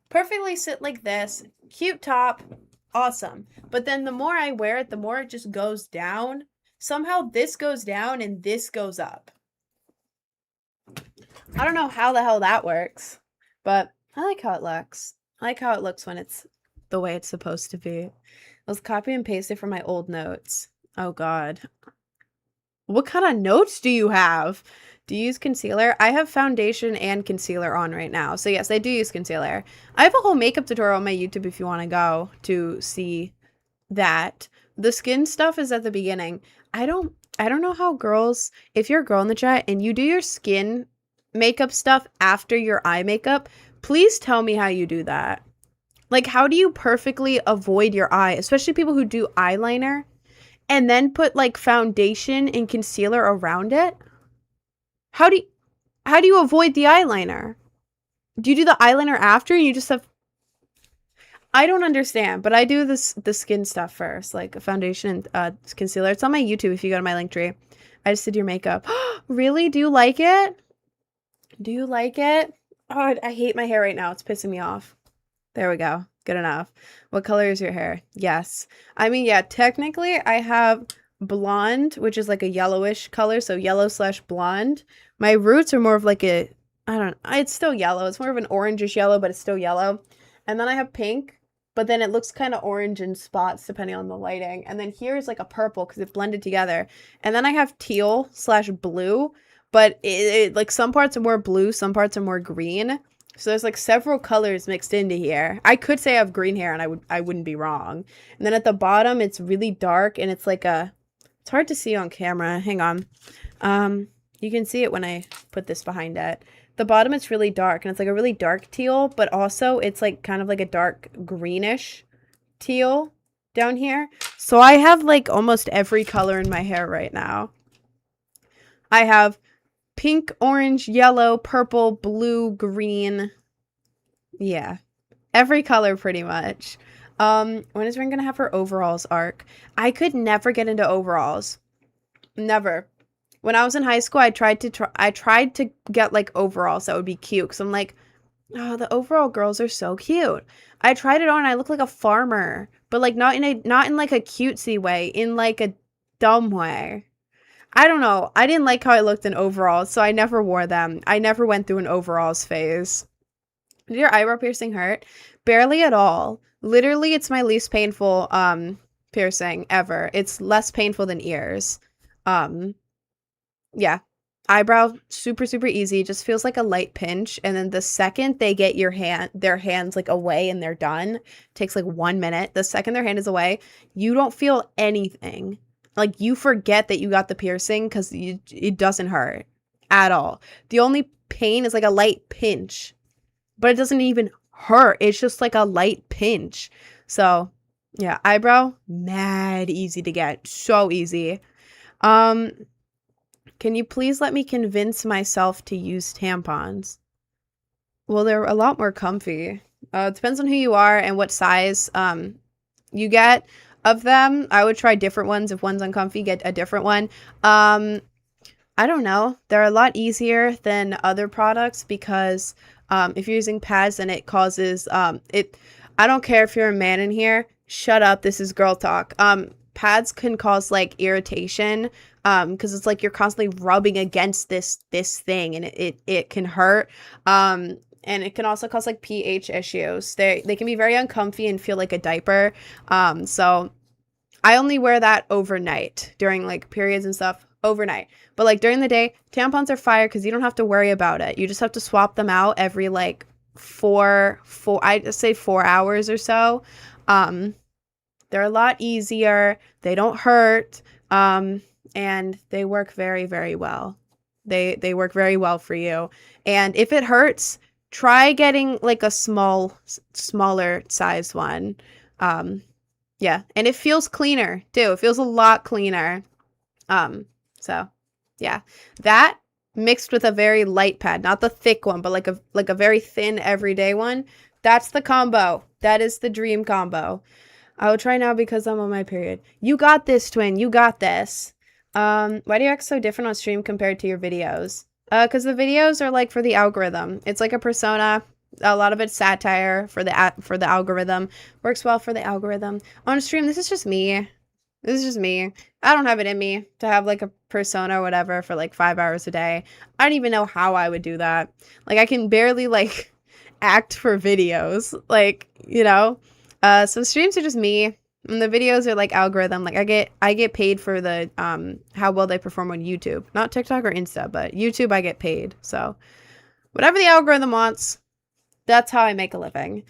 Perfectly sit like this. Cute top. Awesome. But then the more I wear it, the more it just goes down. Somehow this goes down and this goes up. I don't know how the hell that works, but I like how it looks. I like how it looks when it's the way it's supposed to be. Let's copy and paste it from my old notes. Oh god. What kind of notes do you have? Do you use concealer? I have foundation and concealer on right now. So yes, I do use concealer. I have a whole makeup tutorial on my YouTube if you want to go to see that. The skin stuff is at the beginning. I don't know how girls, if you're a girl in the chat and you do your skin makeup stuff after your eye makeup, please tell me how you do that. Like, how do you perfectly avoid your eye, especially people who do eyeliner and then put like foundation and concealer around it? How do you avoid the eyeliner? Do you do the eyeliner after and you just have... I don't understand, but I do the skin stuff first, like foundation and concealer. It's on my YouTube if you go to my link tree. I just did your makeup. Really? Do you like it? Do you like it? Oh, I hate my hair right now. It's pissing me off. There we go. Good enough. What color is your hair? Yes. I mean, yeah, technically I have blonde, which is like a yellowish color, so yellow/blonde. My roots are more of like a, I don't know, it's still yellow. It's more of an orangish yellow, but it's still yellow. And then I have pink, but then it looks kind of orange in spots depending on the lighting. And then here is like a purple because it blended together. And then I have teal/blue, but it like some parts are more blue, some parts are more green. So there's like several colors mixed into here. I could say I have green hair and I wouldn't be wrong. And then at the bottom, it's really dark and it's like a, it's hard to see on camera. Hang on. You can see it when I put this behind it. The bottom, it's really dark and it's like a really dark teal, but also it's like kind of like a dark greenish teal down here. So I have like almost every color in my hair right now. I have pink, orange, yellow, purple, blue, green. Yeah. Every color pretty much. When is Rin gonna have her overalls arc? I could never get into overalls. Never. When I was in high school, I tried to get like overalls that would be cute because I'm like, oh, the overall girls are so cute. I tried it on and I look like a farmer, but like not in like a cutesy way, in like a dumb way. I don't know. I didn't like how I looked in overalls, so I never wore them. I never went through an overalls phase. Did your eyebrow piercing hurt? Barely at all. Literally, it's my least painful piercing ever. It's less painful than ears. Yeah. eyebrow, super, super easy. Just feels like a light pinch. And then the second they get their hands like away and they're done, takes like 1 minute. The second their hand is away, you don't feel anything. Like you forget that you got the piercing because it doesn't hurt at all. The only pain is like a light pinch, but it doesn't even hurt. It's just like a light pinch. So yeah, eyebrow, mad easy to get. So easy. Um, can you please let me convince myself to use tampons? Well, they're a lot more comfy. It depends on who you are and what size you get of them. I would try different ones. If one's uncomfy, get a different one. I don't know. They're a lot easier than other products because if you're using pads, then it causes it. I don't care if you're a man in here. Shut up. This is girl talk. Pads can cause like irritation because it's like you're constantly rubbing against this thing and it can hurt. And it can also cause like pH issues. They can be very uncomfy and feel like a diaper. So I only wear that overnight during like periods and stuff overnight. But like during the day, tampons are fire because you don't have to worry about it. You just have to swap them out every like I'd say 4 hours or so. They're a lot easier. They don't hurt. And they work very, very well. They work very well for you. And if it hurts, try getting like a smaller size one. Yeah, and it feels cleaner too. It feels a lot cleaner. So yeah, that mixed with a very light pad, not the thick one, but like a very thin everyday one. That's the combo. That is the dream combo. I will try now because I'm on my period. You got this, twin. You got this. Why do you act so different on stream compared to your videos? Because the videos are like for the algorithm. It's like a persona. A lot of it's satire for the algorithm. Works well for the algorithm. On stream, this is just me. This is just me. I don't have it in me to have like a persona or whatever for like 5 hours a day. I don't even know how I would do that. Like I can barely like act for videos. Like, you know. So streams are just me. And the videos are like algorithm. Like I get paid for the how well they perform on YouTube. Not TikTok or Insta, but YouTube I get paid. So whatever the algorithm wants, that's how I make a living.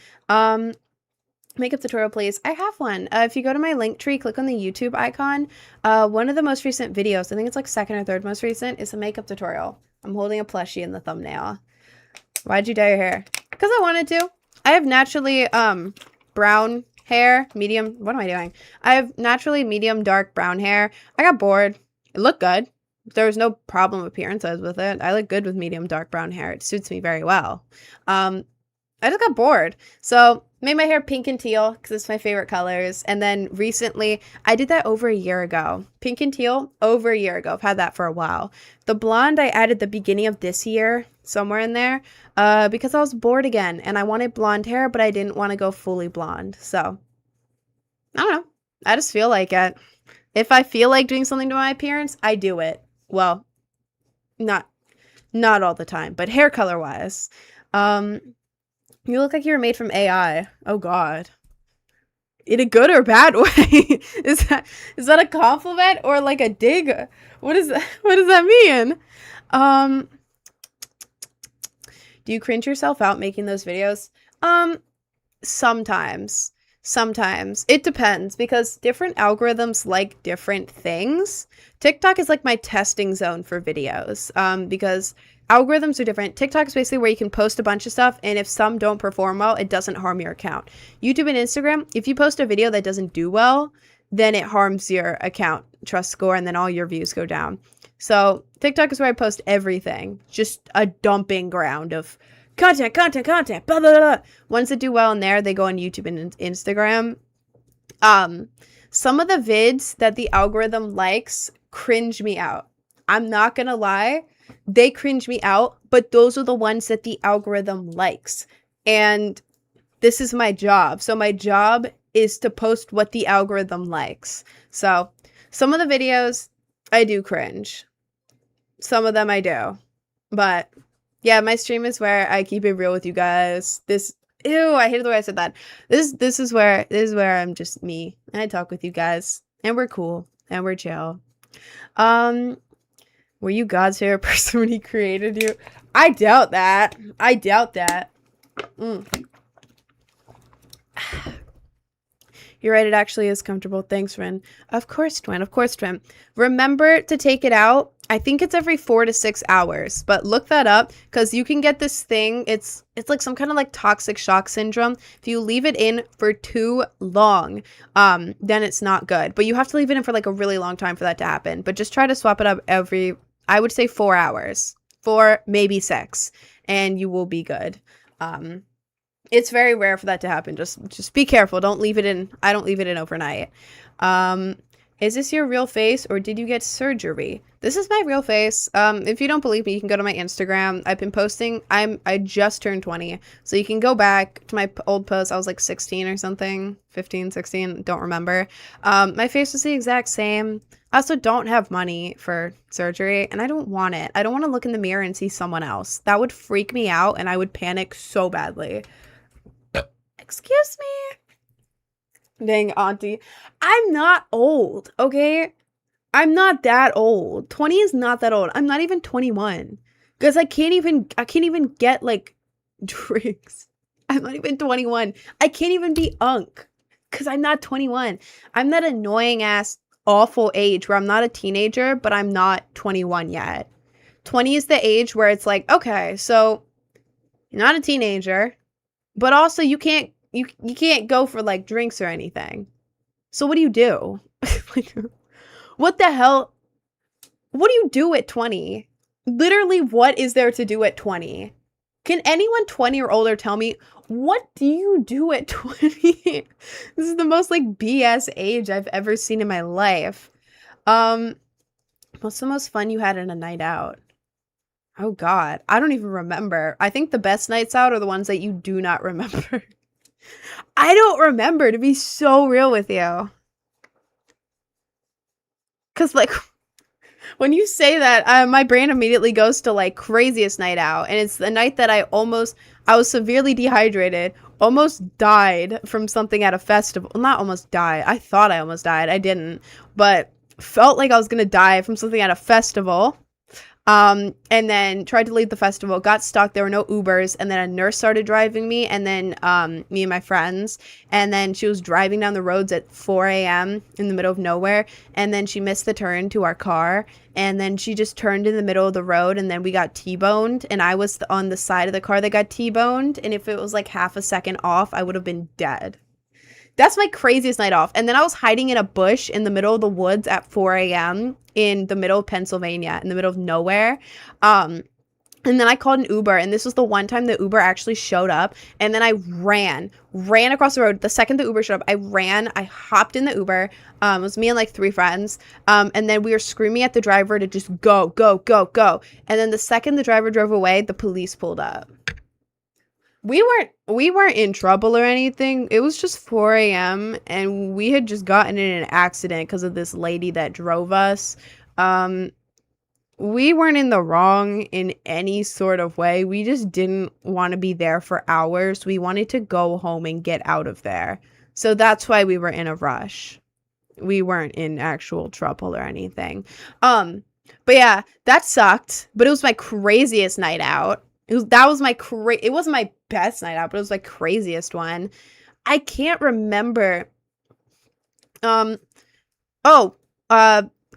Makeup tutorial, please. I have one. If you go to my link tree, click on the YouTube icon. One of the most recent videos, I think it's like second or third most recent, is a makeup tutorial. I'm holding a plushie in the thumbnail. Why'd you dye your hair? Because I wanted to. I have naturally brown hair, medium. What am I doing? I have naturally medium dark brown hair. I got bored. It looked good. There was no problem appearance-wise with it. I look good with medium dark brown hair. It suits me very well. I just got bored. So made my hair pink and teal because it's my favorite colors. And then recently, I did that over a year ago. Pink and teal, over a year ago. I've had that for a while. The blonde I added the beginning of this year, somewhere in there, because I was bored again. And I wanted blonde hair, but I didn't want to go fully blonde. So, I don't know. I just feel like it. If I feel like doing something to my appearance, I do it. Well, not all the time, but hair color-wise. You look like you were made from AI. Oh God. In a good or bad way? Is that a compliment or like a dig? What is that? What does that mean? Do you cringe yourself out making those videos? Sometimes. Sometimes. It depends because different algorithms like different things. TikTok is like my testing zone for videos because algorithms are different. TikTok is basically where you can post a bunch of stuff, and if some don't perform well, it doesn't harm your account. YouTube and Instagram, if you post a video that doesn't do well, then it harms your account trust score, and then all your views go down. So TikTok is where I post everything. Just a dumping ground of content, blah, blah, blah. Ones that do well in there, they go on YouTube and Instagram. Some of the vids that the algorithm likes cringe me out. I'm not gonna lie. They cringe me out, but those are the ones that the algorithm likes. And this is my job. So my job is to post what the algorithm likes. So some of the videos I do cringe. Some of them I do. But yeah, my stream is where I keep it real with you guys. Ew, I hated the way I said that. This is where I'm just me. And I talk with you guys. And we're cool. And we're chill. Were you God's favorite person when he created you? I doubt that. I doubt that. You're right, it actually is comfortable. Thanks, Ren. Of course, Twin. Of course, Twin. Remember to take it out. I think it's every 4 to 6 hours, but look that up because you can get this thing. It's like some kind of like toxic shock syndrome. If you leave it in for too long, then it's not good. But you have to leave it in for like a really long time for that to happen. But just try to swap it up every, I would say 4 hours, 4, maybe 6, and you will be good. It's very rare for that to happen. Just be careful. Don't leave it in. I don't leave it in overnight. Is this your real face or did you get surgery? This is my real face. If you don't believe me, you can go to my Instagram. I've been posting. I just turned 20. So you can go back to my old posts. I was like 16 or something. 15, 16. Don't remember. My face was the exact same. I also don't have money for surgery and I don't want it. I don't want to look in the mirror and see someone else. That would freak me out and I would panic so badly. Excuse me. Dang, auntie. I'm not old, okay? I'm not that old. 20 is not that old. I'm not even 21. Because I can't even get like drinks. I'm not even 21. I can't even be unk. Because I'm not 21. I'm that annoying ass awful age where I'm not a teenager, but I'm not 21 yet. 20 is the age where it's like, okay, so you're not a teenager, but also you can't go for like drinks or anything. So what do you do? Like, what the hell? What do you do at 20? Literally, what is there to do at 20? Can anyone 20 or older tell me, what do you do at 20? This is the most like BS age I've ever seen in my life. What's the most fun you had in a night out? Oh God, I don't even remember. I think the best nights out are the ones that you do not remember. I don't remember, to be so real with you. Cause like, when you say that, my brain immediately goes to like craziest night out. And it's the night that I was severely dehydrated, almost died from something at a festival. Not almost died. I thought I almost died. I didn't. But felt like I was going to die from something at a festival. And then tried to leave the festival, got stuck. There were no Ubers. And then a nurse started driving me. And then me and my friends. And then she was driving down the roads at 4 a.m. in the middle of nowhere. And then she missed the turn to our car. And then she just turned in the middle of the road. And then we got T-boned. And I was on the side of the car that got T-boned. And if it was like half a second off, I would have been dead. That's my craziest night off. And then I was hiding in a bush in the middle of the woods at 4 a.m. in the middle of Pennsylvania, in the middle of nowhere. And then I called an Uber, and this was the one time the Uber actually showed up. And then I ran across the road. The second the Uber showed up, I hopped in the Uber. It was me and like 3 friends. And then we were screaming at the driver to just go, go, go, go. And then the second the driver drove away, the police pulled up. We weren't in trouble or anything. It was just 4 a.m. and we had just gotten in an accident because of this lady that drove us. We weren't in the wrong in any sort of way. We just didn't want to be there for hours. We wanted to go home and get out of there. So that's why we were in a rush. We weren't in actual trouble or anything. But yeah, that sucked. But it was my craziest night out. It wasn't my best night out, but it was my craziest one. I can't remember. A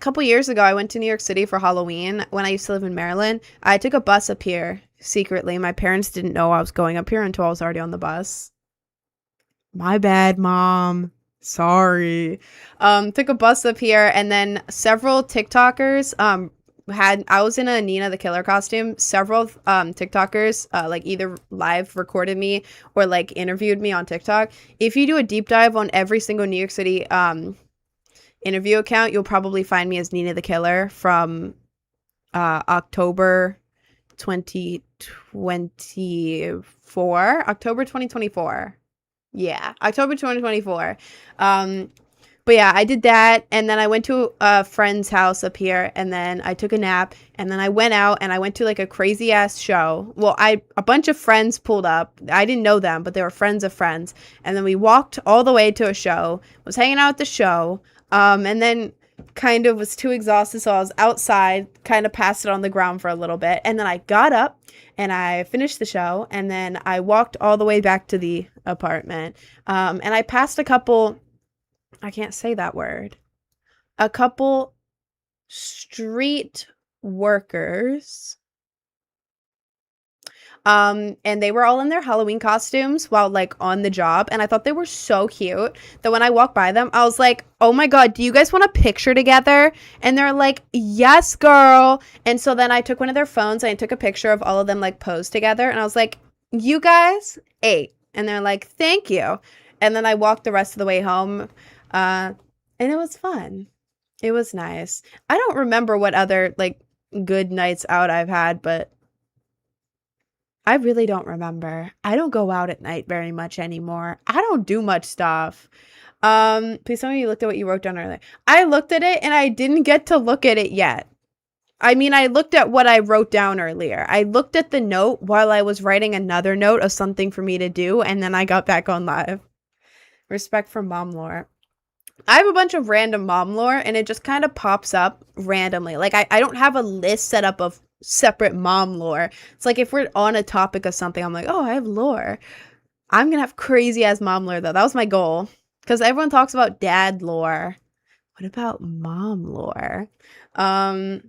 couple years ago, I went to New York City for Halloween when I used to live in Maryland. I took a bus up here secretly. My parents didn't know I was going up here until I was already on the bus. My bad, Mom. Sorry. Took a bus up here, and then several TikTokers I was in a Nina the Killer costume. Several TikTokers like either live recorded me or like interviewed me on TikTok. If you do a deep dive on every single New York City interview account, you'll probably find me as Nina the Killer from October 2024. Yeah, October 2024. But yeah, I did that, and then I went to a friend's house up here, and then I took a nap, and then I went out, and I went to like a crazy ass show. Well, a bunch of friends pulled up. I didn't know them, but they were friends of friends. And then we walked all the way to a show, was hanging out at the show, and then kind of was too exhausted, so I was outside, kind of passed it on the ground for a little bit, and then I got up and I finished the show, and then I walked all the way back to the apartment, and I passed a couple, I can't say that word, a couple street workers. And they were all in their Halloween costumes while like on the job, and I thought they were so cute that when I walked by them, I was like, "Oh my god, do you guys want a picture together?" And they're like, "Yes, girl." And so then I took one of their phones and I took a picture of all of them like posed together, and I was like, "You guys ate." And they're like, "Thank you." And then I walked the rest of the way home, and it was fun. It was nice. I don't remember what other like good nights out I've had, but I really don't remember. I don't go out at night very much anymore. I don't do much stuff. Please tell me you looked at what you wrote down earlier. I looked at it and I didn't get to look at it yet. I mean, I looked at what I wrote down earlier. I looked at the note while I was writing another note of something for me to do, and then I got back on live. Respect for mom lore. I have a bunch of random mom lore, and it just kind of pops up randomly. Like, I don't have a list set up of separate mom lore. It's like if we're on a topic of something, I'm like, oh, I have lore. I'm gonna have crazy ass mom lore, though. That was my goal. Because everyone talks about dad lore. What about mom lore? Have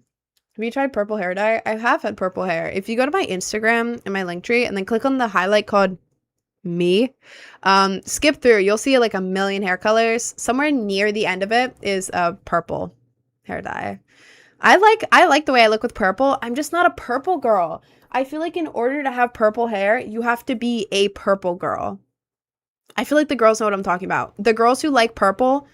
you tried purple hair dye? I have had purple hair. If you go to my Instagram and my link tree and then click on the highlight called me, skip through, you'll see like a million hair colors. Somewhere near the end of it is a purple hair dye. I like the way I look with purple. I'm just not a purple girl. I feel like in order to have purple hair, you have to be a purple girl. I feel like the girls know what I'm talking about. The girls who like purple,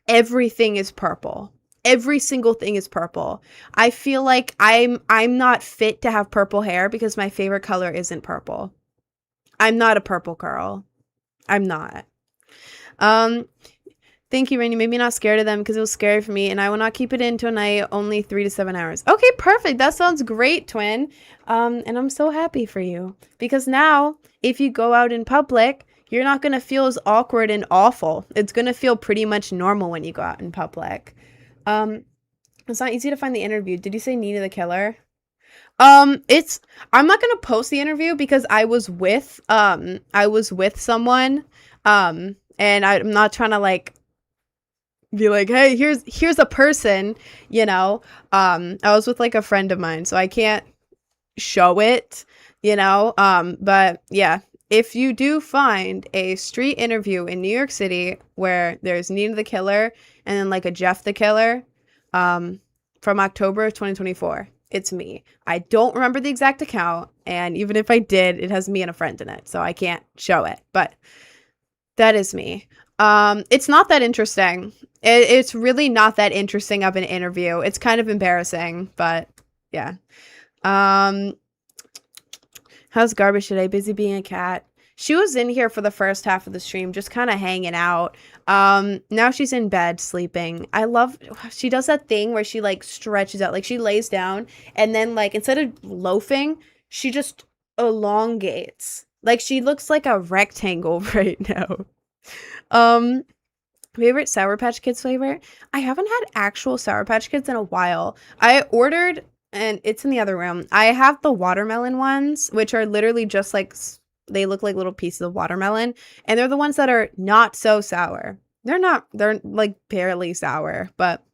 everything is purple. Every single thing is purple. I feel like I'm not fit to have purple hair because my favorite color isn't purple. I'm not a purple girl. I'm not. Thank you, Rain. You made me not scared of them because it was scary for me, and I will not keep it in tonight. Only 3 to 7 hours. Okay, perfect. That sounds great, twin. And I'm so happy for you because now, if you go out in public, you're not gonna feel as awkward and awful. It's gonna feel pretty much normal when you go out in public. It's not easy to find the interview. Did you say Nina the Killer? I'm not gonna post the interview because I was with someone, and I'm not trying to like be like, hey, here's a person, you know. I was with like a friend of mine, so I can't show it, you know. But yeah, if you do find a street interview in New York City where there's Nina the Killer and then like a Jeff the Killer, from October of 2024. It's me. I don't remember the exact account, and even if I did, it has me and a friend in it, so I can't show it, but that is me. It's not that interesting. It's really not that interesting of an interview. It's kind of embarrassing, but yeah. How's Garbage today? Busy being a cat. She was in here for the first half of the stream, just kind of hanging out. Now she's in bed sleeping. She does that thing where she like stretches out, like she lays down and then like instead of loafing, she just elongates. Like she looks like a rectangle right now. Favorite Sour Patch Kids flavor? I haven't had actual Sour Patch Kids in a while. I ordered, and it's in the other room. I have the watermelon ones, which are literally just like, they look like little pieces of watermelon, and they're the ones that are not so sour. They're like barely sour, but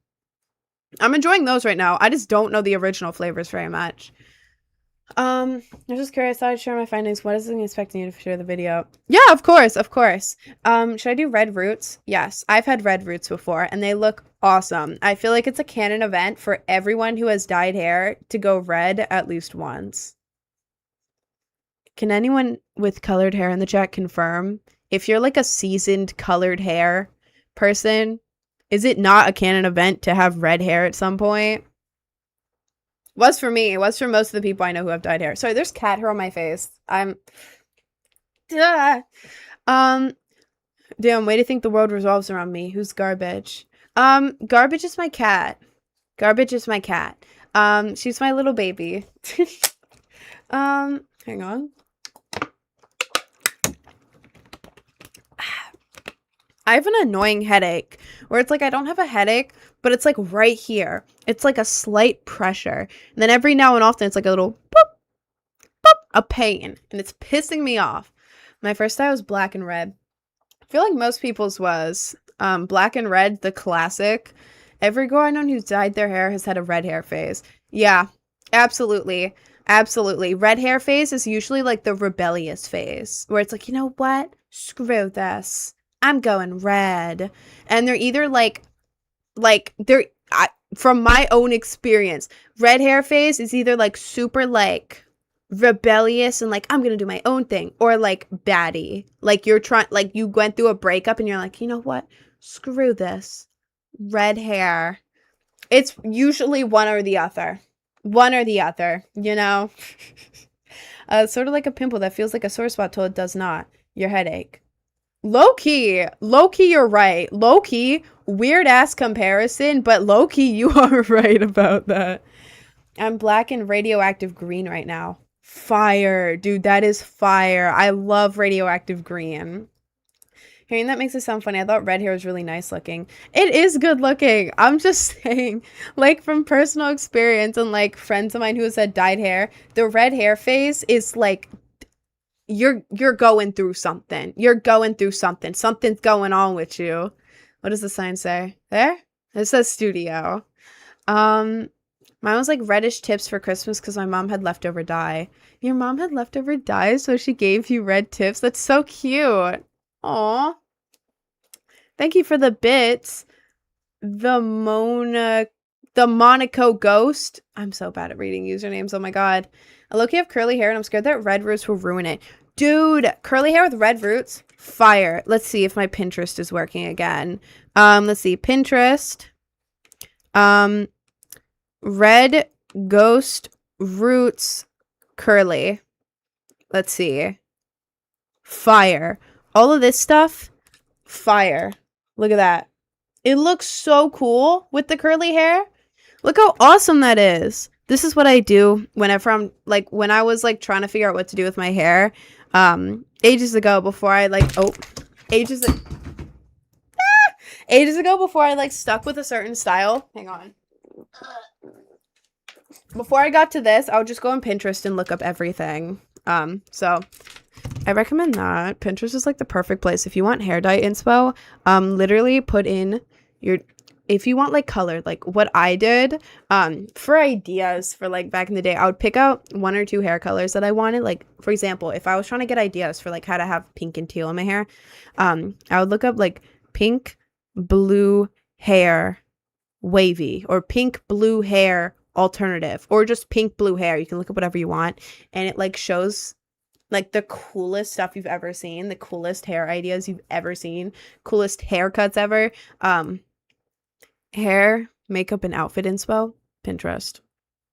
I'm enjoying those right now. I just don't know the original flavors very much. I'm just curious. I'd share my findings. What is it expecting you to share the video? Yeah, of course. Should I do red roots? Yes, I've had red roots before, and they look awesome. I feel like it's a canon event for everyone who has dyed hair to go red at least once. Can anyone with colored hair in the chat confirm? If you're like a seasoned colored hair person, is it not a canon event to have red hair at some point? Was for me. It was for most of the people I know who have dyed hair. Sorry, there's cat hair on my face. Damn, way to think the world revolves around me. Who's Garbage? Garbage is my cat. Garbage is my cat. She's my little baby. Hang on. I have an annoying headache where it's like I don't have a headache, but it's like right here. It's like a slight pressure. And then every now and often it's like a little boop, a pain. And it's pissing me off. My first dye was black and red. I feel like most people's was black and red, the classic. Every girl I know who's dyed their hair has had a red hair phase. Yeah, absolutely. Absolutely. Red hair phase is usually like the rebellious phase where it's like, you know what? Screw this. I'm going red. And they're either they're from my own experience, red hair phase is either like super like rebellious and like I'm gonna do my own thing, or like baddie, like you're trying, like you went through a breakup and you're like, you know what, screw this, red hair. It's usually one or the other, you know. Sort of like a pimple that feels like a sore spot till it does not. Your headache. Low-key, you're right. Low-key, weird ass comparison, but low-key, you are right about that. I'm black and radioactive green right now. Fire, dude, that is fire. I love radioactive green. Hearing that makes it sound funny. I thought red hair was really nice looking. It is good looking. I'm just saying, like from personal experience and like friends of mine who has had dyed hair, the red hair phase is like you're going through something. You're going through something. Something's going on with you. What does the sign say? There? It says studio. Mine was like reddish tips for Christmas because my mom had leftover dye. Your mom had leftover dye, so she gave you red tips. That's so cute. Aw. Thank you for the bits. The Monaco Ghost. I'm so bad at reading usernames. Oh my god. I low-key have curly hair and I'm scared that red roots will ruin it. Dude, curly hair with red roots? Fire. Let's see if my Pinterest is working again. Let's see. Pinterest. Red ghost roots curly. Let's see. Fire. All of this stuff, fire. Look at that. It looks so cool with the curly hair. Look how awesome that is. This is what I do whenever I'm like, when I was like trying to figure out what to do with my hair, ages ago before I like, ages ago before I like stuck with a certain style. Hang on. Before I got to this, I would just go on Pinterest and look up everything. So I recommend that. Pinterest is like the perfect place. If you want hair dye inspo, literally put in your, if you want like colored, like what I did, for ideas for like back in the day, I would pick out 1 or 2 hair colors that I wanted. Like, for example, if I was trying to get ideas for like how to have pink and teal in my hair, I would look up like pink, blue hair wavy, or pink, blue hair alternative, or just pink, blue hair. You can look up whatever you want. And it like shows like the coolest stuff you've ever seen, the coolest hair ideas you've ever seen, coolest haircuts ever. Hair, makeup, and outfit inspo, Pinterest.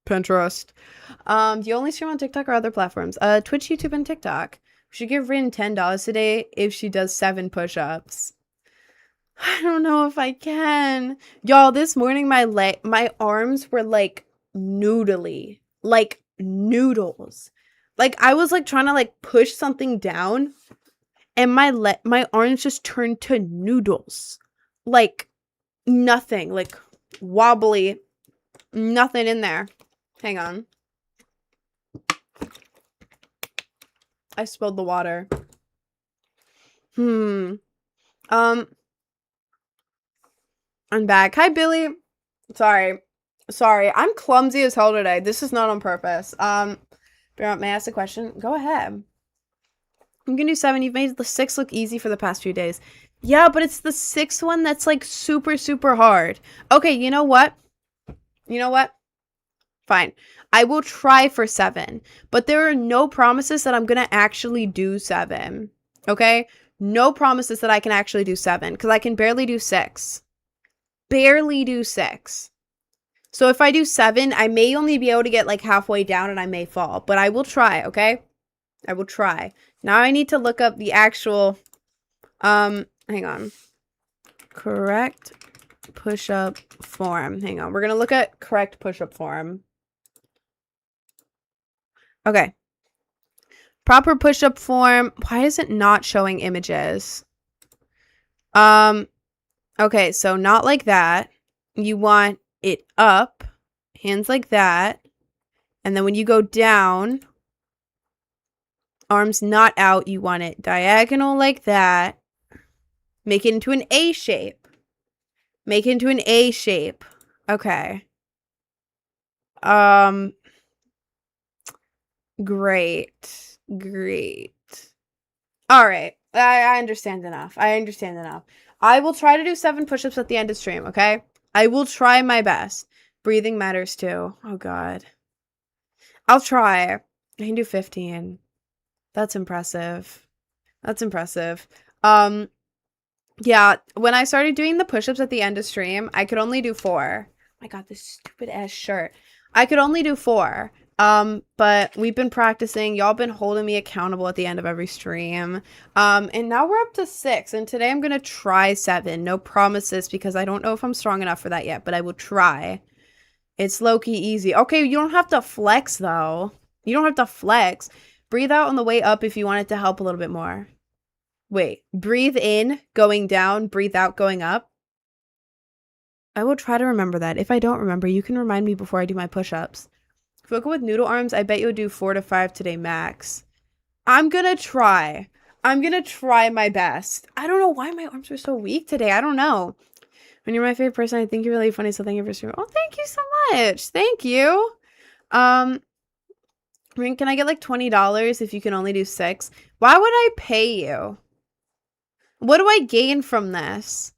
Do you only stream on TikTok or other platforms? Twitch, YouTube, and TikTok. We should give Rin $10 today if she does 7 push-ups. I don't know if I can. Y'all, this morning my arms were like noodly. Like noodles. Like I was like trying to like push something down and my arms just turned to noodles. Like nothing, like wobbly, nothing in there. Hang on. I spilled the water. I'm back. Hi, Billy. Sorry. I'm clumsy as hell today. This is not on purpose. May I ask a question? Go ahead. I'm gonna do 7. You've made the 6 look easy for the past few days. Yeah, but it's the 6th one that's like super, super hard. Okay, you know what? Fine. I will try for 7, but there are no promises that I'm gonna actually do 7. Okay? No promises that I can actually do 7, because I can barely do 6. Barely do 6. So if I do 7, I may only be able to get like halfway down and I may fall, but I will try, okay? I will try. Now I need to look up the actual, hang on. Correct push-up form. Hang on. We're going to look at correct push-up form. Okay. Proper push-up form. Why is it not showing images? Okay, so not like that. You want it up, hands like that. And then when you go down, arms not out, you want it diagonal like that. Make it into an A shape. Make it into an A shape. Okay. Great. Great. All right. I understand enough. I understand enough. I will try to do 7 push-ups at the end of stream, okay? I will try my best. Breathing matters too. Oh god. I'll try. I can do 15. That's impressive. That's impressive. Yeah, when I started doing the push-ups at the end of stream, I could only do 4. Oh my god, this stupid ass shirt. I could only do 4. But we've been practicing. Y'all been holding me accountable at the end of every stream. And now we're up to 6, and today I'm gonna try 7. No promises because I don't know if I'm strong enough for that yet, but I will try. It's low-key easy. Okay, you don't have to flex though. You don't have to flex. Breathe out on the way up if you want it to help a little bit more. Wait, breathe in, going down, breathe out, going up. I will try to remember that. If I don't remember, you can remind me before I do my push-ups. If you look with noodle arms, I bet you'll do 4 to 5 today max. I'm gonna try. I'm gonna try my best. I don't know why my arms are so weak today. I don't know. When you're my favorite person, I think you're really funny, so thank you for streaming. Oh, thank you so much. Thank you. I mean, can I get like $20 if you can only do 6? Why would I pay you? What do I gain from this?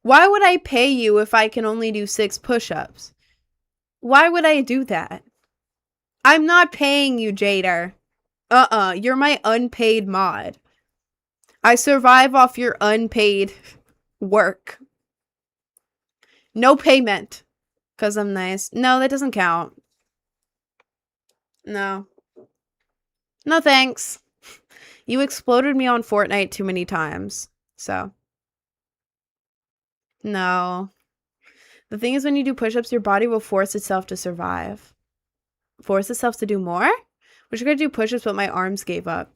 Why would I pay you if I can only do 6 push-ups? Why would I do that? I'm not paying you, Jader. You're my unpaid mod. I survive off your unpaid work. No payment. Because I'm nice. No, that doesn't count. No. No thanks. You exploded me on Fortnite too many times. So. No. The thing is, when you do push-ups, your body will force itself to survive. Force itself to do more? Wish I could do push-ups, but my arms gave up.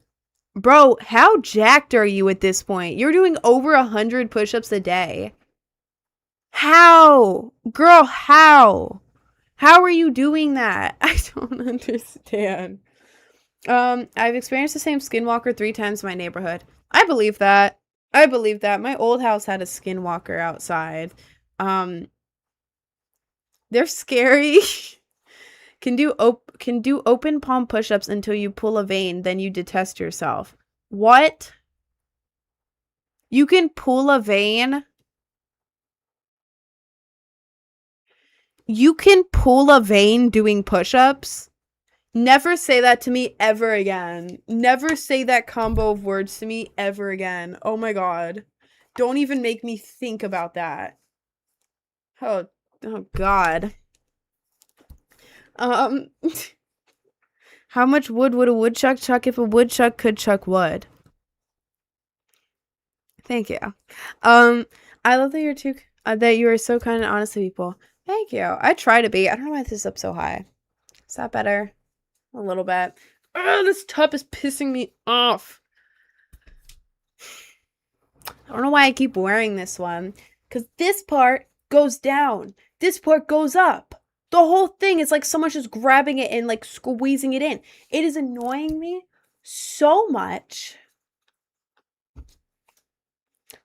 Bro, how jacked are you at this point? You're doing over 100 push-ups a day. How? Girl, how? How are you doing that? I don't understand. I've experienced the same skinwalker 3 times in my neighborhood. I believe that. I believe that. My old house had a skinwalker outside. They're scary. Can do open palm push-ups until you pull a vein, then you detest yourself. What? You can pull a vein? You can pull a vein doing push-ups? Never say that to me ever again. Never say that combo of words to me ever again. Oh my god. Don't even make me think about that. Oh god. How much wood would a woodchuck chuck if a woodchuck could chuck wood? Thank you. I love that you're that you are so kind and honest to people. Thank you. I try to be. I don't know why this is up so high. Is that better? A little bit. Oh, this tub is pissing me off. I don't know why I keep wearing this one. Because this part goes down. This part goes up. The whole thing is like someone's just grabbing it and like squeezing it in. It is annoying me so much.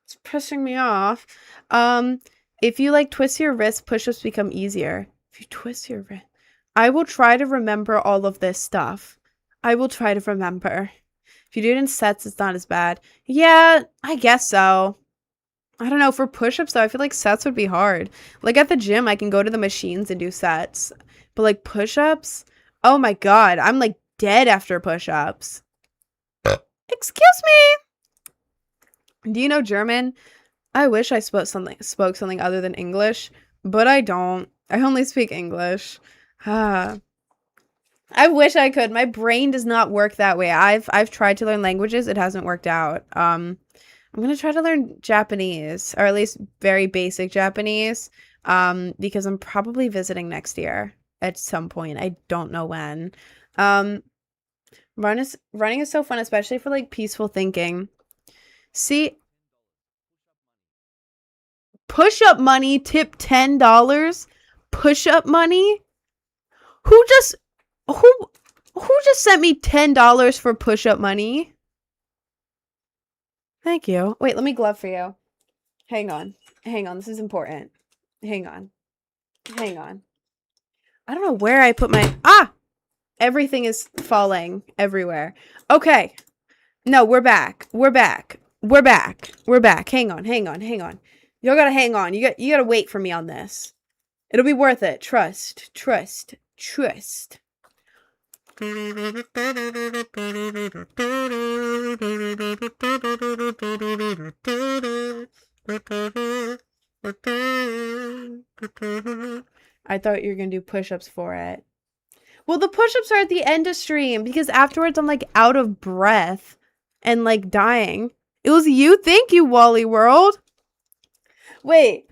It's pissing me off. If you like twist your wrist, push-ups become easier. If you twist your wrist. I will try to remember all of this stuff. I will try to remember. If you do it in sets, it's not as bad. Yeah, I guess so. I don't know. For push-ups, though, I feel like sets would be hard. Like, at the gym, I can go to the machines and do sets. But, like, push-ups? Oh, my God. I'm, like, dead after push-ups. Excuse me! Do you know German? I wish I spoke something other than English, but I don't. I only speak English. I wish I could. My brain does not work that way. I've tried to learn languages. It hasn't worked out. I'm gonna try to learn Japanese, or at least very basic Japanese, because I'm probably visiting next year at some point. I don't know when. Running is so fun, especially for like peaceful thinking. See, Push-up money, tip $10. Push-up money? Who just sent me $10 for push-up money? Thank you. Wait, let me glove for you. Hang on. Hang on. This is important. Hang on. Hang on. I don't know where I put my... Everything is falling everywhere. Okay. No, we're back. We're back. We're back. We're back. Hang on. Hang on. Hang on. Y'all gotta hang on. You gotta wait for me on this. It'll be worth it. Trust. Trust. Trust. I thought you were gonna do push-ups for it. Well, the push-ups are at the end of stream because afterwards I'm like out of breath and like dying. It was you? Thank you, Wally World. Wait.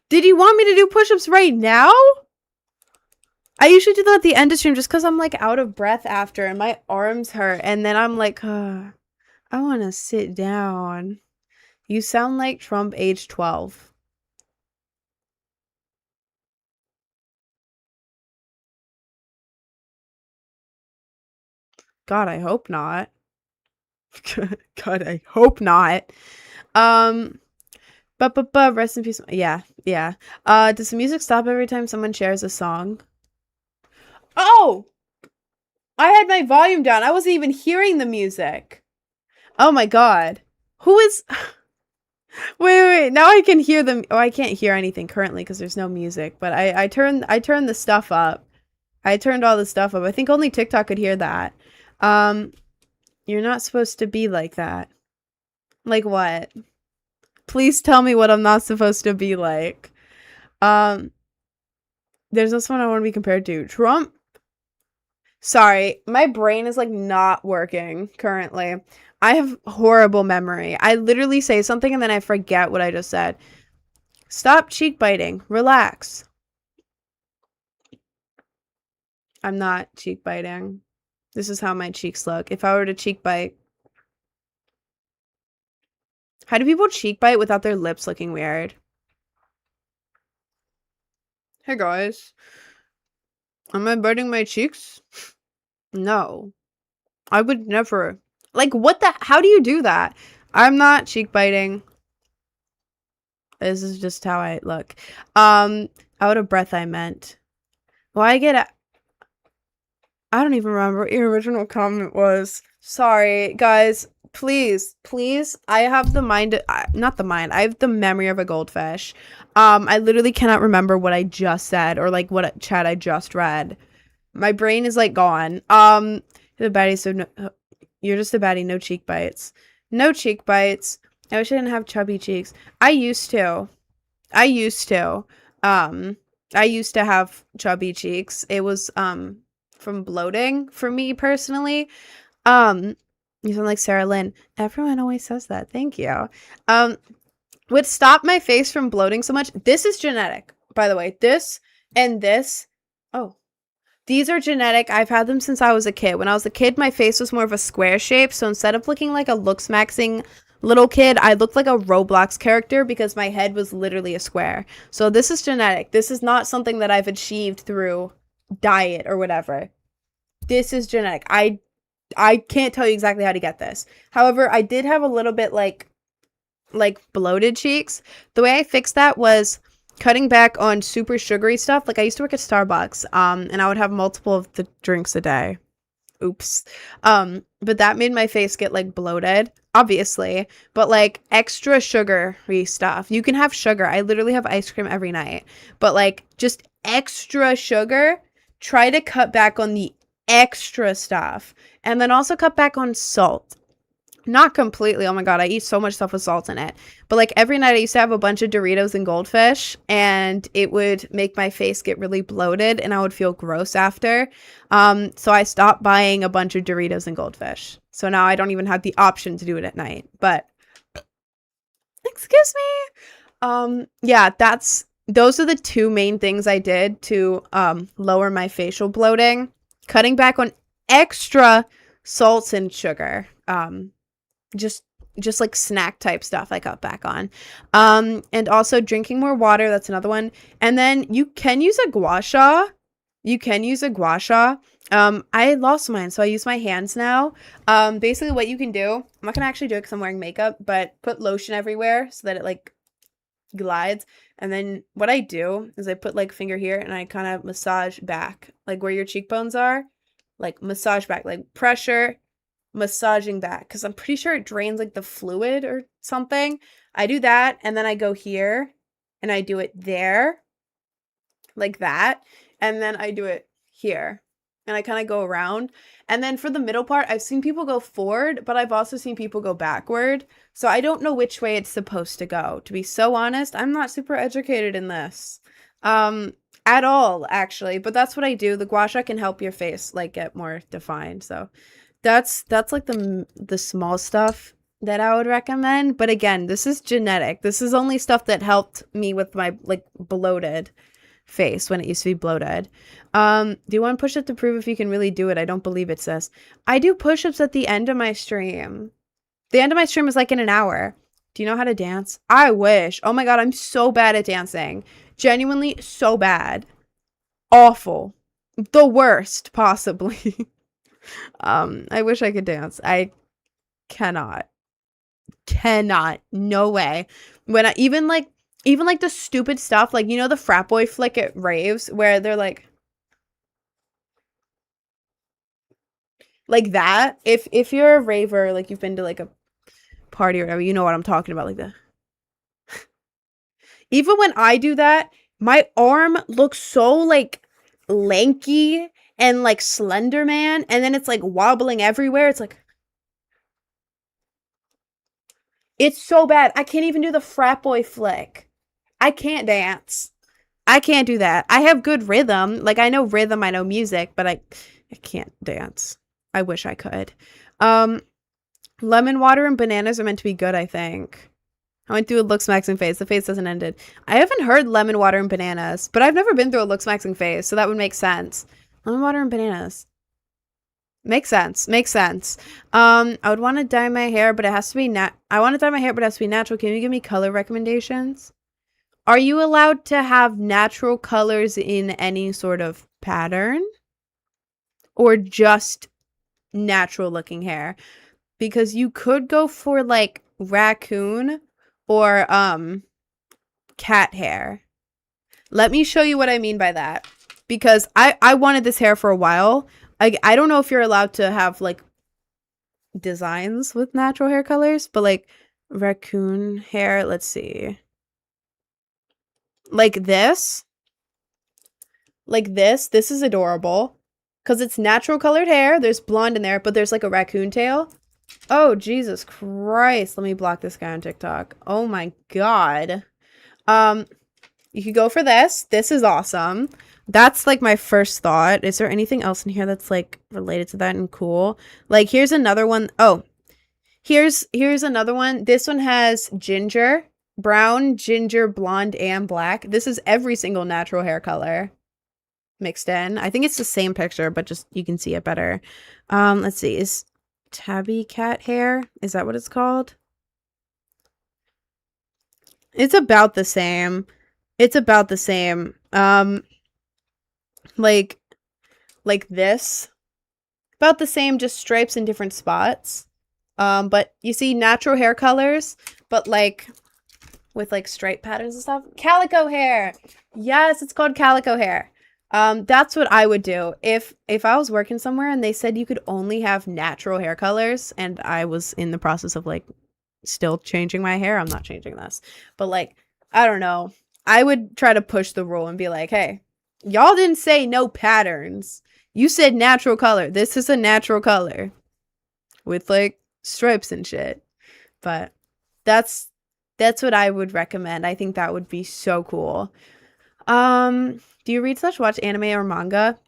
Did you want me to do push-ups right now? I usually do that at the end of stream just because I'm like out of breath after and my arms hurt. And then I'm like, I want to sit down. You sound like Trump age 12. God, I hope not. God, I hope not. Rest in peace. Yeah. Does the music stop every time someone shares a song? Oh! I had my volume down. I wasn't even hearing the music. Oh my god. Who is... Wait. Now I can hear them. Oh, I can't hear anything currently because there's no music. But I turned the stuff up. I turned all the stuff up. I think only TikTok could hear that. You're not supposed to be like that. Like what? Please tell me what I'm not supposed to be like. There's no someone I want to be compared to. Trump? Sorry, my brain is like not working currently. I have horrible memory. I literally say something and then I forget what I just said. Stop cheek biting. Relax. I'm not cheek biting. This is how my cheeks look. If I were to cheek bite. How do people cheek bite without their lips looking weird? Hey guys. Am I biting my cheeks? No. I would never. Like, what the? How do you do that? I'm not cheek biting. This is just how I look. Out of breath, I meant. Well, I don't even remember what your original comment was. Sorry, guys. Please. I have the mind. Not the mind. I have the memory of a goldfish. I literally cannot remember what I just said or like what chat I just read. My brain is like gone. The baddie. So no, you're just a baddie. No cheek bites. No cheek bites. I wish I didn't have chubby cheeks. I used to have chubby cheeks. It was from bloating for me personally. You sound like Sarah Lynn. Everyone always says that. Thank you. What stopped my face from bloating so much? This is genetic, by the way. This and this. Oh, these are genetic. I've had them since I was a kid. When I was a kid, my face was more of a square shape. So instead of looking like a looks maxing little kid, I looked like a Roblox character because my head was literally a square. So this is genetic. This is not something that I've achieved through diet or whatever. This is genetic. I can't tell you exactly how to get this. However, I did have a little bit like bloated cheeks. The way I fixed that was cutting back on super sugary stuff. Like I used to work at Starbucks, and I would have multiple of the drinks a day. Oops. But that made my face get like bloated, obviously, but like extra sugary stuff. You can have sugar. I literally have ice cream every night, but like just extra sugar. Try to cut back on the extra stuff, and then also cut back on salt. Not completely. Oh my god, I eat so much stuff with salt in it. But like every night I used to have a bunch of Doritos and Goldfish, and it would make my face get really bloated and I would feel gross after. So I stopped buying a bunch of Doritos and Goldfish. So now I don't even have the option to do it at night. But excuse me. Yeah, those are the two main things I did to lower my facial bloating. Cutting back on extra salts and sugar. Just just like snack type stuff I cut back on. And also drinking more water, that's another one. And then you can use a gua sha. You can use a gua sha. I lost mine, so I use my hands now. Basically what you can do, I'm not gonna actually do it because I'm wearing makeup, but put lotion everywhere so that it like glides. And then what I do is I put like finger here and I kind of massage back, like where your cheekbones are, like massage back, like pressure, massaging back, because I'm pretty sure it drains like the fluid or something. I do that, and then I go here and I do it there, like that, and then I do it here. And I kind of go around. And then for the middle part, I've seen people go forward, but I've also seen people go backward. So I don't know which way it's supposed to go. To be so honest, I'm not super educated in this. At all, actually. But that's what I do. The gua sha can help your face like get more defined. So that's like the small stuff that I would recommend. But again, this is genetic. This is only stuff that helped me with my like bloated face when it used to be bloated. Do you want to push up to prove if you can really do it? I don't believe it, sis. I do push-ups at the end of my stream. The end of my stream is like in an hour. Do you know how to dance? I wish. Oh my god, I'm so bad at dancing. Genuinely so bad. Awful. The worst, possibly. I wish I could dance. I cannot. No way. When I even like the stupid stuff, like, you know, the frat boy flick at raves where they're like that. If you're a raver, like you've been to like a party or whatever, you know what I'm talking about, like that. Even when I do that, my arm looks so like lanky and like Slender Man, and then it's like wobbling everywhere. It's so bad. I can't even do the frat boy flick. I can't dance. I can't do that. I have good rhythm. Like, I know rhythm, I know music, but I can't dance. I wish I could. Lemon water and bananas are meant to be good, I think. I went through a looks maxing phase. The phase doesn't end it. I haven't heard lemon water and bananas, but I've never been through a looks maxing phase, so that would make sense. Lemon water and bananas. Makes sense. I would want to dye my hair, but it has to be I want to dye my hair, but it has to be natural. Can you give me color recommendations? Are you allowed to have natural colors in any sort of pattern? Or just natural looking hair? Because you could go for like raccoon or cat hair. Let me show you what I mean by that. Because I wanted this hair for a while. I don't know if you're allowed to have like designs with natural hair colors, but like raccoon hair, let's see. Like this. This is adorable. Because it's natural colored hair. There's blonde in there, but there's like a raccoon tail. Oh, Jesus Christ. Let me block this guy on TikTok. Oh my god. You could go for this. This is awesome. That's like my first thought. Is there anything else in here that's like related to that and cool? Like, here's another one. Oh, here's another one. This one has ginger, brown, ginger, blonde, and black. This is every single natural hair color mixed in. I think it's the same picture, but just you can see it better. Let's see. Is tabby cat hair? Is that what it's called? It's about the same. Like this. About the same, just stripes in different spots. But you see natural hair colors, but like with like stripe patterns and stuff. Calico hair. Yes, it's called calico hair. That's what I would do if I was working somewhere and they said you could only have natural hair colors, and I was in the process of like still changing my hair. I'm not changing this, but like, I don't know. I would try to push the rule and be like, hey, y'all didn't say no patterns. You said natural color. This is a natural color with like stripes and shit. But that's what I would recommend. I think that would be so cool. Do you read/watch anime or manga?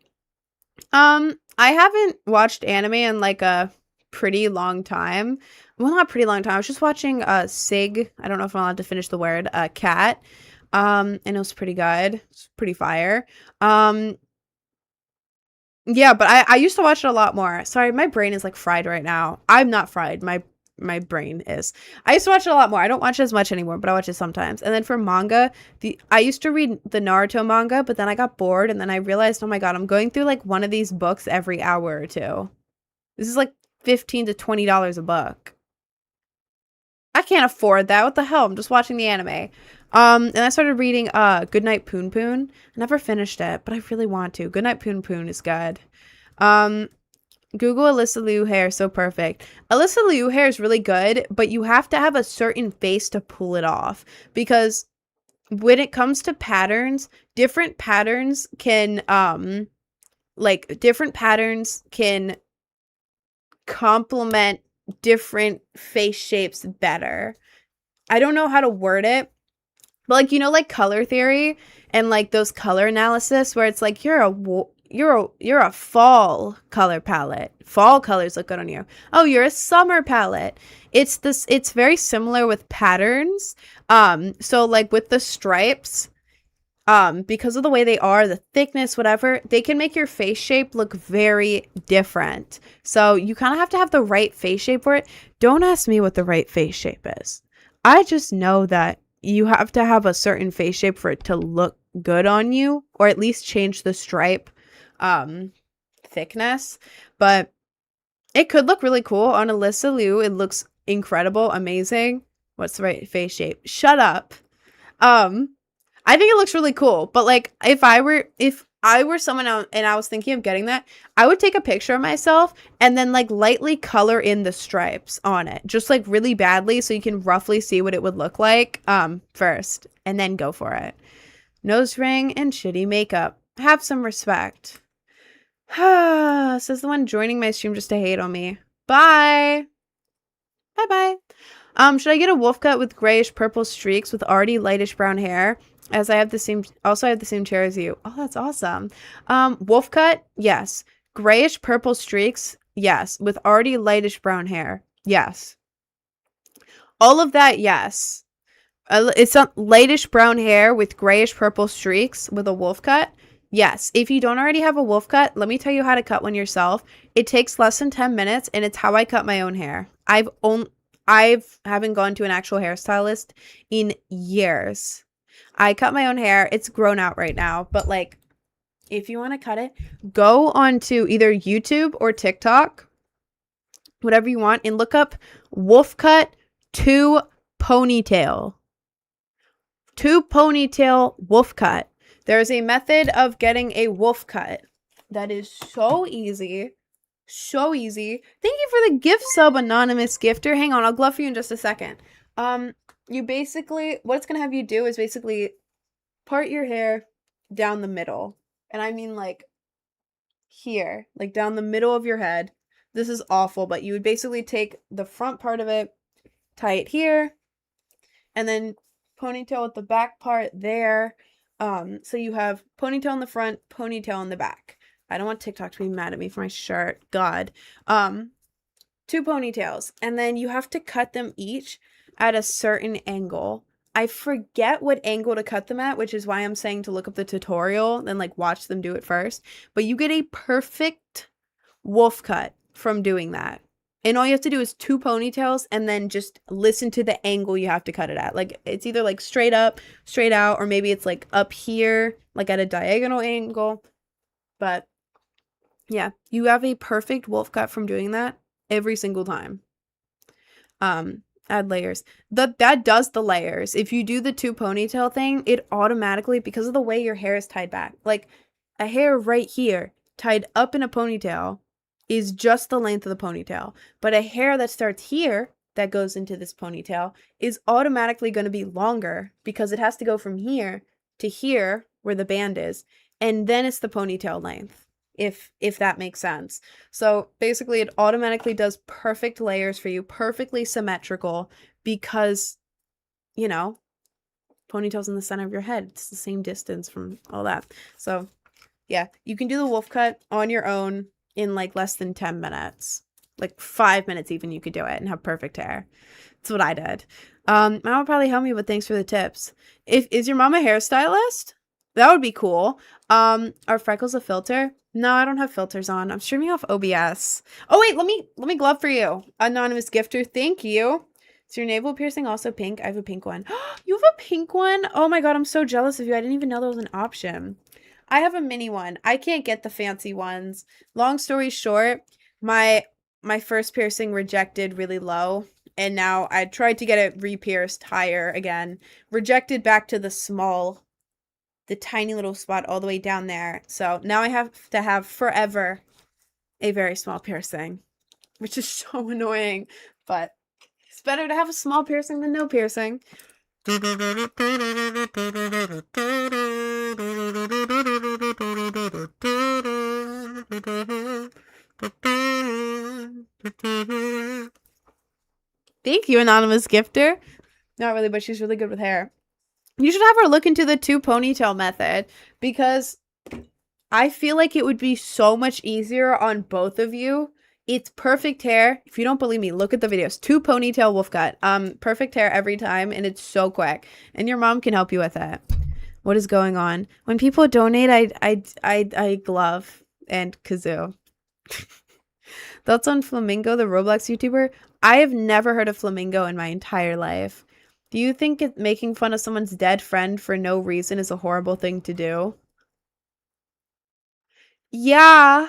I haven't watched anime in like a pretty long time. Well, not pretty long time. I was just watching Sig. I don't know if I'm allowed to finish the word. Cat. And it was pretty good. It's pretty fire. Yeah, but I used to watch it a lot more. Sorry, my brain is like fried right now. I'm not fried. My my brain is. I used to watch it a lot more. I don't watch it as much anymore, but I watch it sometimes. And then for manga, I used to read the Naruto manga, but then I got bored, and then I realized, oh my god, I'm going through like one of these books every hour or two. This is like $15 to $20 a book. I can't afford that. What the hell? I'm just watching the anime. And I started reading Goodnight Poon Poon. I never finished it, but I really want to. Goodnight Poon Poon is good. Google Alyssa Liu hair, so perfect. Alyssa Liu hair is really good, but you have to have a certain face to pull it off, because when it comes to patterns, different patterns can complement different face shapes better. I don't know how to word it, but like, you know, like color theory and like those color analysis where it's like you're a fall color palette. Fall colors look good on you. Oh, you're a summer palette. It's very similar with patterns. So like with the stripes, because of the way they are, the thickness, whatever, they can make your face shape look very different. So you kind of have to have the right face shape for it. Don't ask me what the right face shape is. I just know that you have to have a certain face shape for it to look good on you, or at least change the stripe thickness. But it could look really cool on Alyssa Liu. It looks incredible, amazing. What's the right face shape? Shut up. I think it looks really cool, but like if I were someone else and I was thinking of getting that, I would take a picture of myself and then like lightly color in the stripes on it, just like really badly, so you can roughly see what it would look like first, and then go for it. Nose ring and shitty makeup. Have some respect. Says the one joining my stream just to hate on me. Bye. Bye bye. Should I get a wolf cut with grayish purple streaks with already lightish brown hair? As I have the same chair as you. Oh, that's awesome. Wolf cut, yes. Grayish purple streaks, yes. With already lightish brown hair, yes. All of that, yes. It's a lightish brown hair with grayish purple streaks with a wolf cut. Yes. If you don't already have a wolf cut, let me tell you how to cut one yourself. It takes less than 10 minutes, and it's how I cut my own hair. I haven't gone to an actual hairstylist in years. I cut my own hair. It's grown out right now, but like, if you want to cut it, go onto either YouTube or TikTok, whatever you want, and look up wolf cut to ponytail. To ponytail wolf cut. There's a method of getting a wolf cut that is so easy. So easy. Thank you for the gift sub, anonymous gifter. Hang on, I'll glove for you in just a second. You basically, what it's going to have you do is basically part your hair down the middle. And I mean like here, like down the middle of your head. This is awful, but you would basically take the front part of it, tie it here, and then ponytail with the back part there. So you have ponytail in the front, ponytail in the back. I don't want TikTok to be mad at me for my shirt. God. 2 ponytails. And then you have to cut them each at a certain angle. I forget what angle to cut them at, which is why I'm saying to look up the tutorial and like watch them do it first. But you get a perfect wolf cut from doing that. And all you have to do is 2 ponytails and then just listen to the angle you have to cut it at. Like it's either like straight up, straight out, or maybe it's like up here, like at a diagonal angle. But yeah, you have a perfect wolf cut from doing that every single time. Add layers. That does the layers. If you do the 2 ponytail thing, it automatically, because of the way your hair is tied back, like a hair right here tied up in a ponytail is just the length of the ponytail. But a hair that starts here that goes into this ponytail is automatically going to be longer because it has to go from here to here where the band is. And then it's the ponytail length, if that makes sense. So basically it automatically does perfect layers for you, perfectly symmetrical, because, you know, ponytail's in the center of your head. It's the same distance from all that. So yeah, you can do the wolf cut on your own in like less than 10 minutes. Like 5 minutes even, you could do it and have perfect hair. That's what I did. Mom would probably help me, but thanks for the tips. Is your mom a hairstylist? That would be cool. Are freckles a filter? No, I don't have filters on. I'm streaming off OBS. Oh wait, let me glove for you. Anonymous gifter, thank you. Is your navel piercing also pink? I have a pink one. You have a pink one? Oh my god, I'm so jealous of you. I didn't even know that was an option. I have a mini one. I can't get the fancy ones. Long story short, my first piercing rejected really low, and now I tried to get it re-pierced higher again. Rejected back to the tiny little spot all the way down there. So now I have to have forever a very small piercing, which is so annoying, but it's better to have a small piercing than no piercing. Thank you, anonymous gifter. Not really, but she's really good with hair. You should have her look into the 2 ponytail method, because I feel like it would be so much easier on both of you. It's perfect hair. If you don't believe me, look at the videos. 2 ponytail wolf cut. Perfect hair every time, and it's so quick. And your mom can help you with it. What is going on? When people donate, I glove and kazoo. Thoughts on Flamingo, the Roblox YouTuber? I have never heard of Flamingo in my entire life. Do you think making fun of someone's dead friend for no reason is a horrible thing to do? Yeah.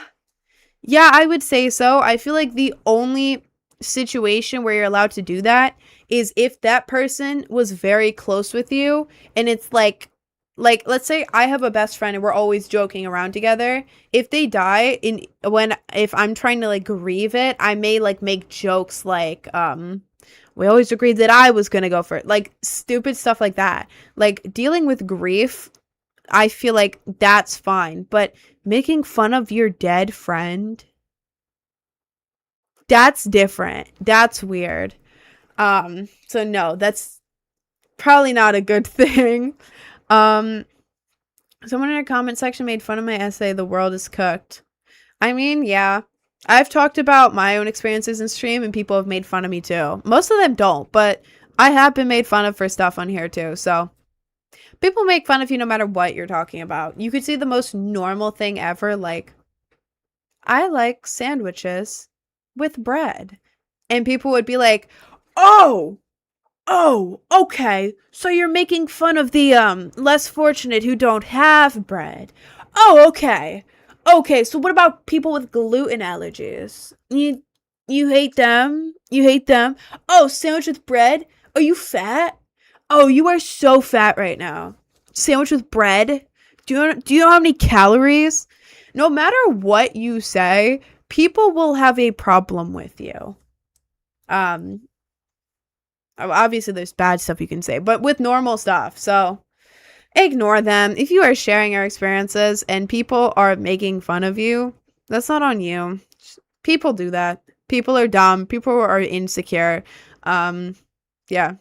Yeah, I would say so. I feel like the only situation where you're allowed to do that is if that person was very close with you, and it's like let's say I have a best friend and we're always joking around together. If they die if I'm trying to like grieve it, I may like make jokes like we always agreed that I was going to go for it. Like stupid stuff like that. Like dealing with grief, I feel like that's fine, but making fun of your dead friend, that's different. That's weird. So no, that's probably not a good thing. Someone in a comment section made fun of my essay, The World is Cooked. I mean, yeah. I've talked about my own experiences in stream, and people have made fun of me too. Most of them don't, but I have been made fun of for stuff on here too, so people make fun of you no matter what you're talking about. You could see the most normal thing ever, like, I like sandwiches with bread. And people would be like, oh, okay. So you're making fun of the less fortunate who don't have bread. Oh, okay. Okay, so what about people with gluten allergies? You hate them? You hate them? Oh, sandwich with bread? Are you fat? Oh, you are so fat right now. Sandwich with bread? Do you know how many calories? No matter what you say, people will have a problem with you. Obviously there's bad stuff you can say, but with normal stuff, so ignore them. If you are sharing your experiences and people are making fun of you, that's not on you. People do that. People are dumb. People are insecure. Yeah.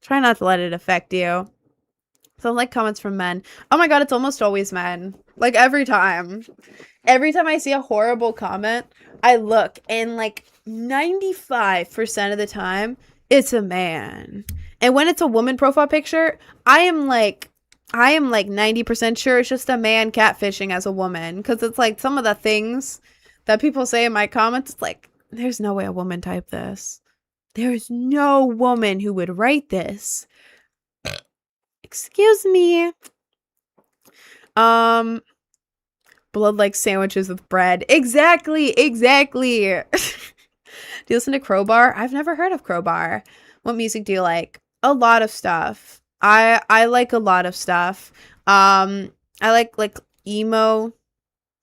Try not to let it affect you. So like comments from men. Oh my god, it's almost always men. Like every time. Every time I see a horrible comment, I look, and like 95% of the time, it's a man. And when it's a woman profile picture, I am like 90% sure it's just a man catfishing as a woman. Because it's like some of the things that people say in my comments, it's like, there's no way a woman typed this. There's no woman who would write this. Excuse me. Blood like sandwiches with bread. Exactly. Do you listen to Crowbar? I've never heard of Crowbar. What music do you like? A lot of stuff. I like a lot of stuff. I like emo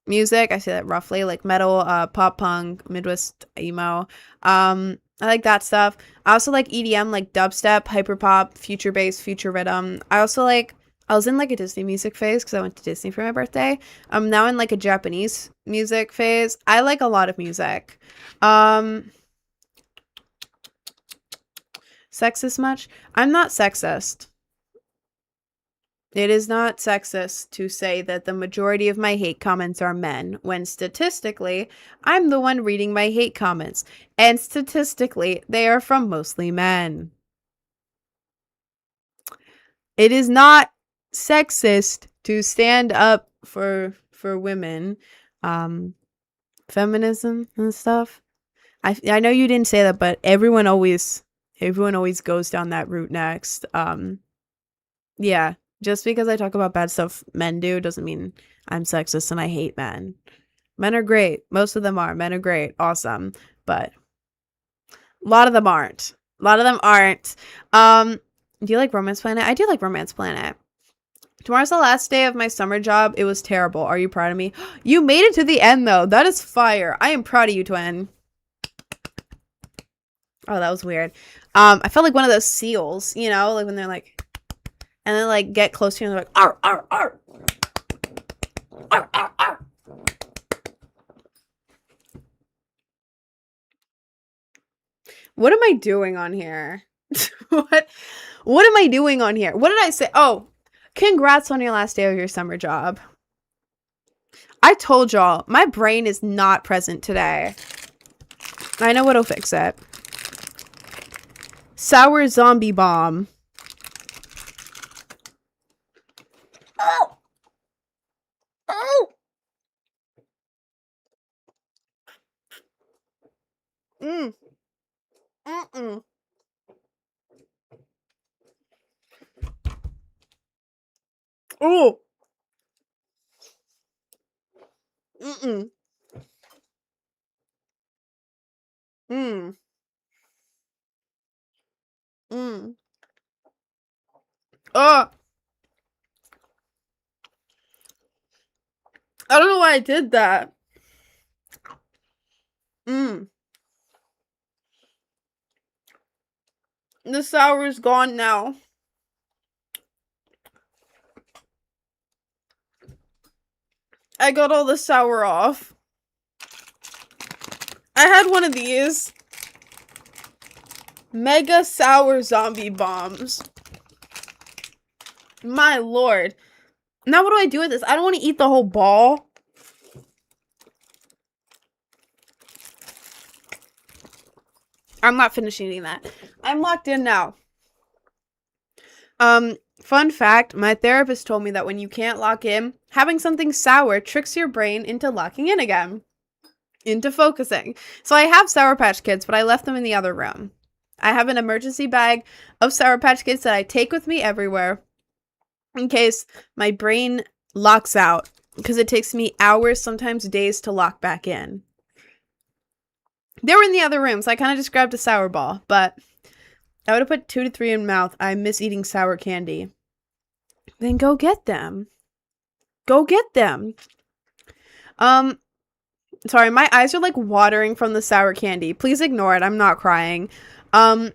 music. I say that roughly, like metal, pop punk, Midwest emo. I like that stuff. I also like EDM, like dubstep, hyperpop, future bass, future rhythm. I was in like a Disney music phase because I went to Disney for my birthday. I'm now in like a Japanese music phase. I like a lot of music. Sexist much? I'm not sexist. It is not sexist to say that the majority of my hate comments are men, when statistically, I'm the one reading my hate comments, and statistically, they are from mostly men. It is not sexist to stand up for women. feminism and stuff. I know you didn't say that, but everyone always goes down that route next. Yeah, just because I talk about bad stuff men do doesn't mean I'm sexist and I hate men. Men are great. Most of them are. Men are great. Awesome. But a lot of them aren't. A lot of them aren't. Do you like Romance Planet? I do like Romance Planet. Tomorrow's the last day of my summer job. It was terrible. Are you proud of me? You made it to the end, though. That is fire. I am proud of you, twin. Oh, that was weird. I felt like one of those seals, you know, like when they're like, and then like get close to you and they're like, arr, arr, arr. Arr, arr, arr. What am I doing on here? What am I doing on here? What did I say? Oh, congrats on your last day of your summer job. I told y'all, my brain is not present today. I know what'll fix it. Sour zombie bomb. Oh! Oh! Mm. Mm-mm. Oh! Mm-mm. Mm. Mm. Oh! I don't know why I did that. Mm. The sour is gone now. I got all the sour off. I had one of these. Mega sour zombie bombs. My lord. Now what do I do with this? I don't want to eat the whole ball. I'm not finishing eating that. I'm locked in now. Fun fact, my therapist told me that when you can't lock in, having something sour tricks your brain into locking in again. Into focusing. So I have Sour Patch Kids, but I left them in the other room. I have an emergency bag of Sour Patch Kids that I take with me everywhere in case my brain locks out, because it takes me hours, sometimes days, to lock back in. They were in the other room, so I kind of just grabbed a sour ball, but I would have put 2 to 3 in mouth. I miss eating sour candy. Then go get them. Go get them. Sorry, my eyes are like watering from the sour candy. Please ignore it. I'm not crying. Grabbing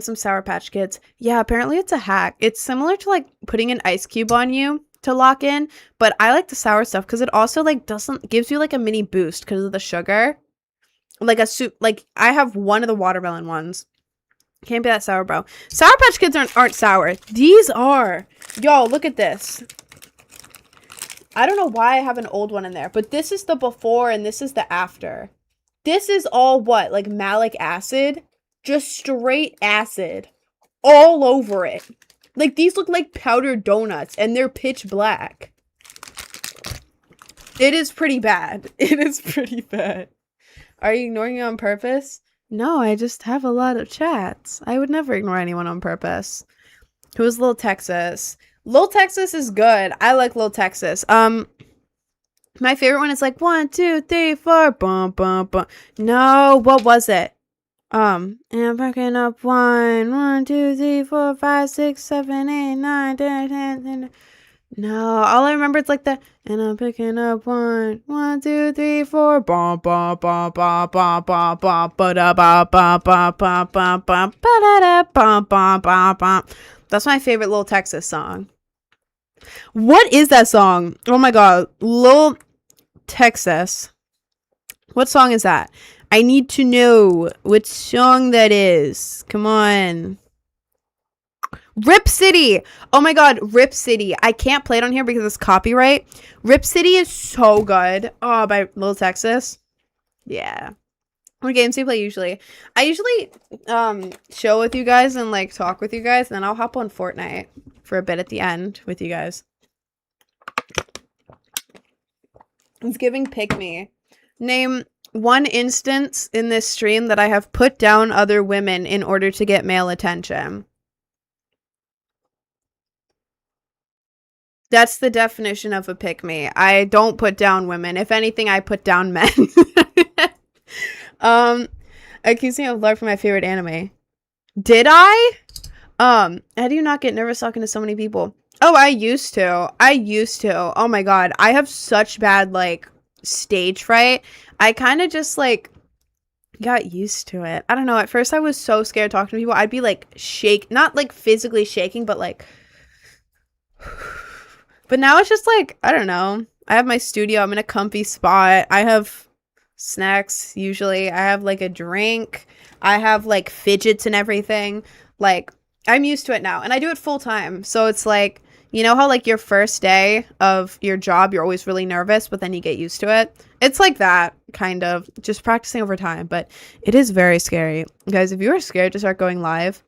some Sour Patch Kids. Yeah, apparently it's a hack. It's similar to like putting an ice cube on you to lock in, but I like the sour stuff because it also like gives you like a mini boost because of the sugar. Like a soup, like I have one of the watermelon ones. Can't be that sour, bro. Sour Patch Kids aren't sour. These are. Y'all, look at this. I don't know why I have an old one in there, but this is the before and this is the after. This is all what? Like malic acid? Just straight acid. All over it. Like these look like powdered donuts and they're pitch black. It is pretty bad. It is pretty bad. Are you ignoring me on purpose? No, I just have a lot of chats. I would never ignore anyone on purpose. Who's Lil Texas? Lil Texas is good. I like Lil Texas. My favorite one is like 1, 2, 3, 4. Bum, bum, bum. No, what was it? And I'm picking up 1, 2, 3, 4, 5, 6, 7, 8, 9, 10, 10, 10. No, all I remember is like the, and I'm picking up 1, 2, 3, 4. Bum, bum, bum, bum, bum, bum, bum, ba da ba ba ba ba ba ba ba da da bum bum bum bum. That's my favorite Lil Texas song. What is that song? Oh my god, Lil Texas. What song is that? I need to know what song that is. Come on. Rip City. Oh my god, Rip City. I can't play it on here because it's copyright. Rip City is so good. Oh, by Lil Texas. Yeah. What games do you play usually? I usually chill with you guys and like talk with you guys, and then I'll hop on Fortnite for a bit at the end with you guys. It's giving pick me. Name one instance in this stream that I have put down other women in order to get male attention. That's the definition of a pick me. I don't put down women. If anything, I put down men. Accuse me of love for my favorite anime. Did I? How do you not get nervous talking to so many people? Oh, I used to. Oh my god. I have such bad, like, stage fright. I kind of just, like, got used to it. I don't know. At first, I was so scared talking to people. I'd be, like, not, like, physically shaking, but, like... But now it's just, like, I don't know. I have my studio. I'm in a comfy spot. I have snacks, usually. I have, like, a drink. I have, like, fidgets and everything. Like... I'm used to it now, and I do it full time. So it's like, you know how like your first day of your job, you're always really nervous, but then you get used to it. It's like that, kind of, just practicing over time, but it is very scary. Guys, if you are scared to start going live,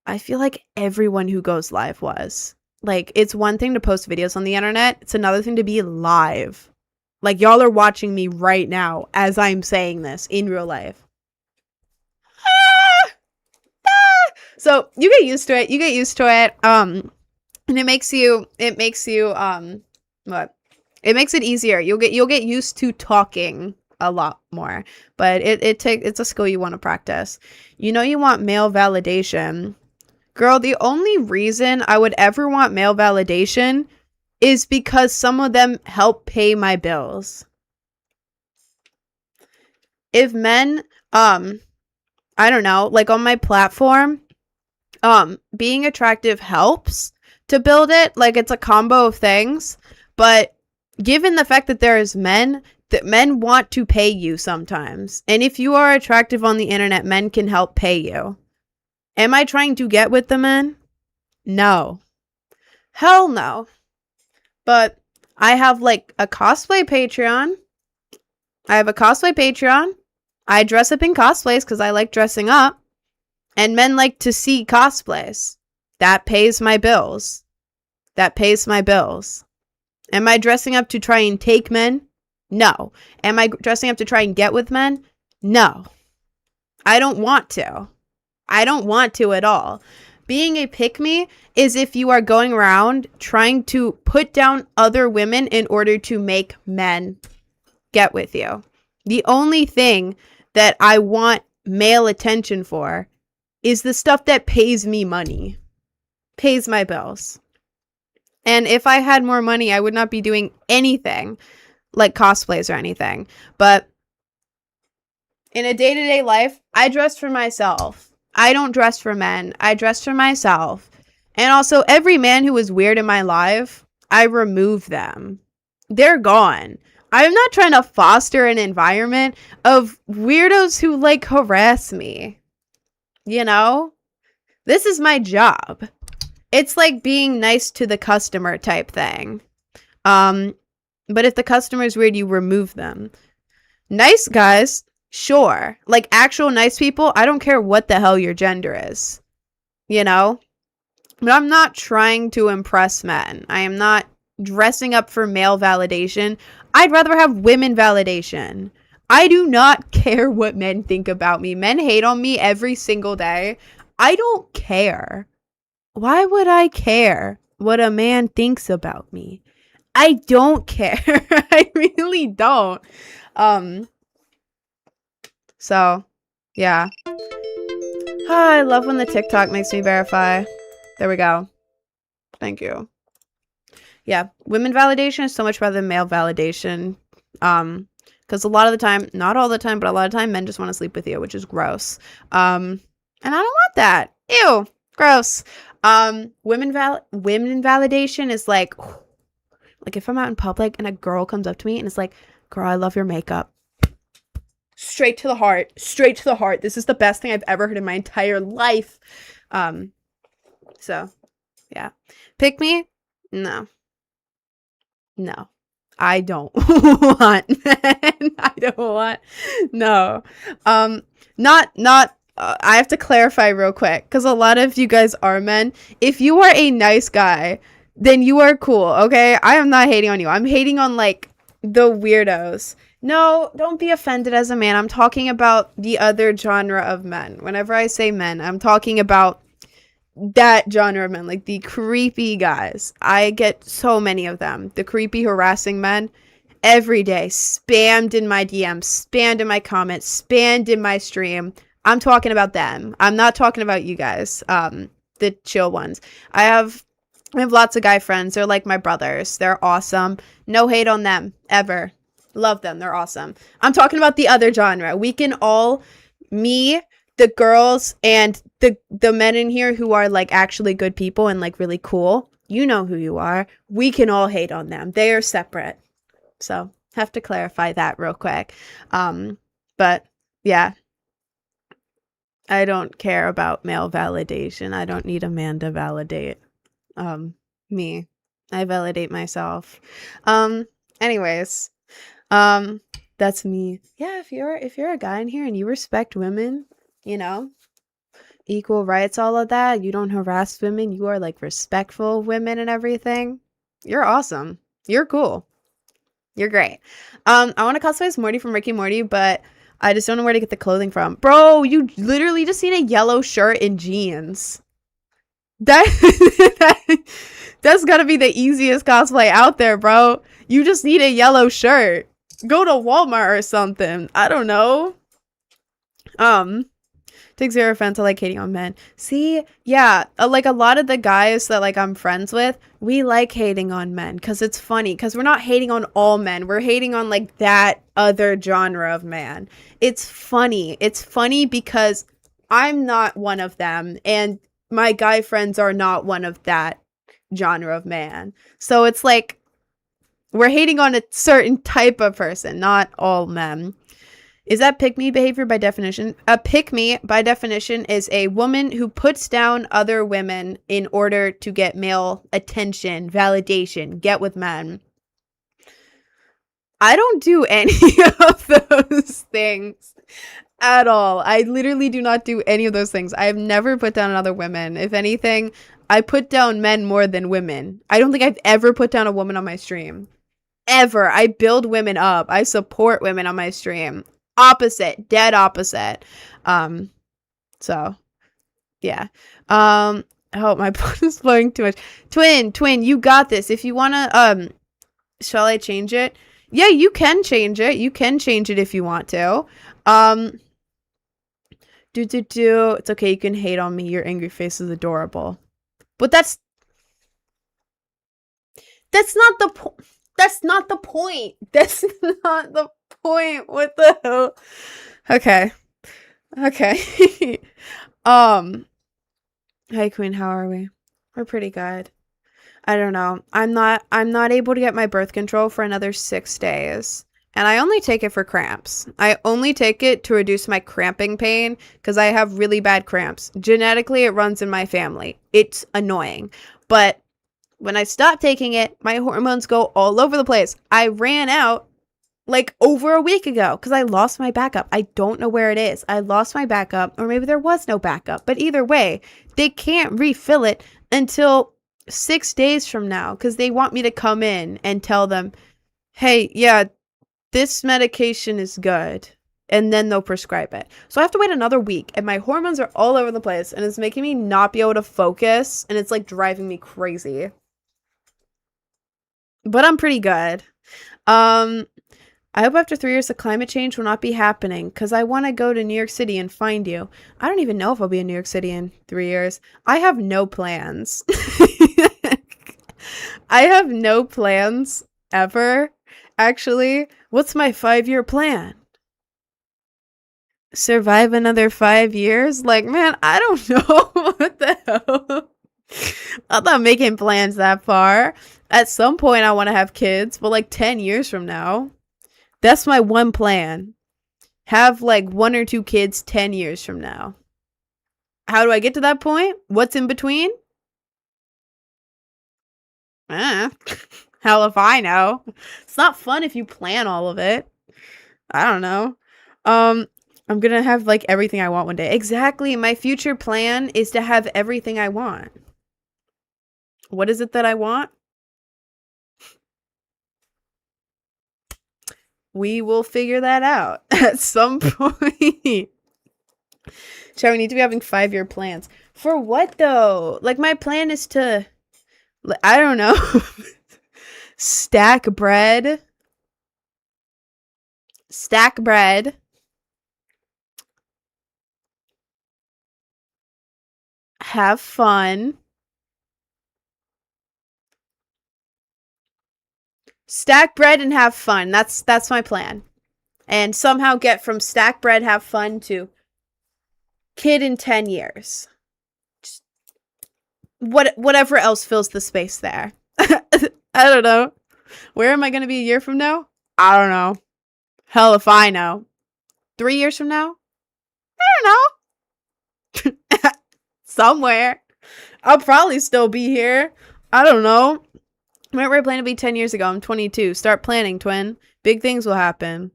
I feel like everyone who goes live was. Like, it's one thing to post videos on the internet. It's another thing to be live. Like, y'all are watching me right now as I'm saying this in real life. So you get used to it. And it makes it easier. You'll get used to talking a lot more. But it's a skill you want to practice. You know you want male validation. Girl, the only reason I would ever want male validation is because some of them help pay my bills. If men, I don't know, like on my platform, being attractive helps to build it. Like, it's a combo of things. But given the fact that there is men, that men want to pay you sometimes. And if you are attractive on the internet, men can help pay you. Am I trying to get with the men? No. Hell no. But I have, like, a cosplay Patreon. I dress up in cosplays because I like dressing up. And men like to see cosplays. That pays my bills. Am I dressing up to try and take men? No. Am I dressing up to try and get with men? No. I don't want to. At all. Being a pick-me is if you are going around trying to put down other women in order to make men get with you. The only thing that I want male attention for is the stuff that pays me money. Pays my bills. And if I had more money, I would not be doing anything like cosplays or anything. But in a day-to-day life, I dress for myself. I don't dress for men. I dress for myself. And also, every man who is weird in my life, I remove them. They're gone. I'm not trying to foster an environment of weirdos who, like, harass me. You know? This is my job. It's like being nice to the customer type thing. But if the customer is weird, you remove them. Nice guys, sure. Like, actual nice people, I don't care what the hell your gender is. You know? But I'm not trying to impress men. I am not dressing up for male validation. I'd rather have women validation. I do not care what men think about me. Men hate on me every single day. I don't care. Why would I care what a man thinks about me? I don't care. I really don't. So, yeah. I love when the TikTok makes me verify. There we go. Thank you. Yeah, women validation is so much better than male validation. Because a lot of the time, not all the time, but a lot of the time, men just want to sleep with you, which is gross. And I don't want that. Ew, gross. Women validation is like if I'm out in public and a girl comes up to me and is like, girl, I love your makeup. Straight to the heart. This is the best thing I've ever heard in my entire life. So, yeah. Pick me? No. I don't want men. No. I have to clarify real quick, because a lot of you guys are men. If you are a nice guy, then you are cool, okay? I am not hating on you. I'm hating on, like, the weirdos. No, don't be offended as a man. I'm talking about the other genre of men. Whenever I say men, I'm talking about that genre of men, like the creepy guys. I get so many of them. The creepy harassing men every day, spammed in my DMs, spammed in my comments, spammed in my stream. I'm talking about them. I'm not talking about you guys. The chill ones. I have lots of guy friends. They're like my brothers. They're awesome. No hate on them ever. Love them. They're awesome. I'm talking about the other genre. We can all, me, the girls, and the men in here who are like actually good people and like really cool. You know who you are. We can all hate on them. They are separate. So have to clarify that real quick. But yeah, I don't care about male validation. I don't need a man to validate me. I validate myself. Anyways, that's me. Yeah, if you're a guy in here and you respect women, you know, equal rights, all of that, you don't harass women, you are like respectful of women and everything, you're awesome. You're cool. You're great. I want to cosplay as Morty from Rick and Morty, but I just don't know where to get the clothing from. Bro, you literally just need a yellow shirt and jeans. That's gotta be the easiest cosplay out there, bro. You just need a yellow shirt. Go to Walmart or something. I don't know. Take zero offense. I like hating on men. See, yeah, like a lot of the guys that like I'm friends with, we like hating on men because it's funny. Because we're not hating on all men. We're hating on like that other genre of man. It's funny. It's funny because I'm not one of them, and my guy friends are not one of that genre of man. So it's like we're hating on a certain type of person, not all men. Is that pick-me behavior by definition? A pick-me, by definition, is a woman who puts down other women in order to get male attention, validation, get with men. I don't do any of those things at all. I literally do not do any of those things. I have never put down other women. If anything, I put down men more than women. I don't think I've ever put down a woman on my stream. Ever. I build women up. I support women on my stream. Opposite, dead opposite. So yeah. Oh, my blood is flowing too much. Twin, you got this. If you wanna, shall I change it? Yeah, you can change it. You can change it if you want to. It's okay. You can hate on me. Your angry face is adorable. But that's not the point. That's not the point. That's not the point. What the hell? Okay. Hey Queen, how are we? We're pretty good. I don't know. I'm not able to get my birth control for another 6 days. And I only take it for cramps. I only take it to reduce my cramping pain because I have really bad cramps. Genetically, it runs in my family. It's annoying. But when I stop taking it, my hormones go all over the place. I ran out like over a week ago because I lost my backup. I don't know where it is. I lost my backup, or maybe there was no backup. But either way, they can't refill it until 6 days from now because they want me to come in and tell them, hey, yeah, this medication is good. And then they'll prescribe it. So I have to wait another week, and my hormones are all over the place, and it's making me not be able to focus, and it's like driving me crazy. But I'm pretty good. I hope after 3 years the climate change will not be happening because I want to go to New York City and find you. I don't even know if I'll be in New York City in 3 years. I have no plans. I have no plans ever. Actually, what's my 5-year plan? Survive another 5 years? Like, man, I don't know. What the hell? I'm not making plans that far. At some point, I want to have kids, but like 10 years from now. That's my one plan. Have like 1 or 2 kids 10 years from now. How do I get to that point? What's in between? Hell if I know. It's not fun if you plan all of it. I don't know. I'm gonna have like everything I want one day. Exactly. My future plan is to have everything I want. What is it that I want? We will figure that out at some point. Chad, we need to be having 5-year plans. For what though? Like my plan is to, I don't know, stack bread, have fun, stack bread and have fun. That's my plan. And somehow get from stack bread, have fun to kid in 10 years. Just whatever else fills the space there. I don't know. Where am I going to be a year from now? I don't know. Hell if I know. 3 years from now? I don't know. Somewhere. I'll probably still be here. I don't know. Where were I planning to be 10 years ago? I'm 22. Start planning, twin. Big things will happen.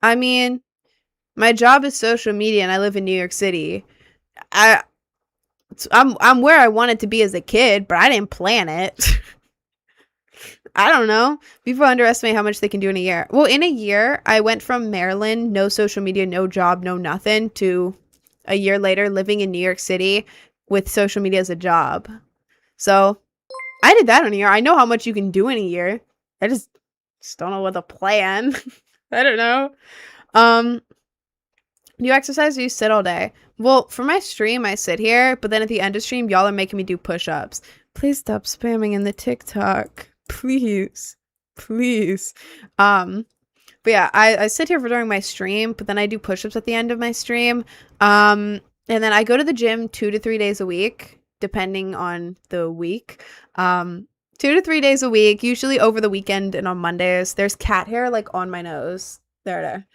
I mean, my job is social media and I live in New York City. I'm where I wanted to be as a kid, but I didn't plan it. I don't know. People underestimate how much they can do in a year. Well, in a year, I went from Maryland, no social media, no job, no nothing, to a year later living in New York City with social media as a job. So I did that in a year. I know how much you can do in a year. I just don't know what the plan. I don't know. Do you exercise or you sit all day? Well, for my stream, I sit here, but then at the end of stream, y'all are making me do push-ups. Please stop spamming in the TikTok. Please. But yeah, I sit here for during my stream, but then I do push-ups at the end of my stream. And then I go to the gym 2 to 3 days a week, depending on the week. 2 to 3 days a week, usually over the weekend and on Mondays. There's cat hair like on my nose. There.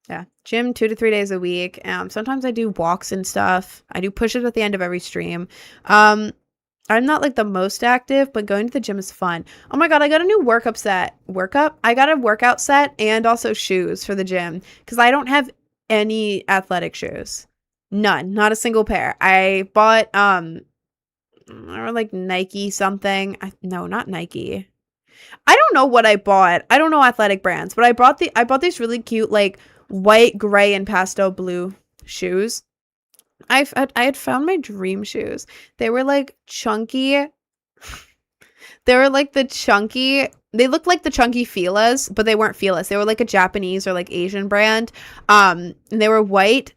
Yeah, gym 2 to 3 days a week. Sometimes I do walks and stuff. I do push-ups at the end of every stream. I'm not like the most active, but going to the gym is fun. Oh my god, I got a new workout set. I got a workout set and also shoes for the gym because I don't have any athletic shoes. None, not a single pair. I bought or like Nike something. No, not Nike. I don't know what I bought. I don't know athletic brands, but I bought these really cute like white, gray, and pastel blue shoes. I had found my dream shoes. They were like chunky. They were like they looked like the chunky Fila's, but they weren't Fila's. They were like a Japanese or like Asian brand. And they were white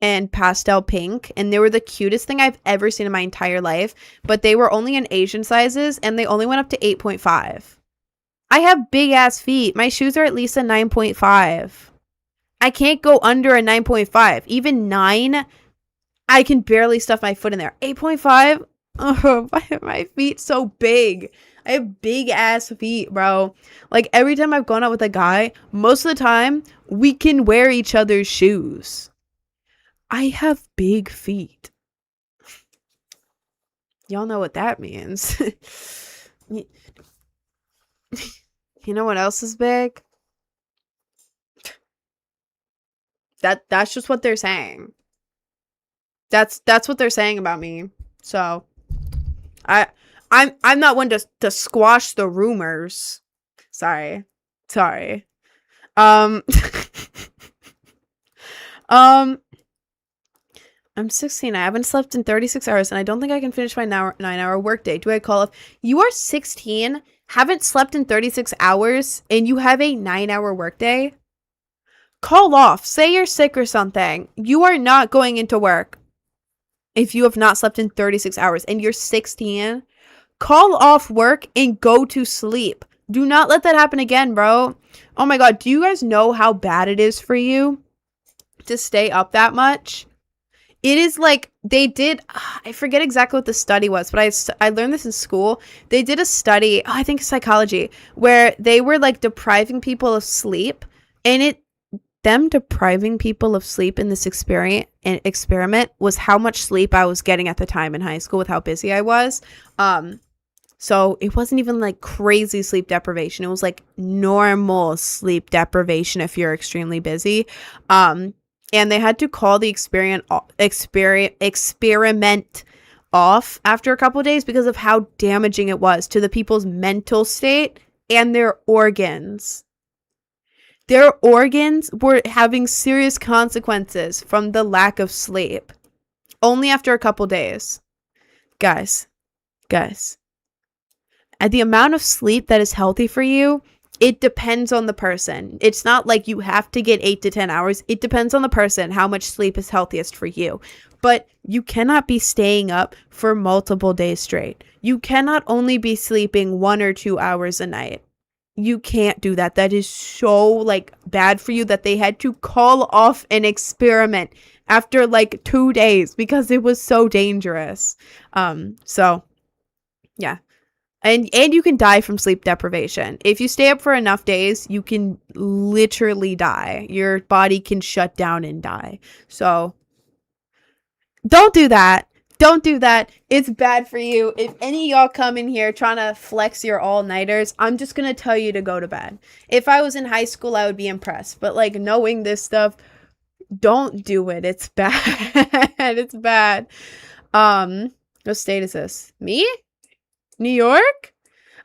and pastel pink, and they were the cutest thing I've ever seen in my entire life, but they were only in Asian sizes and they only went up to 8.5. I have big ass feet. My shoes are at least a 9.5. I can't go under a 9.5. Even 9, I can barely stuff my foot in there. 8.5? Oh, why are my feet so big? I have big ass feet, bro. Like every time I've gone out with a guy, most of the time we can wear each other's shoes. I have big feet. Y'all know what that means. You know what else is big? That's just what they're saying. That's what they're saying about me. So I'm not one to squash the rumors. Sorry. I'm 16. I haven't slept in 36 hours and I don't think I can finish my 9-hour workday. Do I call off? You are 16, haven't slept in 36 hours, and you have a 9-hour workday? Call off. Say you're sick or something. You are not going into work if you have not slept in 36 hours and you're 16. Call off work and go to sleep. Do not let that happen again, bro. Oh my god, do you guys know how bad it is for you to stay up that much? It is like they did, I forget exactly what the study was, but I learned this in school. They did a study, I think psychology, where they were like depriving people of sleep, and them depriving people of sleep in this experiment was how much sleep I was getting at the time in high school with how busy I was. So it wasn't even like crazy sleep deprivation. It was like normal sleep deprivation if you're extremely busy. And they had to call the experiment off after a couple of days because of how damaging it was to the people's mental state and their organs. Their organs were having serious consequences from the lack of sleep. Only after a couple days. Guys. And the amount of sleep that is healthy for you, it depends on the person. It's not like you have to get 8 to 10 hours. It depends on the person how much sleep is healthiest for you. But you cannot be staying up for multiple days straight. You cannot only be sleeping 1 or 2 hours a night. You can't do that. That is so like bad for you that they had to call off an experiment after like 2 days because it was so dangerous. So yeah. And you can die from sleep deprivation. If you stay up for enough days, you can literally die. Your body can shut down and die. So don't do that. Don't do that. It's bad for you. If any of y'all come in here trying to flex your all-nighters, I'm just going to tell you to go to bed. If I was in high school, I would be impressed. But like knowing this stuff, don't do it. It's bad. It's bad. What state is this? Me? New York?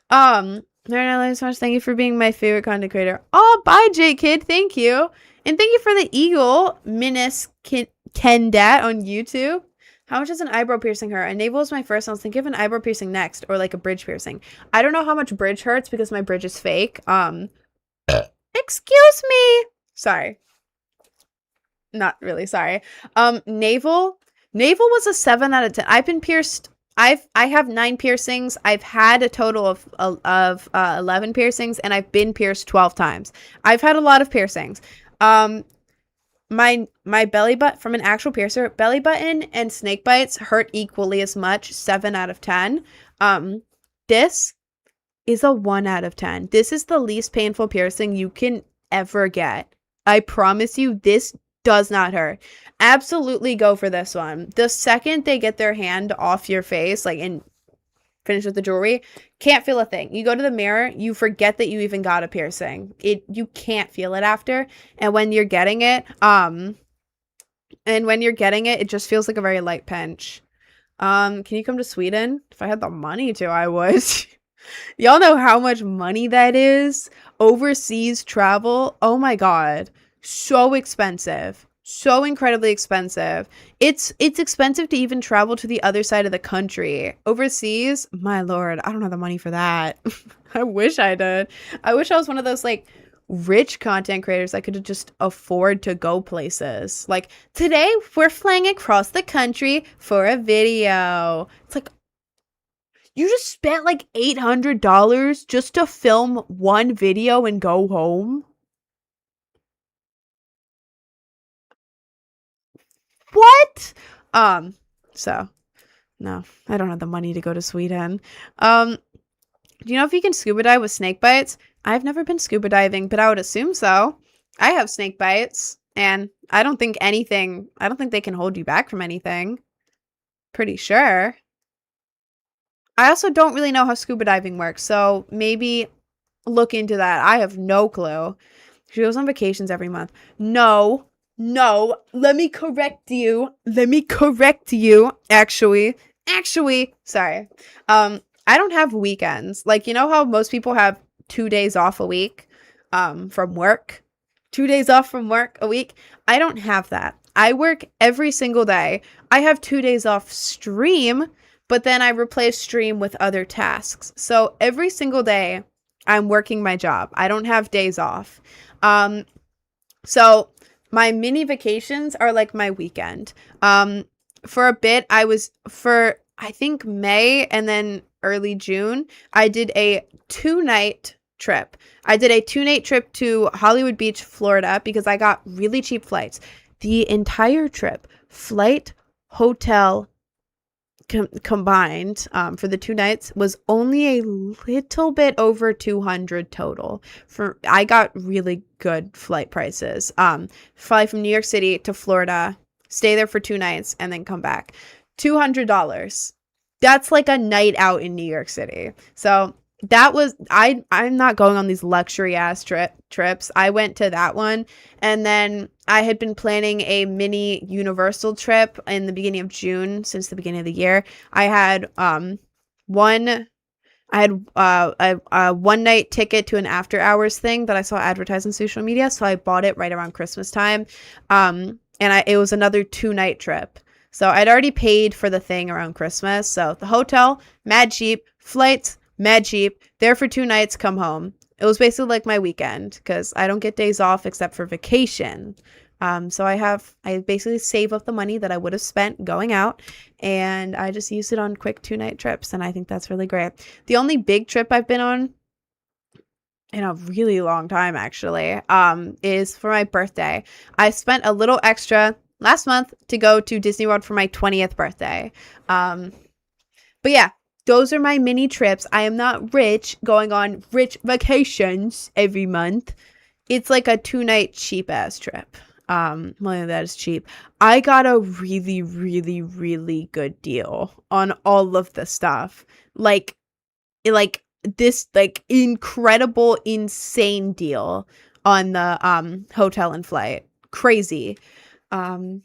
So much. Thank you for being my favorite content creator. Oh, bye, J Kid. Thank you. And thank you for the eagle, Minis Kendat on YouTube. How much does an eyebrow piercing hurt? A navel is my first. I was thinking of an eyebrow piercing next, or like a bridge piercing. I don't know how much bridge hurts because my bridge is fake. Excuse me. Sorry. Not really sorry. Navel was a 7 out of 10. I've been pierced. I have 9 piercings. I've had a total of 11 piercings, and I've been pierced 12 times. I've had a lot of piercings. My belly button from an actual piercer, belly button and snake bites hurt equally as much, 7 out of 10. This is a 1 out of 10. This is the least painful piercing you can ever get. I promise you, this does not hurt. Absolutely go for this one. The second they get their hand off your face, like, and finish with the jewelry, can't feel a thing. You go to the mirror, you forget that you even got a piercing. You can't feel it after. And when you're getting it, it just feels like a very light pinch. Can you come to Sweden? If I had the money to, I would. Y'all know how much money that is? Overseas travel, oh my god. So expensive. So incredibly expensive. It's expensive to even travel to the other side of the country. Overseas, my lord, I don't have the money for that. I wish I did. I wish I was one of those like rich content creators that could just afford to go places. Like today we're flying across the country for a video. It's like you just spent like $800 just to film one video and go home. What? So no, I don't have the money to go to Sweden. Do you know if you can scuba dive with snake bites? I've never been scuba diving, but I would assume so. I have snake bites, and I don't think they can hold you back from anything. Pretty sure. I also don't really know how scuba diving works, so maybe look into that. I have no clue. She goes on vacations every month. No, let me correct you. Actually, sorry. I don't have weekends. Like, you know how most people have 2 days off a week from work? 2 days off from work a week? I don't have that. I work every single day. I have 2 days off stream, but then I replace stream with other tasks. So every single day I'm working my job. I don't have days off. So my mini vacations are like my weekend. For a bit, I think May and then early June, I did a 2-night trip. I did a 2-night trip to Hollywood Beach, Florida, because I got really cheap flights. The entire trip, flight, hotel, combined for the 2 nights was only a little bit over $200 total. I got really good flight prices. Fly from New York City to Florida, stay there for 2 nights, and then come back. $200. That's like a night out in New York City. So that was I'm not going on these luxury ass trips. I went to that one, and then I had been planning a mini Universal trip in the beginning of June since the beginning of the year. I had I had a one night ticket to an after hours thing that I saw advertised on social media, so I bought it right around Christmas time. And it was another 2-night trip. So I'd already paid for the thing around Christmas. So the hotel, mad cheap, flights, mad cheap, there for 2 nights, come home. It was basically like my weekend because I don't get days off except for vacation. So I basically save up the money that I would have spent going out, and I just use it on quick 2-night trips, and I think that's really great. The only big trip I've been on in a really long time, actually, is for my birthday. I spent a little extra last month to go to Disney World for my 20th birthday. But yeah, those are my mini trips. I am not rich going on rich vacations every month. It's like a 2-night cheap ass trip. Well, that is cheap. I got a really, really, really good deal on all of the stuff. Like this, like, incredible, insane deal on the hotel and flight. Crazy. What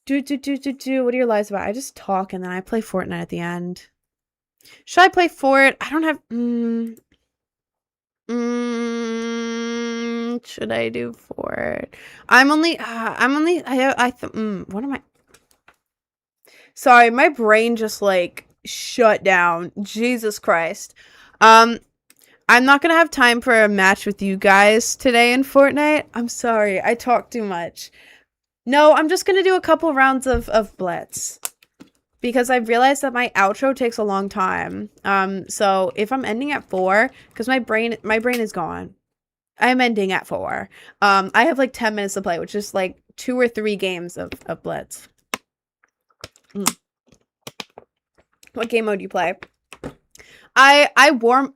are your lies about? I just talk and then I play Fortnite at the end. Should I play Fort? I don't have. Should I do Fort? What am I? Sorry, my brain just like shut down. Jesus Christ. I'm not gonna have time for a match with you guys today in Fortnite. I'm sorry, I talk too much. No, I'm just gonna do a couple rounds of Blitz. Because I've realized that my outro takes a long time. So if I'm ending at 4, because my brain is gone. I'm ending at 4. I have like 10 minutes to play, which is like 2 or 3 games of Blitz. What game mode do you play? I warm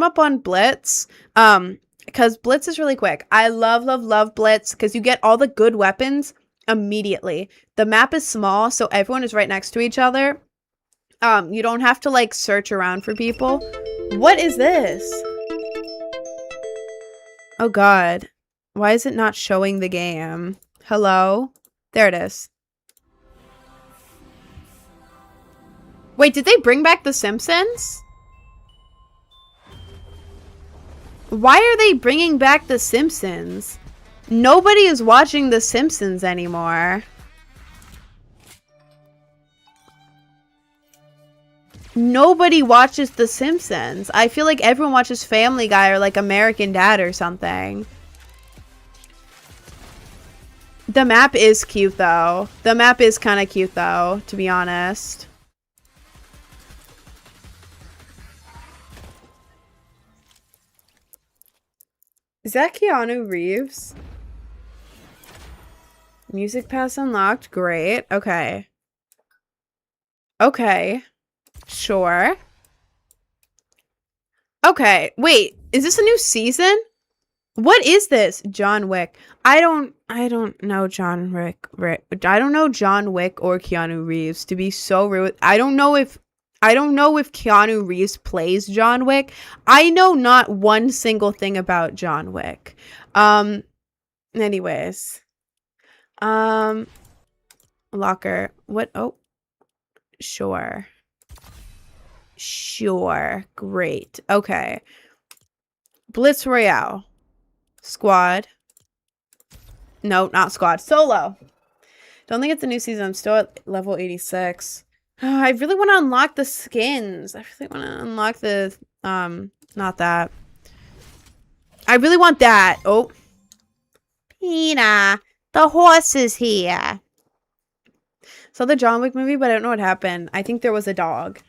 up on Blitz. Because Blitz is really quick. I love Blitz because you get all the good weapons immediately. The map is small, so everyone is right next to each other. You don't have to like search around for people. What is this? Oh god. Why is it not showing the game? Hello? There it is. Wait, did they bring back The Simpsons? Why are they bringing back The Simpsons? Nobody is watching The Simpsons anymore. Nobody watches The Simpsons. I feel like everyone watches Family Guy or like American Dad or something. The map is cute though. The map is kind of cute though, to be honest. Is that Keanu Reeves? Music pass unlocked. Great. Okay. Okay. Sure. Okay. Wait. Is this a new season? What is this? John Wick. I don't know John Wick. I don't know John Wick or Keanu Reeves, to be so rude. I don't know if Keanu Reeves plays John Wick. I know not one single thing about John Wick. Anyways. Locker. What? Oh. Sure. Sure. Great. Okay. Blitz Royale. Squad. No, not squad. Solo. Don't think it's a new season. I'm still at level 86. I really want to unlock the skins. I really want to unlock the, not that. I really want that. Oh. Pina, the horse is here. Saw the John Wick movie, but I don't know what happened. I think there was a dog.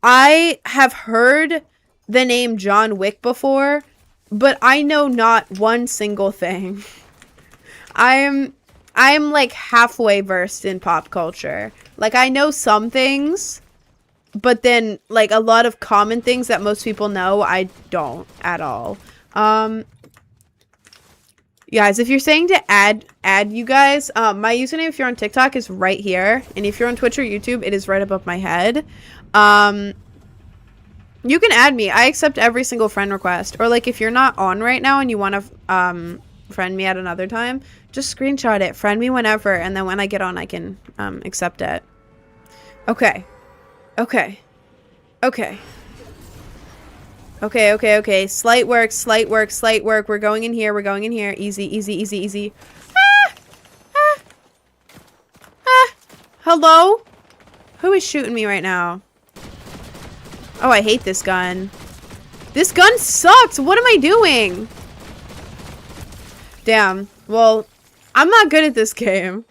I have heard the name John Wick before, but I know not one single thing. I am like halfway versed in pop culture. Like, I know some things, but then like a lot of common things that most people know, I don't at all. Guys, if you're saying to add you guys, my username if you're on TikTok is right here, and if you're on Twitch or YouTube, it is right above my head. You can add me. I accept every single friend request. Or like if you're not on right now and you want to friend me at another time, just screenshot it, friend me whenever, and then when I get on I can accept it. Okay. Okay. Okay. Okay, okay, okay. Slight work, slight work, slight work. We're going in here. We're going in here. Easy, easy, easy, easy. Ah! Ah! Ah! Hello? Who is shooting me right now? Oh, I hate this gun. This gun sucks. What am I doing? Damn. Well, I'm not good at this game.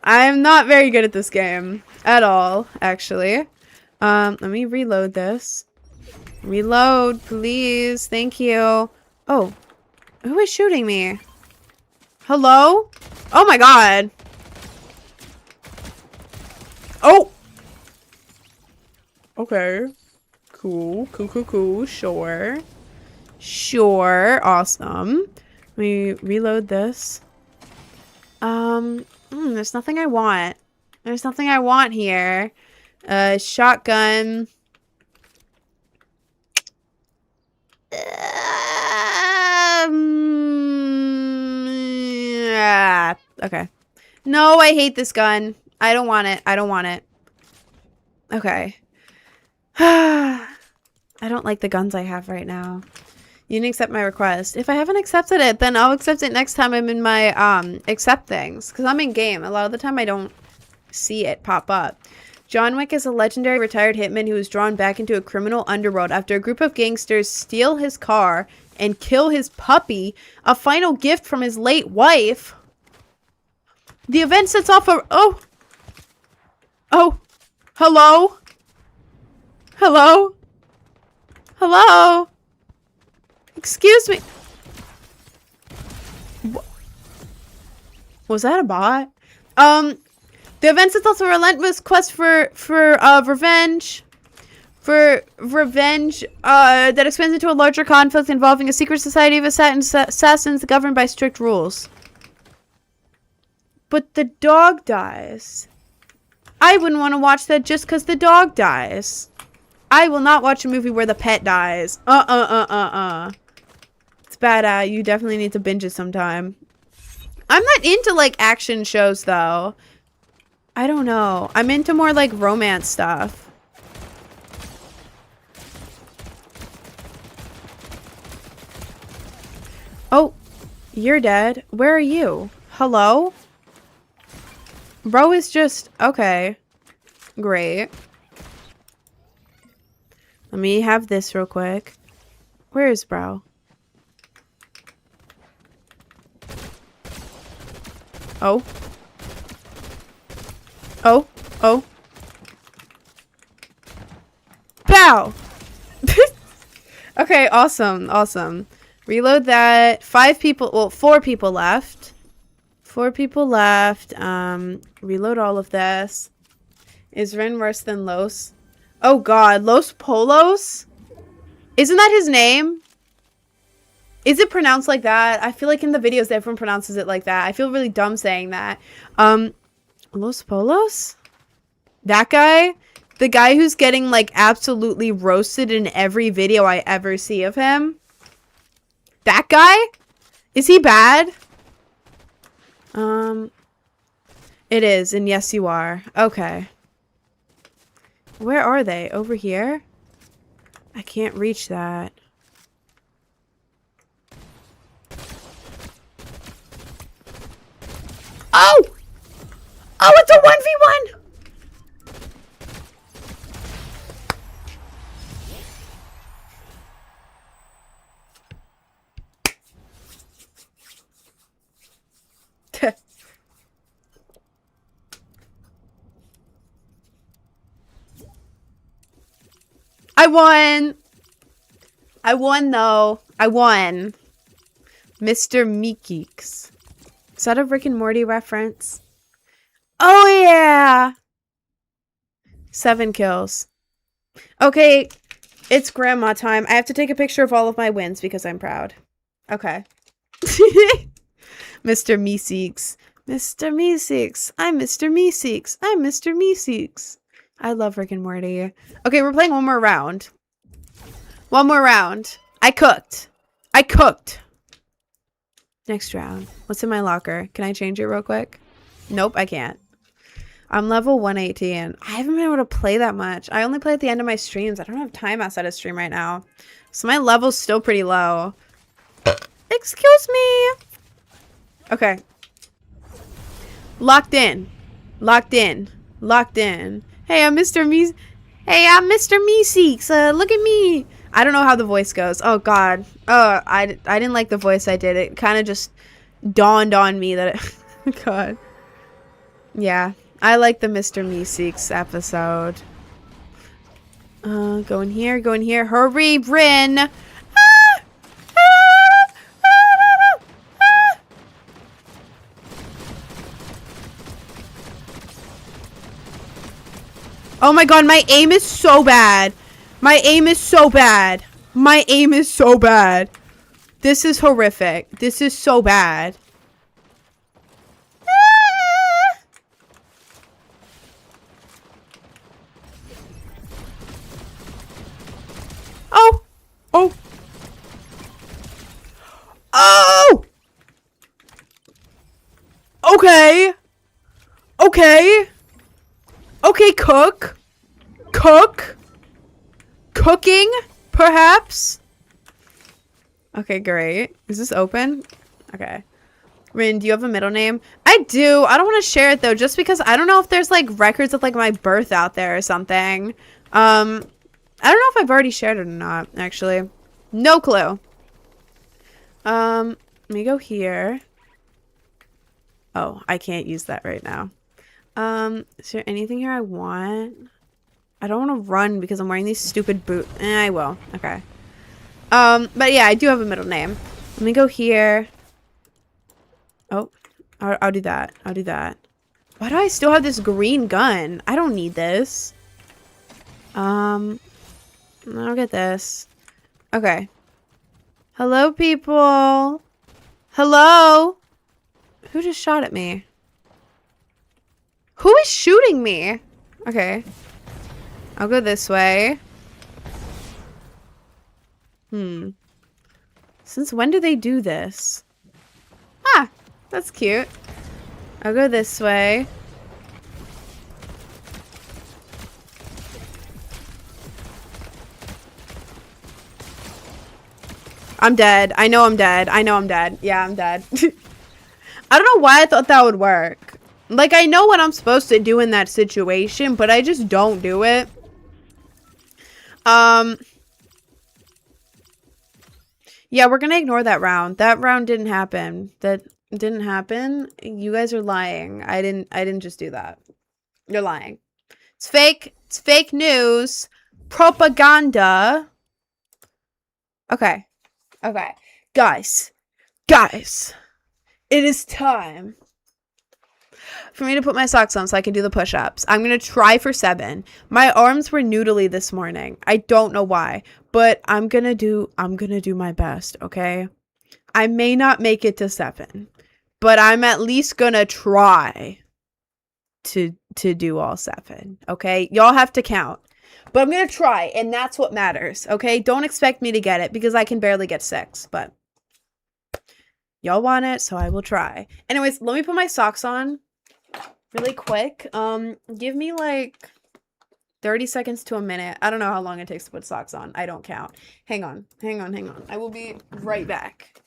I'm not very good at this game. At all, actually. Let me reload this. Reload, please. Thank you. Oh. Who is shooting me? Hello? Oh my god. Oh! Okay. Cool. Cool, cool, cool. Sure. Sure. Awesome. Let me reload this. There's nothing I want. There's nothing I want here. Shotgun. Okay. No, I hate this gun. I don't want it. I don't want it. Okay. I don't like the guns I have right now. You didn't accept my request. If I haven't accepted it, then I'll accept it next time I'm in my accept things. Because I'm in game. A lot of the time I don't see it pop up. John Wick is a legendary retired hitman who is drawn back into a criminal underworld after a group of gangsters steal his car and kill his puppy, a final gift from his late wife. The event sets off a... Oh! Oh! Hello? Hello? Hello? Excuse me. Was that a bot? The event sets off a relentless quest for revenge. That expands into a larger conflict involving a secret society of assassins governed by strict rules. But the dog dies. I wouldn't want to watch that just because the dog dies. I will not watch a movie where the pet dies. It's bad. You definitely need to binge it sometime. I'm not into, like, action shows, though. I don't know. I'm into more, like, romance stuff. Oh, you're dead. Where are you? Hello? Bro is just... Okay. Great. Let me have this real quick. Where is bro? Oh. Oh. Oh. Pow! Okay, awesome. Awesome. Reload that. 5 people... Well, 4 people left. 4 people left. Reload all of this. Is Ren worse than Los? Oh god, Los Polos? Isn't that his name? Is it pronounced like that? I feel like in the videos everyone pronounces it like that. I feel really dumb saying that. Los Polos? That guy? The guy who's getting like absolutely roasted in every video I ever see of him? That guy? Is he bad? It is, and yes you are. Okay. Where are they? Over here? I can't reach that. Oh! Oh, it's a 1v1! I won! I won, though. I won. Mr. Meekeeks. Is that a Rick and Morty reference? Oh, yeah! 7 kills. Okay, it's grandma time. I have to take a picture of all of my wins because I'm proud. Okay. Mr. Meeseeks. Mr. Meeseeks. I'm Mr. Meeseeks. I'm Mr. Meeseeks. I love Rick and Morty. Okay, we're playing one more round. One more round. I cooked. I cooked. Next round. What's in my locker? Can I change it real quick? Nope, I can't. I'm level 118. I haven't been able to play that much. I only play at the end of my streams. I don't have time outside of stream right now. So my level's still pretty low. Excuse me. Okay. Locked in. Locked in. Locked in. Hey, I'm Mr. Me. Hey, I'm Mr. Meeseeks. Look at me. I don't know how the voice goes. Oh, God. I didn't like the voice I did. It kind of just dawned on me that it... God. Yeah. I like the Mr. Meeseeks episode. Go in here. Go in here. Hurry, Bryn. Oh my god, my aim is so bad. My aim is so bad. My aim is so bad. This is horrific. This is so bad. Oh. Oh. Oh! Okay. Okay. Okay, cook. Cook. Cooking, perhaps? Okay, great. Is this open? Okay. Rin, do you have a middle name? I do. I don't want to share it, though, just because I don't know if there's, like, records of, like, my birth out there or something. I don't know if I've already shared it or not, actually. No clue. Let me go here. Oh, I can't use that right now. Is there anything here I want? I don't want to run because I'm wearing these stupid boots. I will. Okay. But yeah, I do have a middle name. Let me go here. Oh, I'll do that. I'll do that. Why do I still have this green gun? I don't need this. I'll get this. Okay. Hello, people. Hello? Who just shot at me? Who is shooting me? Okay. I'll go this way. Since when do they do this? Ah, that's cute. I'll go this way. I'm dead. I know I'm dead. I know I'm dead. Yeah, I'm dead. I don't know why I thought that would work. Like, I know what I'm supposed to do in that situation, but I just don't do it. Yeah, we're gonna ignore that round. That round didn't happen. That didn't happen. You guys are lying. I didn't just do that. You're lying. It's fake. It's fake news. Propaganda. Okay. Okay. Guys. Guys. It is time for me to put my socks on so I can do the push-ups. I'm going to try for 7. My arms were noodly this morning. I don't know why, but I'm going to do my best, okay? I may not make it to 7, but I'm at least going to try to do all 7, okay? Y'all have to count. But I'm going to try, and that's what matters, okay? Don't expect me to get it because I can barely get 6, but y'all want it, so I will try. Anyways, let me put my socks on really quick. Give me like 30 seconds to a minute. I don't know how long it takes to put socks on. I don't count. Hang on. I will be right back.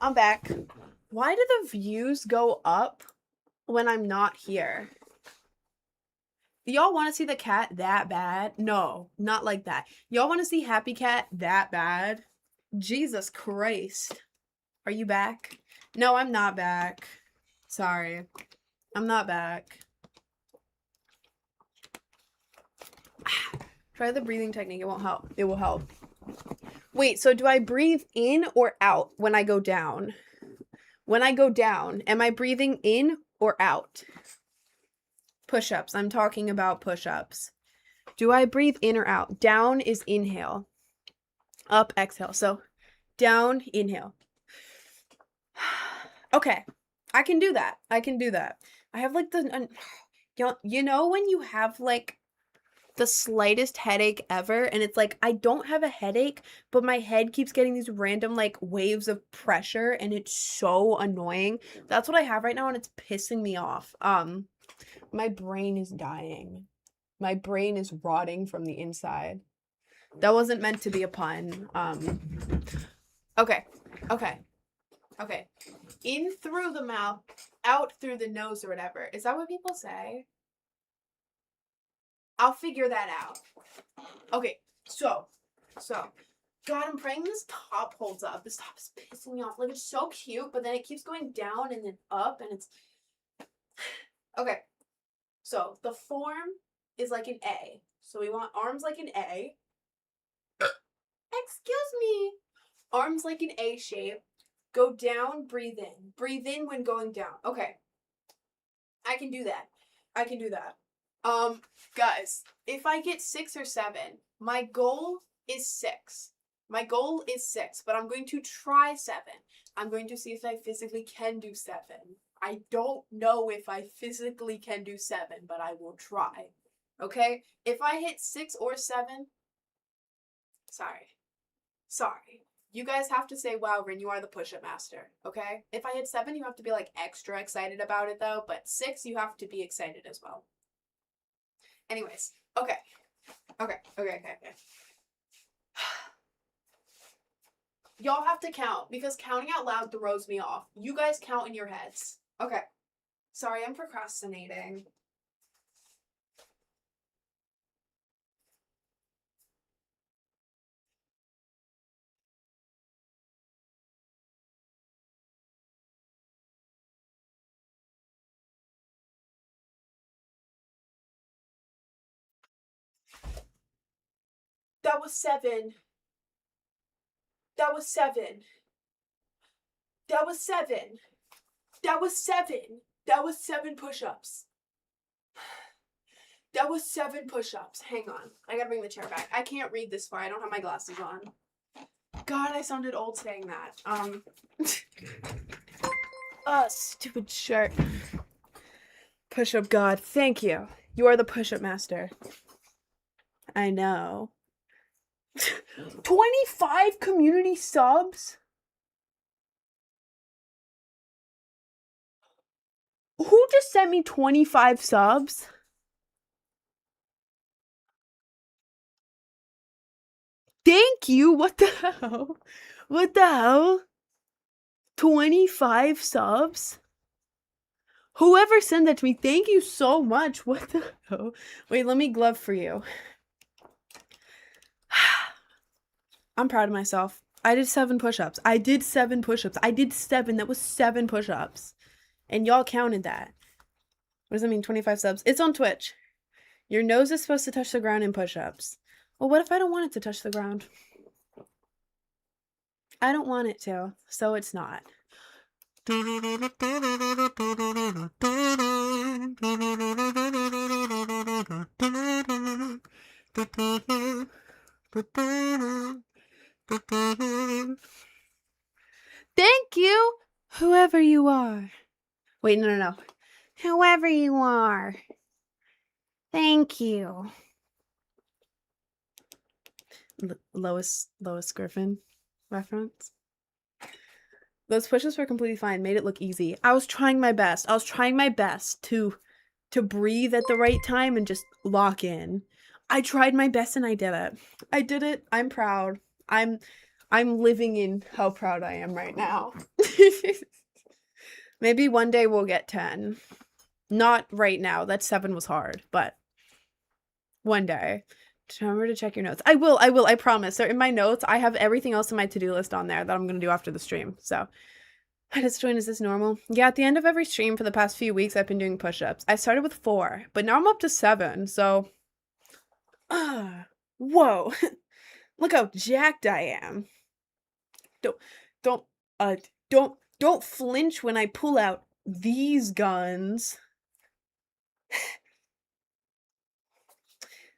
I'm back. Why do the views go up when I'm not here? Do y'all want to see the cat that bad? No, not like that. Y'all want to see Happy Cat that bad? Jesus Christ. Are you back? No, I'm not back. Sorry. I'm not back. Try the breathing technique. It won't help. It will help. Wait, so do I breathe in or out when I go down? When I go down, am I breathing in or out? Push-ups. I'm talking about push-ups. Do I breathe in or out? Down is inhale. Up, exhale. So down, inhale. Okay. I can do that. I can do that. I have like you know when you have like the slightest headache ever and it's like I don't have a headache, but my head keeps getting these random like waves of pressure and it's so annoying. That's what I have right now and it's pissing me off. My brain is dying. My brain is rotting from the inside. That wasn't meant to be a pun. Okay. In through the mouth, out through the nose or whatever. Is that what people say? I'll figure that out. Okay, so, God, I'm praying this top holds up. This top is pissing me off. Like, it's so cute, but then it keeps going down and then up, and it's... Okay, so the form is like an A. So we want arms like an A. Excuse me. Arms like an A shape. Go down, breathe in. Breathe in when going down. Okay. I can do that. Guys, if I get 6 or 7, my goal is 6. But I'm going to try 7. I'm going to see if I physically can do 7. I don't know if I physically can do 7, but I will try. Okay? If I hit 6 or 7, sorry. You guys have to say, wow, Rin, you are the push-up master, okay? If I hit 7, you have to be, like, extra excited about it, though. But 6, you have to be excited as well. Anyways, okay. Y'all have to count, because counting out loud throws me off. You guys count in your heads. Okay. Sorry, I'm procrastinating. That was 7. That was 7 push-ups. That was 7 push-ups. Hang on. I gotta bring the chair back. I can't read this far. I don't have my glasses on. God, I sounded old saying that. Stupid shirt. Push-up god. Thank you. You are the push-up master. I know. 25 community subs? Who just sent me 25 subs? Thank you. What the hell? 25 subs? Whoever sent that to me, thank you so much. What the hell? Wait, let me glove for you. I'm proud of myself. I did 7 push-ups. That was 7 push-ups. And y'all counted that. What does that mean, 25 subs? It's on Twitch. Your nose is supposed to touch the ground in push-ups. Well, what if I don't want it to touch the ground? I don't want it to, so it's not. Thank you, whoever you are. Wait, no. Whoever you are. Thank you. Lois Griffin reference. Those push-ups were completely fine. Made it look easy. I was trying my best to breathe at the right time and just lock in. I tried my best and I did it. I did it. I'm proud. I'm living in how proud I am right now. Maybe one day we'll get 10. Not right now. That 7 was hard, but one day. Remember to check your notes. I will, I promise. So in my notes, I have everything else in my to-do list on there that I'm going to do after the stream. So, how does join? Is this normal? Yeah, at the end of every stream for the past few weeks, I've been doing push-ups. I started with 4, but now I'm up to 7. So, whoa. Look how jacked I am. Don't, don't flinch when I pull out these guns.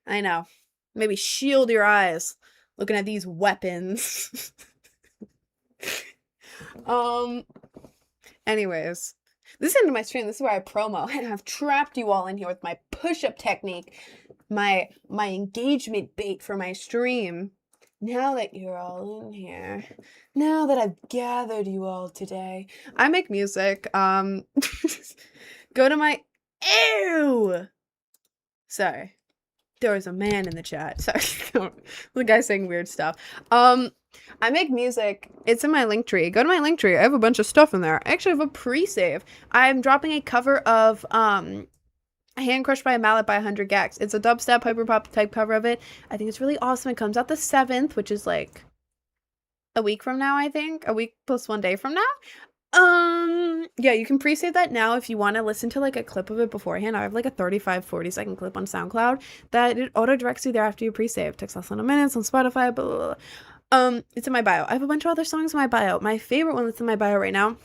I know. Maybe shield your eyes looking at these weapons. Anyways, this is the end of my stream. This is where I promo, and I've trapped you all in here with my push-up technique, my engagement bait for my stream. Now that you're all in here, now that I've gathered you all today, I make music. Go to my Sorry. There was a man in the chat. Sorry. The guy saying weird stuff. I make music. It's in my link tree. Go to my link tree. I have a bunch of stuff in there. I actually have a pre-save. I'm dropping a cover of Hand Crushed by a Mallet by 100 Gex. It's a dubstep hyperpop type cover of it. I think it's really awesome. It comes out the 7th, which is like a week from now, I think. A week plus 1 day from now. Yeah, you can pre-save that now if you want to listen to like a clip of it beforehand. I have like a 35-40 second clip on SoundCloud that it auto directs you there after you pre-save. Takes less than a minute on Spotify, blah, blah, blah. It's in my bio. I have a bunch of other songs in my bio. My favorite one that's in my bio right now,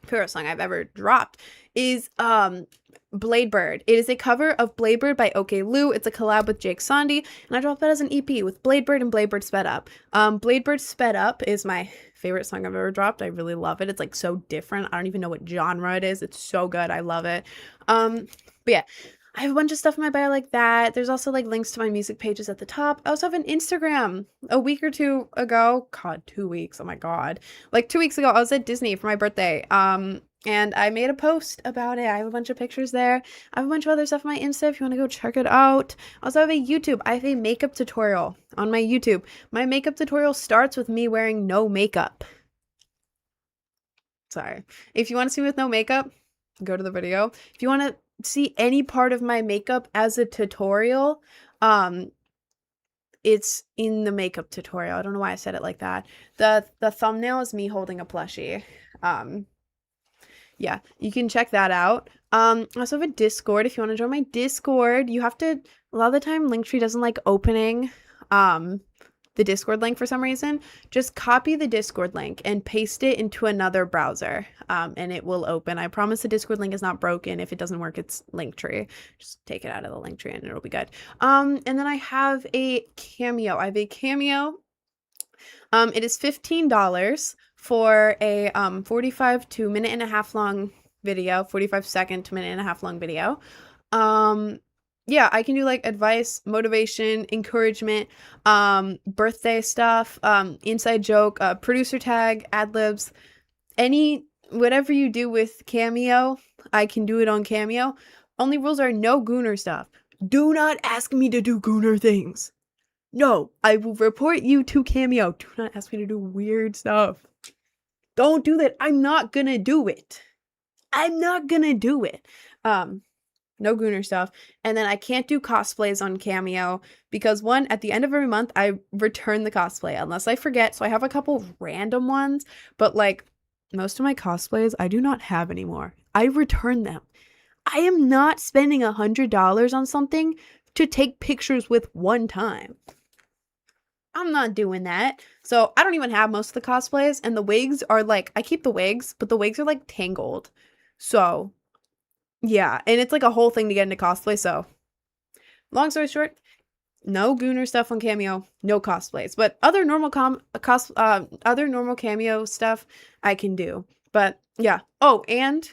favorite song I've ever dropped, is Bladebird. It is a cover of Bladebird by OK Lou. It's a collab with Jake Sondy, and I dropped that as an EP with Bladebird and Bladebird Sped Up. Bladebird Sped Up is my favorite song I've ever dropped. I really love it. It's like so different. I don't even know what genre it is. It's so good. I love it. But yeah, I have a bunch of stuff in my bio like that. There's also like links to my music pages at the top. I also have an Instagram. A week or 2 ago, God, 2 weeks. Oh my God. Like 2 weeks ago, I was at Disney for my birthday. And I made a post about it. I have a bunch of pictures there. I have a bunch of other stuff on my Insta if you want to go check it out. I also have a YouTube. I have a makeup tutorial on my YouTube. My makeup tutorial starts with me wearing no makeup. Sorry. If you want to see me with no makeup, go to the video. If you want to see any part of my makeup as a tutorial, it's in the makeup tutorial. I don't know why I said it like that. The thumbnail is me holding a plushie. Yeah, you can check that out. I also have a Discord. If you want to join my Discord, you have to, a lot of the time, Linktree doesn't like opening the Discord link for some reason. Just copy the Discord link and paste it into another browser, and it will open. I promise the Discord link is not broken. If it doesn't work, it's Linktree. Just take it out of the Linktree and it'll be good. And then I have a Cameo. I have a Cameo. It is $15 for a 45 to minute and a half long video, 45 second to minute and a half long video. Yeah, I can do like advice, motivation, encouragement, birthday stuff, inside joke, producer tag, ad libs, whatever you do with Cameo, I can do it on Cameo. Only rules are no Gooner stuff. Do not ask me to do Gooner things. No, I will report you to Cameo. Do not ask me to do weird stuff. Don't do that. I'm not gonna do it. I'm not gonna do it. No Gooner stuff. And then I can't do cosplays on Cameo because one, at the end of every month, I return the cosplay unless I forget. So I have a couple random ones, but like most of my cosplays, I do not have anymore. I return them. I am not spending $100 on something to take pictures with one time. I'm not doing that. So I don't even have most of the cosplays, and the wigs are like, I keep the wigs, but the wigs are like tangled. So yeah, and it's like a whole thing to get into cosplay. So long story short, no Gooner stuff on Cameo, no cosplays, but other normal other normal Cameo stuff I can do. But yeah. Oh, and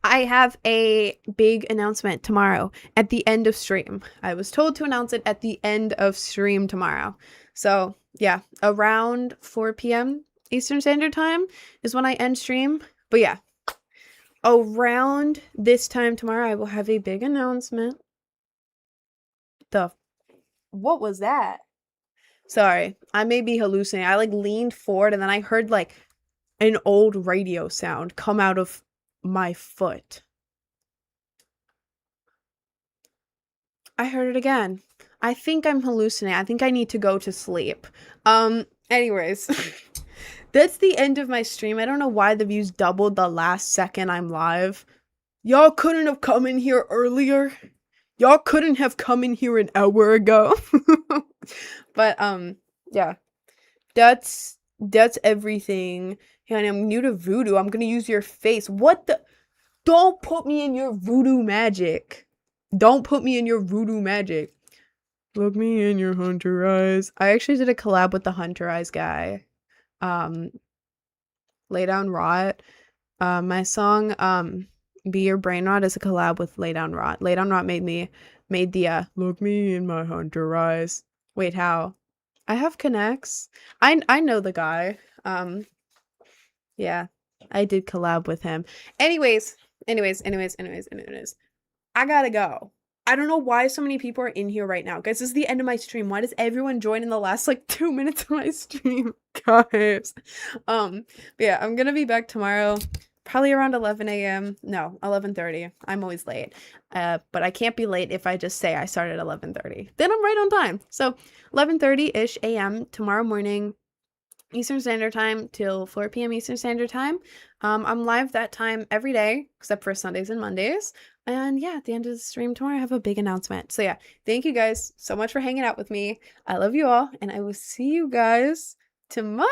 I have a big announcement tomorrow at the end of stream. I was told to announce it at the end of stream tomorrow. So yeah, around 4 p.m. Eastern Standard Time is when I end stream. But yeah, around this time tomorrow, I will have a big announcement. what was that? Sorry, I may be hallucinating. I like leaned forward and then I heard like an old radio sound come out of my foot. I heard it again. I think I'm hallucinating. I think I need to go to sleep. Anyways, that's the end of my stream. I don't know why the views doubled the last second I'm live. Y'all couldn't have come in here earlier. Y'all couldn't have come in here an hour ago. But yeah. That's everything. And I'm new to voodoo. I'm gonna use your face. What the? Don't put me in your voodoo magic. Don't put me in your voodoo magic. Look me in your hunter eyes. I actually did a collab with the hunter eyes guy. Lay Down Rot. My song Be Your Brain Rot is a collab with Lay Down Rot. Lay Down Rot made the look me in my hunter eyes. Wait, how? I have connects. I know the guy. Yeah. I did collab with him. Anyways. I gotta go. I don't know why so many people are in here right now. Guys, this is the end of my stream. Why does everyone join in the last like 2 minutes of my stream? Guys. But yeah, I'm gonna be back tomorrow. Probably around 11 a.m. No, 11:30. I'm always late. But I can't be late if I just say I started at 11:30. Then I'm right on time. So 11:30-ish a.m. tomorrow morning, Eastern Standard Time till 4 p.m. Eastern Standard Time. I'm live that time every day, except for Sundays and Mondays. And yeah, at the end of the stream tomorrow, I have a big announcement. So yeah, thank you guys so much for hanging out with me. I love you all, and I will see you guys tomorrow.